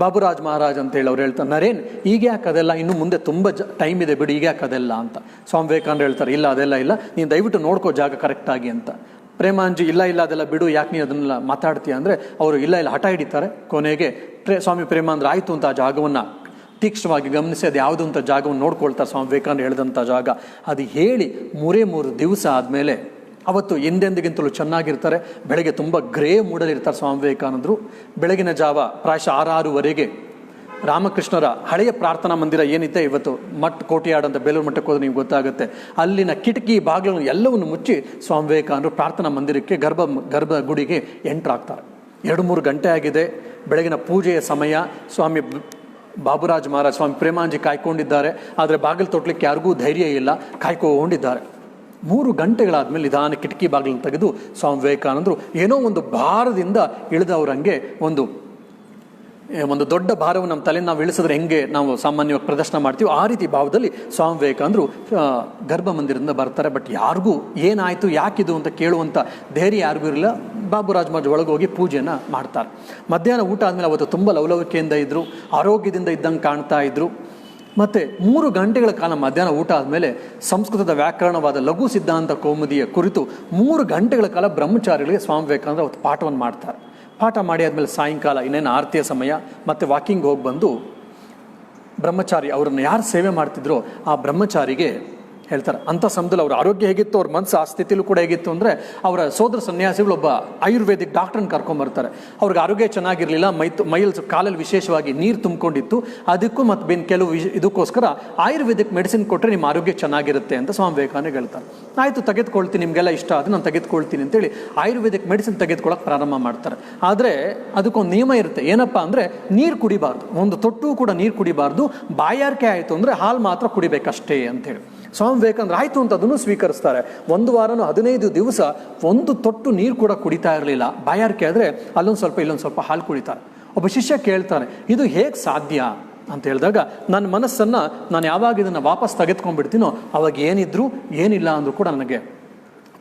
ಬಾಬುರಾಜ್ ಮಹಾರಾಜ್ ಅಂತ ಹೇಳಿ ಅವ್ರು ಹೇಳ್ತಾರೆ, ನರೇನ್ ಈಗ ಯಾಕೆ ಅದೆಲ್ಲ, ಇನ್ನು ಮುಂದೆ ತುಂಬ ಟೈಮ್ ಇದೆ ಬಿಡಿ, ಈಗ ಯಾಕೆ ಅದೆಲ್ಲ ಅಂತ. ಸ್ವಾಮಿ ವಿವೇಕಾನಂದ ಹೇಳ್ತಾರೆ, ಇಲ್ಲ ಅದೆಲ್ಲ ಇಲ್ಲ, ನೀನು ದಯವಿಟ್ಟು ನೋಡ್ಕೋ ಜಾಗ ಕರೆಕ್ಟಾಗಿ ಅಂತ. ಪ್ರೇಮಾಂಜಿ ಇಲ್ಲ ಅದೆಲ್ಲ ಬಿಡು, ಯಾಕೆ ನೀನು ಅದನ್ನೆಲ್ಲ ಮಾತಾಡ್ತೀಯ ಅಂದರೆ ಅವರು ಇಲ್ಲ ಹಠ ಹಿಡಿತಾರೆ. ಕೊನೆಗೆ ಸ್ವಾಮಿ ಪ್ರೇಮಾನಂದ್ರ ಆಯಿತು ಅಂತ ಆ ಜಾಗವನ್ನು ತೀಕ್ಷ್ಣವಾಗಿ ಗಮನಿಸಿ ಅದು ಯಾವುದು ಅಂತ ಜಾಗವನ್ನು ನೋಡ್ಕೊಳ್ತಾರೆ. ಸ್ವಾಮಿ ವಿವೇಕಾನಂದ ಹೇಳಿದಂಥ ಜಾಗ ಅದು ಹೇಳಿ 3 ದಿವಸ ಆದಮೇಲೆ ಅವತ್ತು ಎಂದೆಂದಿಗಿಂತಲೂ ಚೆನ್ನಾಗಿರ್ತಾರೆ. ಬೆಳಗ್ಗೆ ತುಂಬ ಗ್ರೇ ಮೂಡಲಿರ್ತಾರೆ ಸ್ವಾಮಿ ವಿವೇಕಾನಂದರು. ಬೆಳಗಿನ ಜಾವ ಪ್ರಾಯಶಃ 6-6:30 ರಾಮಕೃಷ್ಣರ ಹಳೆಯ ಪ್ರಾರ್ಥನಾ ಮಂದಿರ ಏನಿದೆ ಇವತ್ತು ಕೋಟಿಯಾಡ್ ಅಂತ ಬೇಲೂರು ಮಠಕ್ಕೆ ಹೋದ್ರೆ ನಿಮ್ಗೆ ಗೊತ್ತಾಗುತ್ತೆ, ಅಲ್ಲಿನ ಕಿಟಕಿ ಬಾಗಿಲನ್ನು ಎಲ್ಲವನ್ನು ಮುಚ್ಚಿ ಸ್ವಾಮಿ ವಿವೇಕಾನಂದರು ಪ್ರಾರ್ಥನಾ ಮಂದಿರಕ್ಕೆ ಗರ್ಭ ಗುಡಿಗೆ ಎಂಟ್ರಾಗ್ತಾರೆ. 2-3 ಗಂಟೆ ಆಗಿದೆ, ಬೆಳಗಿನ ಪೂಜೆಯ ಸಮಯ. ಸ್ವಾಮಿ ಬಾಬುರಾಜ್ ಮಹಾರಾಜ್, ಸ್ವಾಮಿ ಪ್ರೇಮಾಂಜಿ ಕಾಯ್ಕೊಂಡಿದ್ದಾರೆ. ಆದರೆ ಬಾಗಿಲು ತೊಟ್ಲಿಕ್ಕೆ ಯಾರಿಗೂ ಧೈರ್ಯ ಇಲ್ಲ, ಕಾಯ್ಕೊಂಡಿದ್ದಾರೆ. 3 ಗಂಟೆಗಳಾದ್ಮೇಲೆ ನಿಧಾನ ಕಿಟಕಿ ಬಾಗಿಲನ್ನು ತೆಗೆದು ಸ್ವಾಮಿ ವಿವೇಕಾನಂದರು ಏನೋ ಒಂದು ಭಾರದಿಂದ ಇಳಿದವರಂಗೆ ಒಂದು ದೊಡ್ಡ ಭಾರವನ್ನು ನಮ್ಮ ತಲೆ ನಾವು ಇಳಿಸಿದ್ರೆ ಹೆಂಗೆ ನಾವು ಸಾಮಾನ್ಯವಾಗಿ ಪ್ರದರ್ಶನ ಮಾಡ್ತೀವಿ, ಆ ರೀತಿ ಭಾವದಲ್ಲಿ ಸ್ವಾಮಿ ವಿವೇಕಾನಂದರು ಗರ್ಭ ಮಂದಿರದಿಂದ ಬರ್ತಾರೆ. ಬಟ್ ಯಾರಿಗೂ ಏನಾಯಿತು ಯಾಕಿದು ಅಂತ ಕೇಳುವಂಥ ಧೈರ್ಯ ಯಾರಿಗೂ ಇರಲಿಲ್ಲ. ಬಾಬುರಾಜ್ ಮಹಾರಾಜ್ ಒಳಗೋಗಿ ಪೂಜೆಯನ್ನು ಮಾಡ್ತಾರೆ. ಮಧ್ಯಾಹ್ನ ಊಟ ಆದಮೇಲೆ ಅವತ್ತು ತುಂಬ ಲವಲವಿಕೆಯಿಂದ ಇದ್ದರು, ಆರೋಗ್ಯದಿಂದ ಇದ್ದಂಗೆ ಕಾಣ್ತಾ ಇದ್ರು. ಮತ್ತು 3 ಗಂಟೆಗಳ ಕಾಲ ಮಧ್ಯಾಹ್ನ ಊಟ ಆದಮೇಲೆ ಸಂಸ್ಕೃತದ ವ್ಯಾಕರಣವಾದ ಲಘು ಸಿದ್ಧಾಂತ ಕೌಮುದಿಯ ಕುರಿತು 3 ಗಂಟೆಗಳ ಕಾಲ ಬ್ರಹ್ಮಚಾರಿಗಳಿಗೆ ಸ್ವಾಮಿ ವಿವೇಕಾನಂದ ಅವತ್ತು ಪಾಠವನ್ನು ಮಾಡ್ತಾರೆ. ಪಾಠ ಮಾಡಿ ಆದಮೇಲೆ ಸಾಯಂಕಾಲ ಇನ್ನೇನು ಆರತಿಯ ಸಮಯ, ಮತ್ತು ವಾಕಿಂಗ್ ಹೋಗಿ ಬಂದು ಬ್ರಹ್ಮಚಾರಿ ಅವರನ್ನು ಯಾರು ಸೇವೆ ಮಾಡ್ತಿದ್ರೋ ಆ ಬ್ರಹ್ಮಚಾರಿಗೆ ಹೇಳ್ತಾರೆ. ಅಂಥ ಸಮಯದಲ್ಲಿ ಅವ್ರ ಆರೋಗ್ಯ ಹೇಗಿತ್ತು, ಅವ್ರ ಮನಸ್ಸು ಆ ಸ್ಥಿತಿಲೂ ಕೂಡ ಹೇಗಿತ್ತು ಅಂದರೆ ಅವರ ಸೋದರ ಸನ್ಯಾಸಿಗಳು ಒಬ್ಬ ಆಯುರ್ವೇದಿಕ್ ಡಾಕ್ಟ್ರನ್ನ ಕರ್ಕೊಂಬರ್ತಾರೆ. ಅವ್ರಿಗೆ ಆರೋಗ್ಯ ಚೆನ್ನಾಗಿರಲಿಲ್ಲ, ಮೈಯಲ್ಲಿ ಕಾಲಲ್ಲಿ ವಿಶೇಷವಾಗಿ ನೀರು ತುಂಬಿಕೊಂಡಿತ್ತು. ಅದಕ್ಕೂ ಮತ್ತು ಕೆಲವು ಇದಕ್ಕೋಸ್ಕರ ಆಯುರ್ವೇದಿಕ್ ಮೆಡಿಸಿನ್ ಕೊಟ್ಟರೆ ನಿಮ್ಮ ಆರೋಗ್ಯ ಚೆನ್ನಾಗಿರುತ್ತೆ ಅಂತ ಸ್ವಾಮಿ ವಿವೇಕಾನಂದ ಹೇಳ್ತಾರೆ. ಆಯಿತು ತೆಗೆದುಕೊಳ್ತೀನಿ, ನಿಮಗೆಲ್ಲ ಇಷ್ಟ ಅದು ನಾನು ತೆಗೆದುಕೊಳ್ತೀನಿ ಅಂತೇಳಿ ಆಯುರ್ವೇದಿಕ್ ಮೆಡಿಸಿನ್ ತೆಗೆದುಕೊಳ್ಳೋಕೆ ಪ್ರಾರಂಭ ಮಾಡ್ತಾರೆ. ಆದರೆ ಅದಕ್ಕೊಂದು ನಿಯಮ ಇರುತ್ತೆ, ಏನಪ್ಪ ಅಂದರೆ ನೀರು ಕುಡಿಬಾರ್ದು, ಒಂದು ತೊಟ್ಟು ಕೂಡ ನೀರು ಕುಡಿಬಾರ್ದು. ಬಾಯಾರಿಕೆ ಆಯಿತು ಅಂದರೆ ಹಾಲು ಮಾತ್ರ ಕುಡಿಬೇಕಷ್ಟೇ ಅಂತೇಳಿ ಸ್ವಾಮಿ ವಿವೇಕಾನಂದರು ಆಯಿತು ಅಂತ ಅದನ್ನು ಸ್ವೀಕರಿಸ್ತಾರೆ. 1 ವಾರನೂ 15 ದಿವಸ ಒಂದು ತೊಟ್ಟು ನೀರು ಕೂಡ ಕುಡಿತಾ ಇರಲಿಲ್ಲ. ಬಾಯಾರಿಕೆ ಆದರೆ ಅಲ್ಲೊಂದು ಸ್ವಲ್ಪ ಇಲ್ಲೊಂದು ಸ್ವಲ್ಪ ಹಾಲು ಕುಡಿತಾರೆ. ಒಬ್ಬ ಶಿಷ್ಯ ಕೇಳ್ತಾನೆ, ಇದು ಹೇಗೆ ಸಾಧ್ಯ ಅಂತ ಹೇಳಿದಾಗ, ನನ್ನ ಮನಸ್ಸನ್ನು ನಾನು ಯಾವಾಗ ಇದನ್ನು ವಾಪಸ್ ತೆಗೆದುಕೊಂಡ್ಬಿಡ್ತೀನೋ ಅವಾಗ ಏನಿದ್ರು ಏನಿಲ್ಲ ಅಂದರೂ ಕೂಡ ನನಗೆ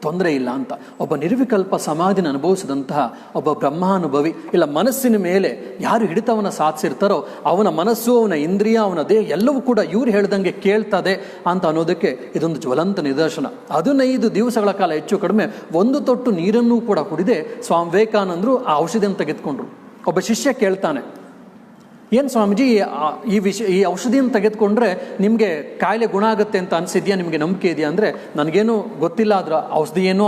ತೊಂದರೆ ಇಲ್ಲ ಅಂತ. ಒಬ್ಬ ನಿರ್ವಿಕಲ್ಪ ಸಮಾಧಿನ ಅನುಭವಿಸಿದಂತಹ ಒಬ್ಬ ಬ್ರಹ್ಮಾನುಭವಿ, ಇಲ್ಲ ಮನಸ್ಸಿನ ಮೇಲೆ ಯಾರು ಹಿಡಿತವನ್ನು ಸಾಧಿಸಿರ್ತಾರೋ ಅವನ ಮನಸ್ಸು, ಅವನ ಇಂದ್ರಿಯ, ಅವನ ದೇಹ ಎಲ್ಲವೂ ಕೂಡ ಇವ್ರು ಹೇಳ್ದಂಗೆ ಕೇಳ್ತದೆ ಅಂತ ಅನ್ನೋದಕ್ಕೆ ಇದೊಂದು ಜ್ವಲಂತ ನಿದರ್ಶನ. 15 ದಿವಸಗಳ ಕಾಲ ಹೆಚ್ಚು ಕಡಿಮೆ ಒಂದು ತೊಟ್ಟು ನೀರನ್ನೂ ಕೂಡ ಕುಡಿದೆ ಸ್ವಾಮಿ ವಿವೇಕಾನಂದರು ಆ ಔಷಧಿಯನ್ನು ತೆಗೆದುಕೊಂಡ್ರು. ಒಬ್ಬ ಶಿಷ್ಯ ಕೇಳ್ತಾನೆ, ಏನು ಸ್ವಾಮೀಜಿ ಈ ಔಷಧಿಯನ್ನು ತೆಗೆದುಕೊಂಡ್ರೆ ನಿಮಗೆ ಕಾಯಿಲೆ ಗುಣ ಆಗುತ್ತೆ ಅಂತ ಅನಿಸಿದ್ಯಾ, ನಿಮಗೆ ನಂಬಿಕೆ ಇದೆಯಾ ಅಂದರೆ, ನನಗೇನು ಗೊತ್ತಿಲ್ಲ, ಅದರ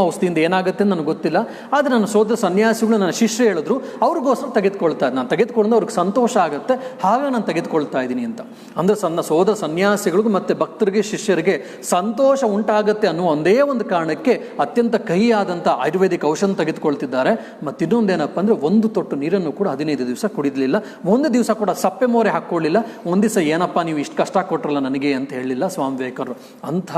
ಔಷಧಿಯಿಂದ ಏನಾಗುತ್ತೆ ಅಂತ ನನಗೆ ಗೊತ್ತಿಲ್ಲ. ಆದರೆ ನನ್ನ ಸೋದರ ಸನ್ಯಾಸಿಗಳು, ನನ್ನ ಶಿಷ್ಯ ಹೇಳಿದ್ರು, ಅವ್ರಿಗೋಸ್ಕರ ತೆಗೆದುಕೊಳ್ತಾ ಇದ್ದೀನಿ, ನಾನು ತೆಗೆದುಕೊಂಡು ಅವ್ರಿಗೆ ಸಂತೋಷ ಆಗುತ್ತೆ, ಹಾಗೆ ನಾನು ತೆಗೆದುಕೊಳ್ತಾ ಇದ್ದೀನಿ ಅಂತ. ಅಂದರೆ ಸಣ್ಣ ಸೋದರ ಸನ್ಯಾಸಿಗಳಿಗೂ ಮತ್ತು ಭಕ್ತರಿಗೆ, ಶಿಷ್ಯರಿಗೆ ಸಂತೋಷ ಉಂಟಾಗುತ್ತೆ ಅನ್ನೋ ಒಂದೇ ಒಂದು ಕಾರಣಕ್ಕೆ ಅತ್ಯಂತ ಕಹಿಯಾದಂಥ ಆಯುರ್ವೇದಿಕ್ ಔಷಧ ತೆಗೆದುಕೊಳ್ತಿದ್ದಾರೆ. ಮತ್ತು ಇನ್ನೊಂದೇನಪ್ಪ ಅಂದರೆ ಒಂದು ತೊಟ್ಟು ನೀರನ್ನು ಕೂಡ 15 ದಿವಸ ಕುಡಿದಲಿಲ್ಲ. ಒಂದು ದಿವಸ ಕೂಡ ಸಪ್ಪೆ ಮೋರೆ ಹಾಕ್ಕೊಳ್ಳಿಲ್ಲ. ಒಂದು ದಿವಸ ಏನಪ್ಪ ನೀವು ಇಷ್ಟು ಕಷ್ಟ ಕೊಟ್ರಲ್ಲ ನನಗೆ ಅಂತ ಹೇಳಿಲ್ಲ ಸ್ವಾಮಿ ವಿವೇಕಾನಂದರು. ಅಂಥ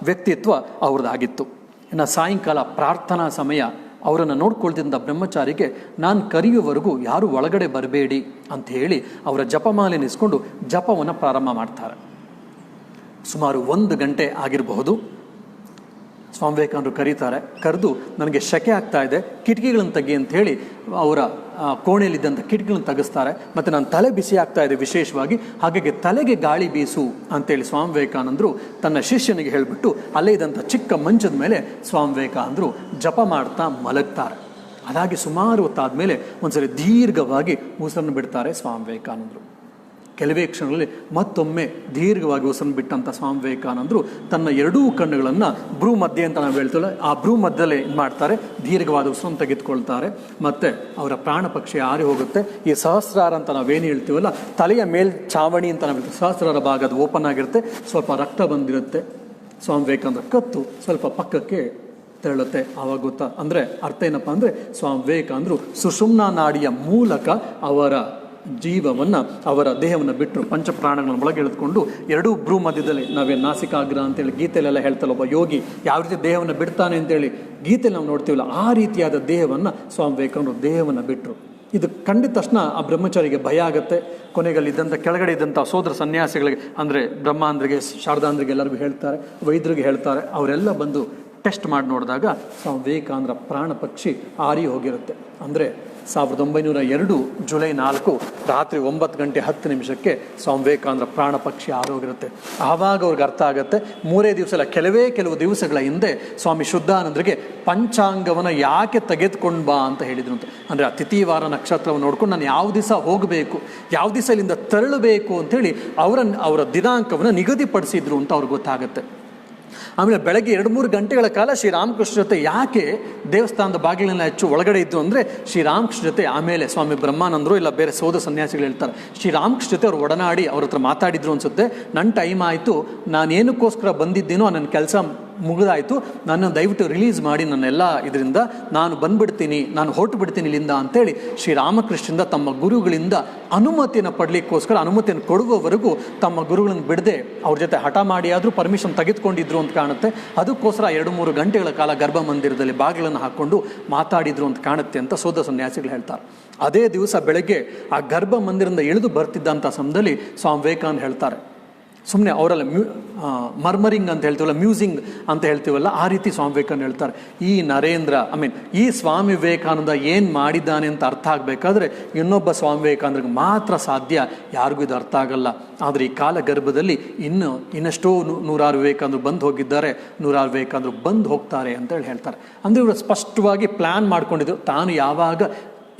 ವ್ಯಕ್ತಿತ್ವ ಅವ್ರದ್ದಾಗಿತ್ತು. ಇನ್ನು ಸಾಯಂಕಾಲ ಪ್ರಾರ್ಥನಾ ಸಮಯ, ಅವರನ್ನು ನೋಡ್ಕೊಳ್ತಿದ್ದ ಬ್ರಹ್ಮಚಾರಿಗೆ, ನಾನು ಕರೆಯುವವರೆಗೂ ಯಾರು ಒಳಗಡೆ ಬರಬೇಡಿ ಅಂತ ಹೇಳಿ ಅವರ ಜಪಮಾಲೆ ನಿಸ್ಕೊಂಡು ಜಪವನ್ನು ಪ್ರಾರಂಭ ಮಾಡ್ತಾರೆ. ಸುಮಾರು 1 ಗಂಟೆ ಆಗಿರಬಹುದು. ಸ್ವಾಮಿ ವಿವೇಕಾನಂದರು ಕರೀತಾರೆ, ಕರೆದು ನನಗೆ ಶೆಕೆ ಆಗ್ತಾ ಇದೆ, ಕಿಟಕಿಗಳನ್ನು ತೆಗಿ ಅಂತ ಹೇಳಿ ಅವರ ಕೋಣೆಯಲ್ಲಿದ್ದಂಥ ಕಿಟಕಿಗಳನ್ನು ತೆಗೆಸ್ತಾರೆ. ಮತ್ತು ನನ್ನ ತಲೆ ಬಿಸಿ ಆಗ್ತಾ ಇದೆ ವಿಶೇಷವಾಗಿ, ಹಾಗಾಗಿ ತಲೆಗೆ ಗಾಳಿ ಬೀಸು ಅಂತೇಳಿ ಸ್ವಾಮಿ ವಿವೇಕಾನಂದರು ತನ್ನ ಶಿಷ್ಯನಿಗೆ ಹೇಳಿಬಿಟ್ಟು ಅಲ್ಲೇ ಇದ್ದಂಥ ಚಿಕ್ಕ ಮಂಚದ ಮೇಲೆ ಸ್ವಾಮಿ ವಿವೇಕಾನಂದರು ಜಪ ಮಾಡ್ತಾ ಮಲಗ್ತಾರೆ. ಅದಾಗಿ ಸುಮಾರು ಹೊತ್ತಾದಮೇಲೆ ಒಂದ್ಸರಿ ದೀರ್ಘವಾಗಿ ಉಸಿರನ್ನು ಬಿಡ್ತಾರೆ ಸ್ವಾಮಿ ವಿವೇಕಾನಂದರು. ಕೆಲವೇ ಕ್ಷಣಗಳಲ್ಲಿ ಮತ್ತೊಮ್ಮೆ ದೀರ್ಘವಾಗಿ ಉಸಿರನ್ನು ಬಿಟ್ಟಂಥ ಸ್ವಾಮಿ ವಿವೇಕಾನಂದರು ತನ್ನ ಎರಡೂ ಕಣ್ಣುಗಳನ್ನು ಭ್ರೂ ಮಧ್ಯೆ ಅಂತ ನಾವು ಹೇಳ್ತೀವಲ್ಲ, ಆ ಭ್ರೂ ಮಧ್ಯದಲ್ಲಿ ಇದು ಮಾಡ್ತಾರೆ, ದೀರ್ಘವಾದ ಉಸಿರನ್ನು ತೆಗೆದುಕೊಳ್ತಾರೆ. ಮತ್ತು ಅವರ ಪ್ರಾಣ ಪಕ್ಷಿ ಹಾರಿ ಹೋಗುತ್ತೆ. ಈ ಸಹಸ್ರಾರ ಅಂತ ನಾವೇನು ಹೇಳ್ತೀವಲ್ಲ, ತಲೆಯ ಮೇಲ್ ಚಾವಣಿ ಅಂತ ನಾವು ಹೇಳ್ತೀವಿ, ಸಹಸ್ರಾರ ಭಾಗ ಅದು ಓಪನ್ ಆಗಿರುತ್ತೆ, ಸ್ವಲ್ಪ ರಕ್ತ ಬಂದಿರುತ್ತೆ. ಸ್ವಾಮಿ ವಿವೇಕಾನಂದ ಕತ್ತು ಸ್ವಲ್ಪ ಪಕ್ಕಕ್ಕೆ ತೆರಳುತ್ತೆ. ಆವಾಗ ಗೊತ್ತಾ ಅಂದರೆ ಅರ್ಥ ಏನಪ್ಪ ಅಂದರೆ, ಸ್ವಾಮಿ ವಿವೇಕಾನಂದರು ಸುಷುಮ್ನಾ ನಾಡಿಯ ಮೂಲಕ ಅವರ ಜೀವವನ್ನು, ಅವರ ದೇಹವನ್ನು ಬಿಟ್ಟರು. ಪಂಚಪ್ರಾಣಗಳನ್ನು ಒಳಗೆ ಎಳೆದುಕೊಂಡು ಎರಡೂ ಭ್ರೂ ಮಧ್ಯದಲ್ಲಿ, ನಾವೇನು ನಾಸಿಕಾಗ್ರ ಅಂತೇಳಿ ಗೀತೆಯಲ್ಲೆಲ್ಲ ಹೇಳ್ತಲ್ಲ, ಒಬ್ಬ ಯೋಗಿ ಯಾವ ರೀತಿ ದೇಹವನ್ನು ಬಿಡ್ತಾನೆ ಅಂತೇಳಿ ಗೀತೆಯಲ್ಲಿ ನಾವು ನೋಡ್ತೀವಲ್ಲ, ಆ ರೀತಿಯಾದ ದೇಹವನ್ನು ಸ್ವಾಮಿ ವಿವೇಕಾನಂದರು ದೇಹವನ್ನು ಬಿಟ್ಟರು. ಇದು ಕಂಡಿದ ತಕ್ಷಣ ಆ ಬ್ರಹ್ಮಚಾರಿಗೆ ಭಯ ಆಗುತ್ತೆ. ಕೊನೆಗಲ್ಲಿ ಇದ್ದಂಥ ಕೆಳಗಡೆ ಇದ್ದಂಥ ಸೋದರ ಸನ್ಯಾಸಿಗಳಿಗೆ, ಅಂದರೆ ಬ್ರಹ್ಮಾಂದ್ರಿಗೆ, ಶಾರದಾಂದ್ರಿಗೆ ಎಲ್ಲರಿಗೂ ಹೇಳ್ತಾರೆ, ವೈದ್ಯರಿಗೆ ಹೇಳ್ತಾರೆ. ಅವರೆಲ್ಲ ಬಂದು ಟೆಸ್ಟ್ ಮಾಡಿ ನೋಡಿದಾಗ ಸ್ವಾಮಿ ವಿವೇಕಾನಂದರ ಪ್ರಾಣ ಪಕ್ಷಿ ಹಾರಿ ಹೋಗಿರುತ್ತೆ. ಅಂದರೆ 1902 ಜುಲೈ 4 ರಾತ್ರಿ 9:10 ಸ್ವಾಮಿ ವಿವೇಕಾನಂದರ ಪ್ರಾಣ ಪಕ್ಷಿ ಹಾರೋಗಿರುತ್ತೆ. ಆವಾಗ ಅವ್ರಿಗೆ ಅರ್ಥ ಆಗುತ್ತೆ, 3 ದಿವಸ ಅಲ್ಲ, ಕೆಲವು ದಿವಸಗಳ ಹಿಂದೆ ಸ್ವಾಮಿ ಶುದ್ಧಾನಂದರಿಗೆ ಪಂಚಾಂಗವನ್ನು ಯಾಕೆ ತೆಗೆದುಕೊಂಡು ಬಾ ಅಂತ ಹೇಳಿದ್ರು ಅಂತ. ಅಂದರೆ ಆ ತಿಥಿವಾರ ನಕ್ಷತ್ರವನ್ನು ನೋಡ್ಕೊಂಡು ನಾನು ಯಾವ ದಿವಸ ಹೋಗಬೇಕು, ಯಾವ ದಿವಸ ಇಲ್ಲಿಂದ ತೆರಳಬೇಕು ಅಂಥೇಳಿ ಅವರ ದಿನಾಂಕವನ್ನು ನಿಗದಿಪಡಿಸಿದ್ರು ಅಂತ ಅವ್ರಿಗೆ ಗೊತ್ತಾಗುತ್ತೆ. ಆಮೇಲೆ ಬೆಳಗ್ಗೆ 2-3 ಗಂಟೆಗಳ ಕಾಲ ಶ್ರೀರಾಮಕೃಷ್ಣ ಜೊತೆ ಯಾಕೆ ದೇವಸ್ಥಾನದ ಬಾಗಿಲಿನ ಹೆಚ್ಚು ಒಳಗಡೆ ಇದ್ದು ಅಂದರೆ, ಶ್ರೀರಾಮಕೃಷ್ಣ ಜೊತೆ ಆಮೇಲೆ ಸ್ವಾಮಿ ಬ್ರಹ್ಮಾನಂದರು ಇಲ್ಲ ಬೇರೆ ಸೋದರ ಸನ್ಯಾಸಿಗಳು ಹೇಳ್ತಾರೆ, ಶ್ರೀರಾಮಕೃಷ್ಣ ಜೊತೆ ಅವ್ರು ಒಡನಾಡಿ ಅವ್ರ ಹತ್ರ ಮಾತಾಡಿದ್ರು ಅನ್ಸುತ್ತೆ. ನನ್ನ ಟೈಮ್ ಆಯಿತು, ನಾನೇನಕ್ಕೋಸ್ಕರ ಬಂದಿದ್ದೀನೋ ನನ್ನ ಕೆಲಸ ಮುಗಿದಾಯಿತು, ನನ್ನ ದಯವಿಟ್ಟು ರಿಲೀಸ್ ಮಾಡಿ ನನ್ನೆಲ್ಲ ಇದರಿಂದ ನಾನು ಬಂದುಬಿಡ್ತೀನಿ, ನಾನು ಹೊರಟು ಬಿಡ್ತೀನಿ ಇಲ್ಲಿಂದ ಅಂತೇಳಿ ಶ್ರೀರಾಮಕೃಷ್ಣದಿಂದ ತಮ್ಮ ಗುರುಗಳಿಂದ ಅನುಮತಿಯನ್ನು ಪಡಲಿಕ್ಕೋಸ್ಕರ, ಅನುಮತಿಯನ್ನು ಕೊಡುವವರೆಗೂ ತಮ್ಮ ಗುರುಗಳನ್ನು ಬಿಡದೆ ಅವ್ರ ಜೊತೆ ಹಠ ಮಾಡಿ ಆದರೂ ಪರ್ಮಿಷನ್ ತೆಗೆದುಕೊಂಡಿದ್ರು ಅಂತ ಕಾಣುತ್ತೆ. ಅದಕ್ಕೋಸ್ಕರ 2-3 ಗಂಟೆಗಳ ಕಾಲ ಗರ್ಭ ಮಂದಿರದಲ್ಲಿ ಬಾಗಿಲನ್ನು ಹಾಕ್ಕೊಂಡು ಮಾತಾಡಿದ್ರು ಅಂತ ಕಾಣುತ್ತೆ ಅಂತ ಸೋದರ ಸನ್ಯಾಸಿಗಳು ಹೇಳ್ತಾರೆ. ಅದೇ ದಿವಸ ಬೆಳಗ್ಗೆ ಆ ಗರ್ಭ ಮಂದಿರದಿಂದ ಇಳಿದು ಬರ್ತಿದ್ದಂಥ ಸಮಯದಲ್ಲಿ ಸ್ವಾಮಿ ವಿವೇಕಾನಂದ ಹೇಳ್ತಾರೆ, ಸುಮ್ಮನೆ ಅವರೆಲ್ಲ ಮರ್ಮರಿಂಗ್ ಅಂತ ಹೇಳ್ತೀವಲ್ಲ, ಮ್ಯೂಸಿಂಗ್ ಅಂತ ಹೇಳ್ತೀವಲ್ಲ, ಆ ರೀತಿ ಸ್ವಾಮಿ ವಿವೇಕಾನಂದ ಹೇಳ್ತಾರೆ, ಈ ನರೇಂದ್ರ ಈ ಸ್ವಾಮಿ ವಿವೇಕಾನಂದ ಏನು ಮಾಡಿದ್ದಾನೆ ಅಂತ ಅರ್ಥ ಆಗಬೇಕಾದ್ರೆ ಇನ್ನೊಬ್ಬ ಸ್ವಾಮಿ ವಿವೇಕಾನಂದರಿಗೆ ಮಾತ್ರ ಸಾಧ್ಯ, ಯಾರಿಗೂ ಇದು ಅರ್ಥ ಆಗಲ್ಲ. ಆದರೆ ಈ ಕಾಲ ಗರ್ಭದಲ್ಲಿ ಇನ್ನೆಷ್ಟೋ 100 ವಿವೇಕಾನಂದರು ಬಂದು ಹೋಗಿದ್ದಾರೆ, 100 ವಿವೇಕಾನಂದರು ಬಂದು ಹೋಗ್ತಾರೆ ಅಂತೇಳಿ ಹೇಳ್ತಾರೆ. ಅಂದರೆ ಇವರು ಸ್ಪಷ್ಟವಾಗಿ ಪ್ಲ್ಯಾನ್ ಮಾಡ್ಕೊಂಡಿದ್ರು, ತಾನು ಯಾವಾಗ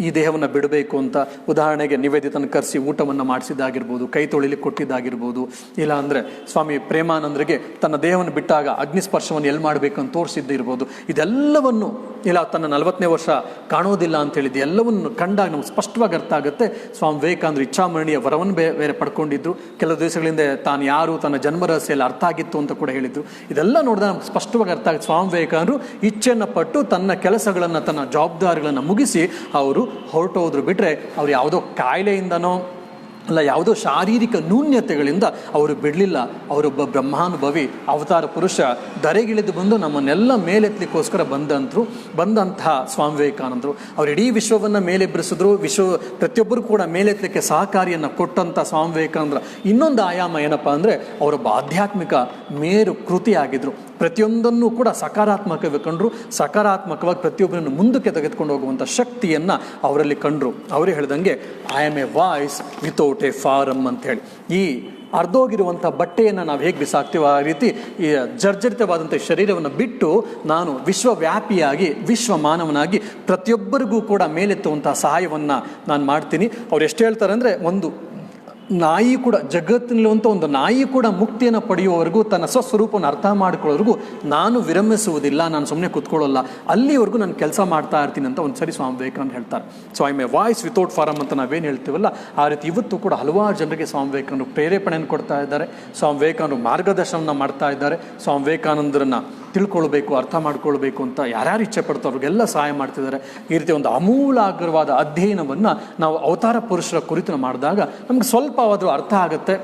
ಈ ದೇಹವನ್ನು ಬಿಡಬೇಕು ಅಂತ. ಉದಾಹರಣೆಗೆ ನಿವೇದಿತನ ಕರೆಸಿ ಊಟವನ್ನು ಮಾಡಿಸಿದ್ದಾಗಿರ್ಬೋದು, ಕೈ ತೊಳಿಲಿಕ್ಕೆ ಕೊಟ್ಟಿದ್ದಾಗಿರ್ಬೋದು, ಇಲ್ಲ ಅಂದರೆ ಸ್ವಾಮಿ ಪ್ರೇಮಾನಂದರಿಗೆ ತನ್ನ ದೇಹವನ್ನು ಬಿಟ್ಟಾಗ ಅಗ್ನಿಸ್ಪರ್ಶವನ್ನು ಎಲ್ಲಿ ಮಾಡಬೇಕು ಅಂತ ತೋರಿಸಿದ್ದಿರ್ಬೋದು. ಇದೆಲ್ಲವನ್ನು, ಇಲ್ಲ ತನ್ನ 40ನೇ ವರ್ಷ ಕಾಣೋದಿಲ್ಲ ಅಂತ ಹೇಳಿದ್ದು, ಎಲ್ಲವನ್ನು ಕಂಡಾಗ ನಮ್ಗೆ ಸ್ಪಷ್ಟವಾಗಿ ಅರ್ಥ ಆಗುತ್ತೆ ಸ್ವಾಮಿ ವಿವೇಕಾನಂದರು ಇಚ್ಛಾಮರಣಿಯ ವರವನ್ನು ಬೇರೆ ಪಡ್ಕೊಂಡಿದ್ರು. ಕೆಲವು ದಿವಸಗಳಿಂದ ತಾನು ಯಾರು, ತನ್ನ ಜನ್ಮ ರಹಸ್ಯ ಎಲ್ಲ ಅರ್ಥ ಆಗಿತ್ತು ಅಂತ ಕೂಡ ಹೇಳಿದರು. ಇದೆಲ್ಲ ನೋಡಿದಾಗ ನಮ್ಗೆ ಸ್ಪಷ್ಟವಾಗಿ ಅರ್ಥ ಆಗುತ್ತೆ, ಸ್ವಾಮಿ ವಿವೇಕಾನಂದರು ಇಚ್ಛೆಯನ್ನು ಪಟ್ಟು ತನ್ನ ಕೆಲಸಗಳನ್ನು, ತನ್ನ ಜವಾಬ್ದಾರಿಗಳನ್ನು ಮುಗಿಸಿ ಅವರು ಹೊರಟೋದ್ರು. ಬಿಟ್ಟರೆ ಅವ್ರು ಯಾವುದೋ ಕಾಯಿಲೆಯಿಂದನೋ ಅಲ್ಲ, ಯಾವುದೋ ಶಾರೀರಿಕ ನ್ಯೂನ್ಯತೆಗಳಿಂದ ಅವರು ಬಿಡಲಿಲ್ಲ. ಅವರೊಬ್ಬ ಬ್ರಹ್ಮಾನುಭವಿ ಅವತಾರ ಪುರುಷ, ಧರೆಗಿಳಿದು ಬಂದು ನಮ್ಮನ್ನೆಲ್ಲ ಮೇಲೆತ್ತಲಿಕ್ಕೋಸ್ಕರ ಬಂದಂತಹ ಸ್ವಾಮಿ ವಿವೇಕಾನಂದರು. ಅವರು ಇಡೀ ವಿಶ್ವವನ್ನು ಮೇಲೆಬ್ಬರಿಸಿದ್ರು. ಪ್ರತಿಯೊಬ್ಬರು ಕೂಡ ಮೇಲೆತ್ತಲಿಕ್ಕೆ ಸಹಕಾರಿಯನ್ನು ಕೊಟ್ಟಂಥ ಸ್ವಾಮಿ ವಿವೇಕಾನಂದರ ಇನ್ನೊಂದು ಆಯಾಮ ಏನಪ್ಪ ಅಂದರೆ, ಅವರೊಬ್ಬ ಆಧ್ಯಾತ್ಮಿಕ ಮೇರು ಕೃತಿಯಾಗಿದ್ದರು. ಪ್ರತಿಯೊಂದನ್ನು ಕೂಡ ಸಕಾರಾತ್ಮಕವಾಗಿ ಕಂಡರು, ಸಕಾರಾತ್ಮಕವಾಗಿ ಪ್ರತಿಯೊಬ್ಬರನ್ನು ಮುಂದಕ್ಕೆ ತೆಗೆದುಕೊಂಡು ಹೋಗುವಂಥ ಶಕ್ತಿಯನ್ನು ಅವರಲ್ಲಿ ಕಂಡರು. ಅವರೇ ಹೇಳ್ದಂಗೆ, I am a voice without a form ಅಂತೇಳಿ. ಈ ಅರ್ಧೋಗಿರುವಂಥ ಬಟ್ಟೆಯನ್ನು ನಾವು ಹೇಗೆ ಬಿಸಾಕ್ತೀವೋ ಆ ರೀತಿ ಈ ಜರ್ಜರಿತವಾದಂಥ ಶರೀರವನ್ನು ಬಿಟ್ಟು ನಾನು ವಿಶ್ವವ್ಯಾಪಿಯಾಗಿ, ವಿಶ್ವ ಮಾನವನಾಗಿ ಪ್ರತಿಯೊಬ್ಬರಿಗೂ ಕೂಡ ಮೇಲೆತ್ತುವಂಥ ಸಹಾಯವನ್ನು ನಾನು ಮಾಡ್ತೀನಿ. ಅವ್ರು ಎಷ್ಟು ಹೇಳ್ತಾರೆ ಅಂದರೆ, ಒಂದು ನಾಯಿ ಕೂಡ, ಜಗತ್ತಿನಲ್ಲಿರುವಂಥ ಒಂದು ನಾಯಿ ಕೂಡ ಮುಕ್ತಿಯನ್ನು ಪಡೆಯುವವರೆಗೂ, ತನ್ನ ಸ್ವಸ್ವರೂಪವನ್ನು ಅರ್ಥ ಮಾಡಿಕೊಳ್ಳೋವರೆಗೂ ನಾನು ವಿರಮಿಸುವುದಿಲ್ಲ, ನಾನು ಸುಮ್ಮನೆ ಕೂತ್ಕೊಳ್ಳೋಲ್ಲ, ಅಲ್ಲಿವರೆಗೂ ನಾನು ಕೆಲಸ ಮಾಡ್ತಾ ಇರ್ತೀನಿ ಅಂತ ಒಂದು ಸರಿ ಸ್ವಾಮಿ ವಿವೇಕಾನಂದ ಹೇಳ್ತಾರೆ. So I may voice without form ಅಂತ ನಾವೇನು ಹೇಳ್ತೀವಲ್ಲ, ಆ ರೀತಿ ಇವತ್ತು ಕೂಡ ಹಲವಾರು ಜನರಿಗೆ ಸ್ವಾಮಿ ವಿವೇಕಾನಂದರು ಪ್ರೇರೇಪಣೆಯನ್ನು ಕೊಡ್ತಾ ಇದ್ದಾರೆ. ಸ್ವಾಮಿ ವಿವೇಕಾನಂದರು ಮಾರ್ಗದರ್ಶನವನ್ನು ಮಾಡ್ತಾ ಇದ್ದಾರೆ. ಸ್ವಾಮಿ ವಿವೇಕಾನಂದರನ್ನು ತಿಳ್ಕೊಳ್ಬೇಕು, ಅರ್ಥ ಮಾಡ್ಕೊಳ್ಬೇಕು ಅಂತ ಯಾರ್ಯಾರು ಇಚ್ಛೆ ಪಡ್ತಾರೋ ಅವ್ರಿಗೆಲ್ಲ ಸಹಾಯ ಮಾಡ್ತಿದ್ದಾರೆ. ಈ ರೀತಿ ಒಂದು ಅಮೂಲಾಗ್ರವಾದ ಅಧ್ಯಯನವನ್ನು ನಾವು ಅವತಾರ ಪುರುಷರ ಕುರಿತು ಮಾಡಿದಾಗ ನಮ್ಗೆ ಸ್ವಲ್ಪವಾದರೂ ಅರ್ಥ ಆಗುತ್ತೆ.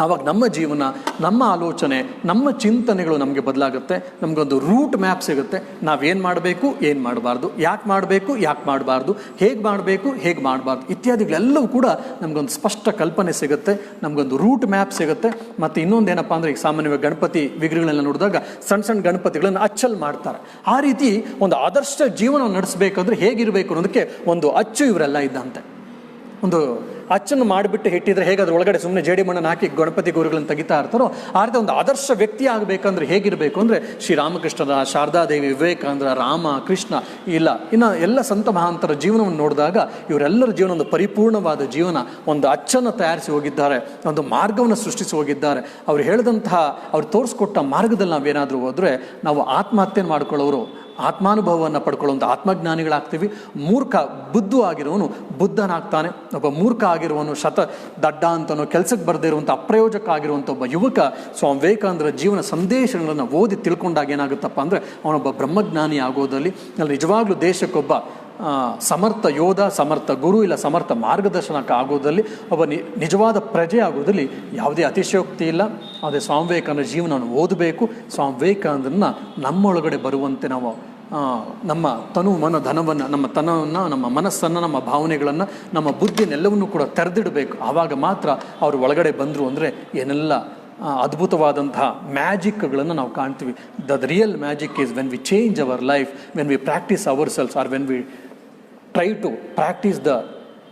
ಆವಾಗ ನಮ್ಮ ಜೀವನ, ನಮ್ಮ ಆಲೋಚನೆ, ನಮ್ಮ ಚಿಂತನೆಗಳು ನಮಗೆ ಬದಲಾಗುತ್ತೆ. ನಮಗೊಂದು ರೂಟ್ ಮ್ಯಾಪ್ ಸಿಗುತ್ತೆ. ನಾವೇನು ಮಾಡಬೇಕು, ಏನು ಮಾಡಬಾರ್ದು, ಯಾಕೆ ಮಾಡಬೇಕು, ಯಾಕೆ ಮಾಡಬಾರ್ದು, ಹೇಗೆ ಮಾಡಬೇಕು, ಹೇಗೆ ಮಾಡಬಾರ್ದು ಇತ್ಯಾದಿಗಳೆಲ್ಲವೂ ಕೂಡ ನಮಗೊಂದು ಸ್ಪಷ್ಟ ಕಲ್ಪನೆ ಸಿಗುತ್ತೆ, ನಮಗೊಂದು ರೂಟ್ ಮ್ಯಾಪ್ ಸಿಗುತ್ತೆ. ಮತ್ತು ಇನ್ನೊಂದೇನಪ್ಪ ಅಂದರೆ, ಈಗ ಸಾಮಾನ್ಯವಾಗಿ ಗಣಪತಿ ವಿಗ್ರಹಗಳನ್ನ ನೋಡಿದಾಗ ಸಣ್ಣ ಸಣ್ಣ ಗಣಪತಿಗಳನ್ನು ಅಚ್ಚಲ್ಲಿ ಮಾಡ್ತಾರೆ. ಆ ರೀತಿ ಒಂದು ಆದರ್ಶ ಜೀವನ ನಡೆಸಬೇಕಂದ್ರೆ ಹೇಗಿರಬೇಕು ಅನ್ನೋದಕ್ಕೆ ಒಂದು ಅಚ್ಚು ಇವರೆಲ್ಲ ಇದ್ದಂತೆ. ಒಂದು ಅಚ್ಚನ್ನು ಮಾಡಿಬಿಟ್ಟು ಇಟ್ಟಿದ್ರೆ ಹೇಗೆ ಅದ್ರ ಒಳಗಡೆ ಸುಮ್ಮನೆ ಜೇಡಿ ಮಣ್ಣನ್ನು ಹಾಕಿ ಗಣಪತಿ ಗೌರಿಗಳನ್ನು ತೆಗಿತಾ ಇರ್ತಾರೋ ಆ ರೀತಿ ಒಂದು ಆದರ್ಶ ವ್ಯಕ್ತಿ ಆಗಬೇಕಂದ್ರೆ ಹೇಗಿರಬೇಕು ಅಂದರೆ ಶ್ರೀರಾಮಕೃಷ್ಣರ, ಶಾರದಾದೇವಿ, ವಿವೇಕಾನಂದರ, ರಾಮ, ಕೃಷ್ಣ, ಇಲ್ಲ ಇನ್ನು ಎಲ್ಲ ಸಂತ ಮಹಾಂತರ ಜೀವನವನ್ನು ನೋಡಿದಾಗ ಇವರೆಲ್ಲರ ಜೀವನ ಒಂದು ಪರಿಪೂರ್ಣವಾದ ಜೀವನ, ಒಂದು ಅಚ್ಚನ್ನು ತಯಾರಿಸಿ ಹೋಗಿದ್ದಾರೆ, ಒಂದು ಮಾರ್ಗವನ್ನು ಸೃಷ್ಟಿಸಿ ಹೋಗಿದ್ದಾರೆ. ಅವ್ರು ಹೇಳಿದಂತಹ ಅವ್ರು ತೋರಿಸ್ಕೊಟ್ಟ ಮಾರ್ಗದಲ್ಲಿ ನಾವೇನಾದರೂ ಹೋದರೆ ನಾವು ಆತ್ಮಹತ್ಯೆ ಮಾಡ್ಕೊಳ್ಳೋರು ಆತ್ಮಾನುಭವವನ್ನು ಪಡ್ಕೊಳ್ಳುವಂಥ ಆತ್ಮಜ್ಞಾನಿಗಳಾಗ್ತೀವಿ. ಮೂರ್ಖ ಬುದ್ಧು ಆಗಿರೋನು ಬುದ್ಧನಾಗ್ತಾನೆ. ಒಬ್ಬ ಮೂರ್ಖ ಆಗಿರುವನು ದಡ್ಡ ಅಂತನೋ ಕೆಲಸಕ್ಕೆ ಬರದೇ ಇರುವಂಥ ಅಪ್ರಯೋಜಕ ಆಗಿರುವಂಥ ಒಬ್ಬ ಯುವಕ ಸ್ವಾಮಿ ವಿವೇಕಾನಂದರ ಜೀವನ ಸಂದೇಶಗಳನ್ನು ಓದಿ ತಿಳ್ಕೊಂಡಾಗ ಏನಾಗುತ್ತಪ್ಪ ಅಂದರೆ ಅವನೊಬ್ಬ ಬ್ರಹ್ಮಜ್ಞಾನಿ ಆಗೋದಲ್ಲಿ ಅಲ್ಲಿ ನಿಜವಾಗ್ಲೂ ದೇಶಕ್ಕೊಬ್ಬ ಸಮರ್ಥ ಯೋಧ, ಸಮರ್ಥ ಗುರು, ಇಲ್ಲ ಸಮರ್ಥ ಮಾರ್ಗದರ್ಶನಕ ಆಗೋದಲ್ಲಿ ಒಬ್ಬ ನಿಜವಾದ ಪ್ರಜೆ ಆಗೋದಲ್ಲಿ ಯಾವುದೇ ಅತಿಶಯೋಕ್ತಿ ಇಲ್ಲ. ಅದೇ ಸ್ವಾಮಿ ವಿವೇಕಾನಂದ ಜೀವನವನ್ನು ಓದಬೇಕು. ಸ್ವಾಮಿ ವಿವೇಕಾನಂದರನ್ನ ನಮ್ಮೊಳಗಡೆ ಬರುವಂತೆ ನಾವು ನಮ್ಮ ತನು ಮನ ಧನವನ್ನು, ನಮ್ಮ ತನವನ್ನು, ನಮ್ಮ ಮನಸ್ಸನ್ನು, ನಮ್ಮ ಭಾವನೆಗಳನ್ನು, ನಮ್ಮ ಬುದ್ಧಿನೆಲ್ಲವನ್ನೂ ಕೂಡ ತೆರೆದಿಡಬೇಕು. ಆವಾಗ ಮಾತ್ರ ಅವರು ಒಳಗಡೆ ಬಂದರು ಅಂದರೆ ಏನೆಲ್ಲ ಅದ್ಭುತವಾದಂತಹ ಮ್ಯಾಜಿಕ್ಗಳನ್ನು ನಾವು ಕಾಣ್ತೀವಿ. The real magic is when we change our life, when we practise our selves, or when we try to practice the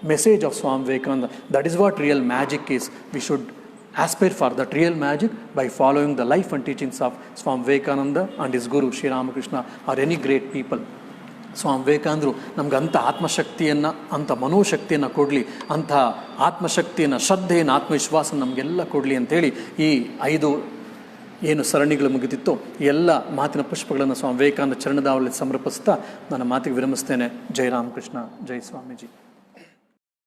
message of Swami Vivekananda. That is what real magic is. We should aspire for that real magic by following the life and teachings of Swami Vivekananda and his guru Sri Ramakrishna or any great people. ಸ್ವಾಮಿ ವಿವೇಕಾನಂದರು ನಮ್ಗೆ ಅಂಥ ಆತ್ಮಶಕ್ತಿಯನ್ನು, ಅಂಥ ಮನೋಶಕ್ತಿಯನ್ನು ಕೊಡಲಿ, ಅಂಥ ಆತ್ಮಶಕ್ತಿಯನ್ನು, ಶ್ರದ್ಧೆಯನ್ನು, ಆತ್ಮವಿಶ್ವಾಸ ನಮಗೆಲ್ಲ ಕೊಡಲಿ ಅಂತೇಳಿ ಈ 5 ಏನು ಸರಣಿಗಳು ಮುಗಿದಿತ್ತು ಎಲ್ಲ ಮಾತಿನ ಪುಷ್ಪಗಳನ್ನು ಸ್ವಾಮಿ ವಿವೇಕಾನಂದ ಚರಣದಾವಲ್ಲಿ ಸಮರ್ಪಿಸ್ತಾ ನನ್ನ ಮಾತಿಗೆ ವಿರಮಿಸ್ತೇನೆ. ಜೈ ರಾಮಕೃಷ್ಣ, ಜೈ ಸ್ವಾಮೀಜಿ.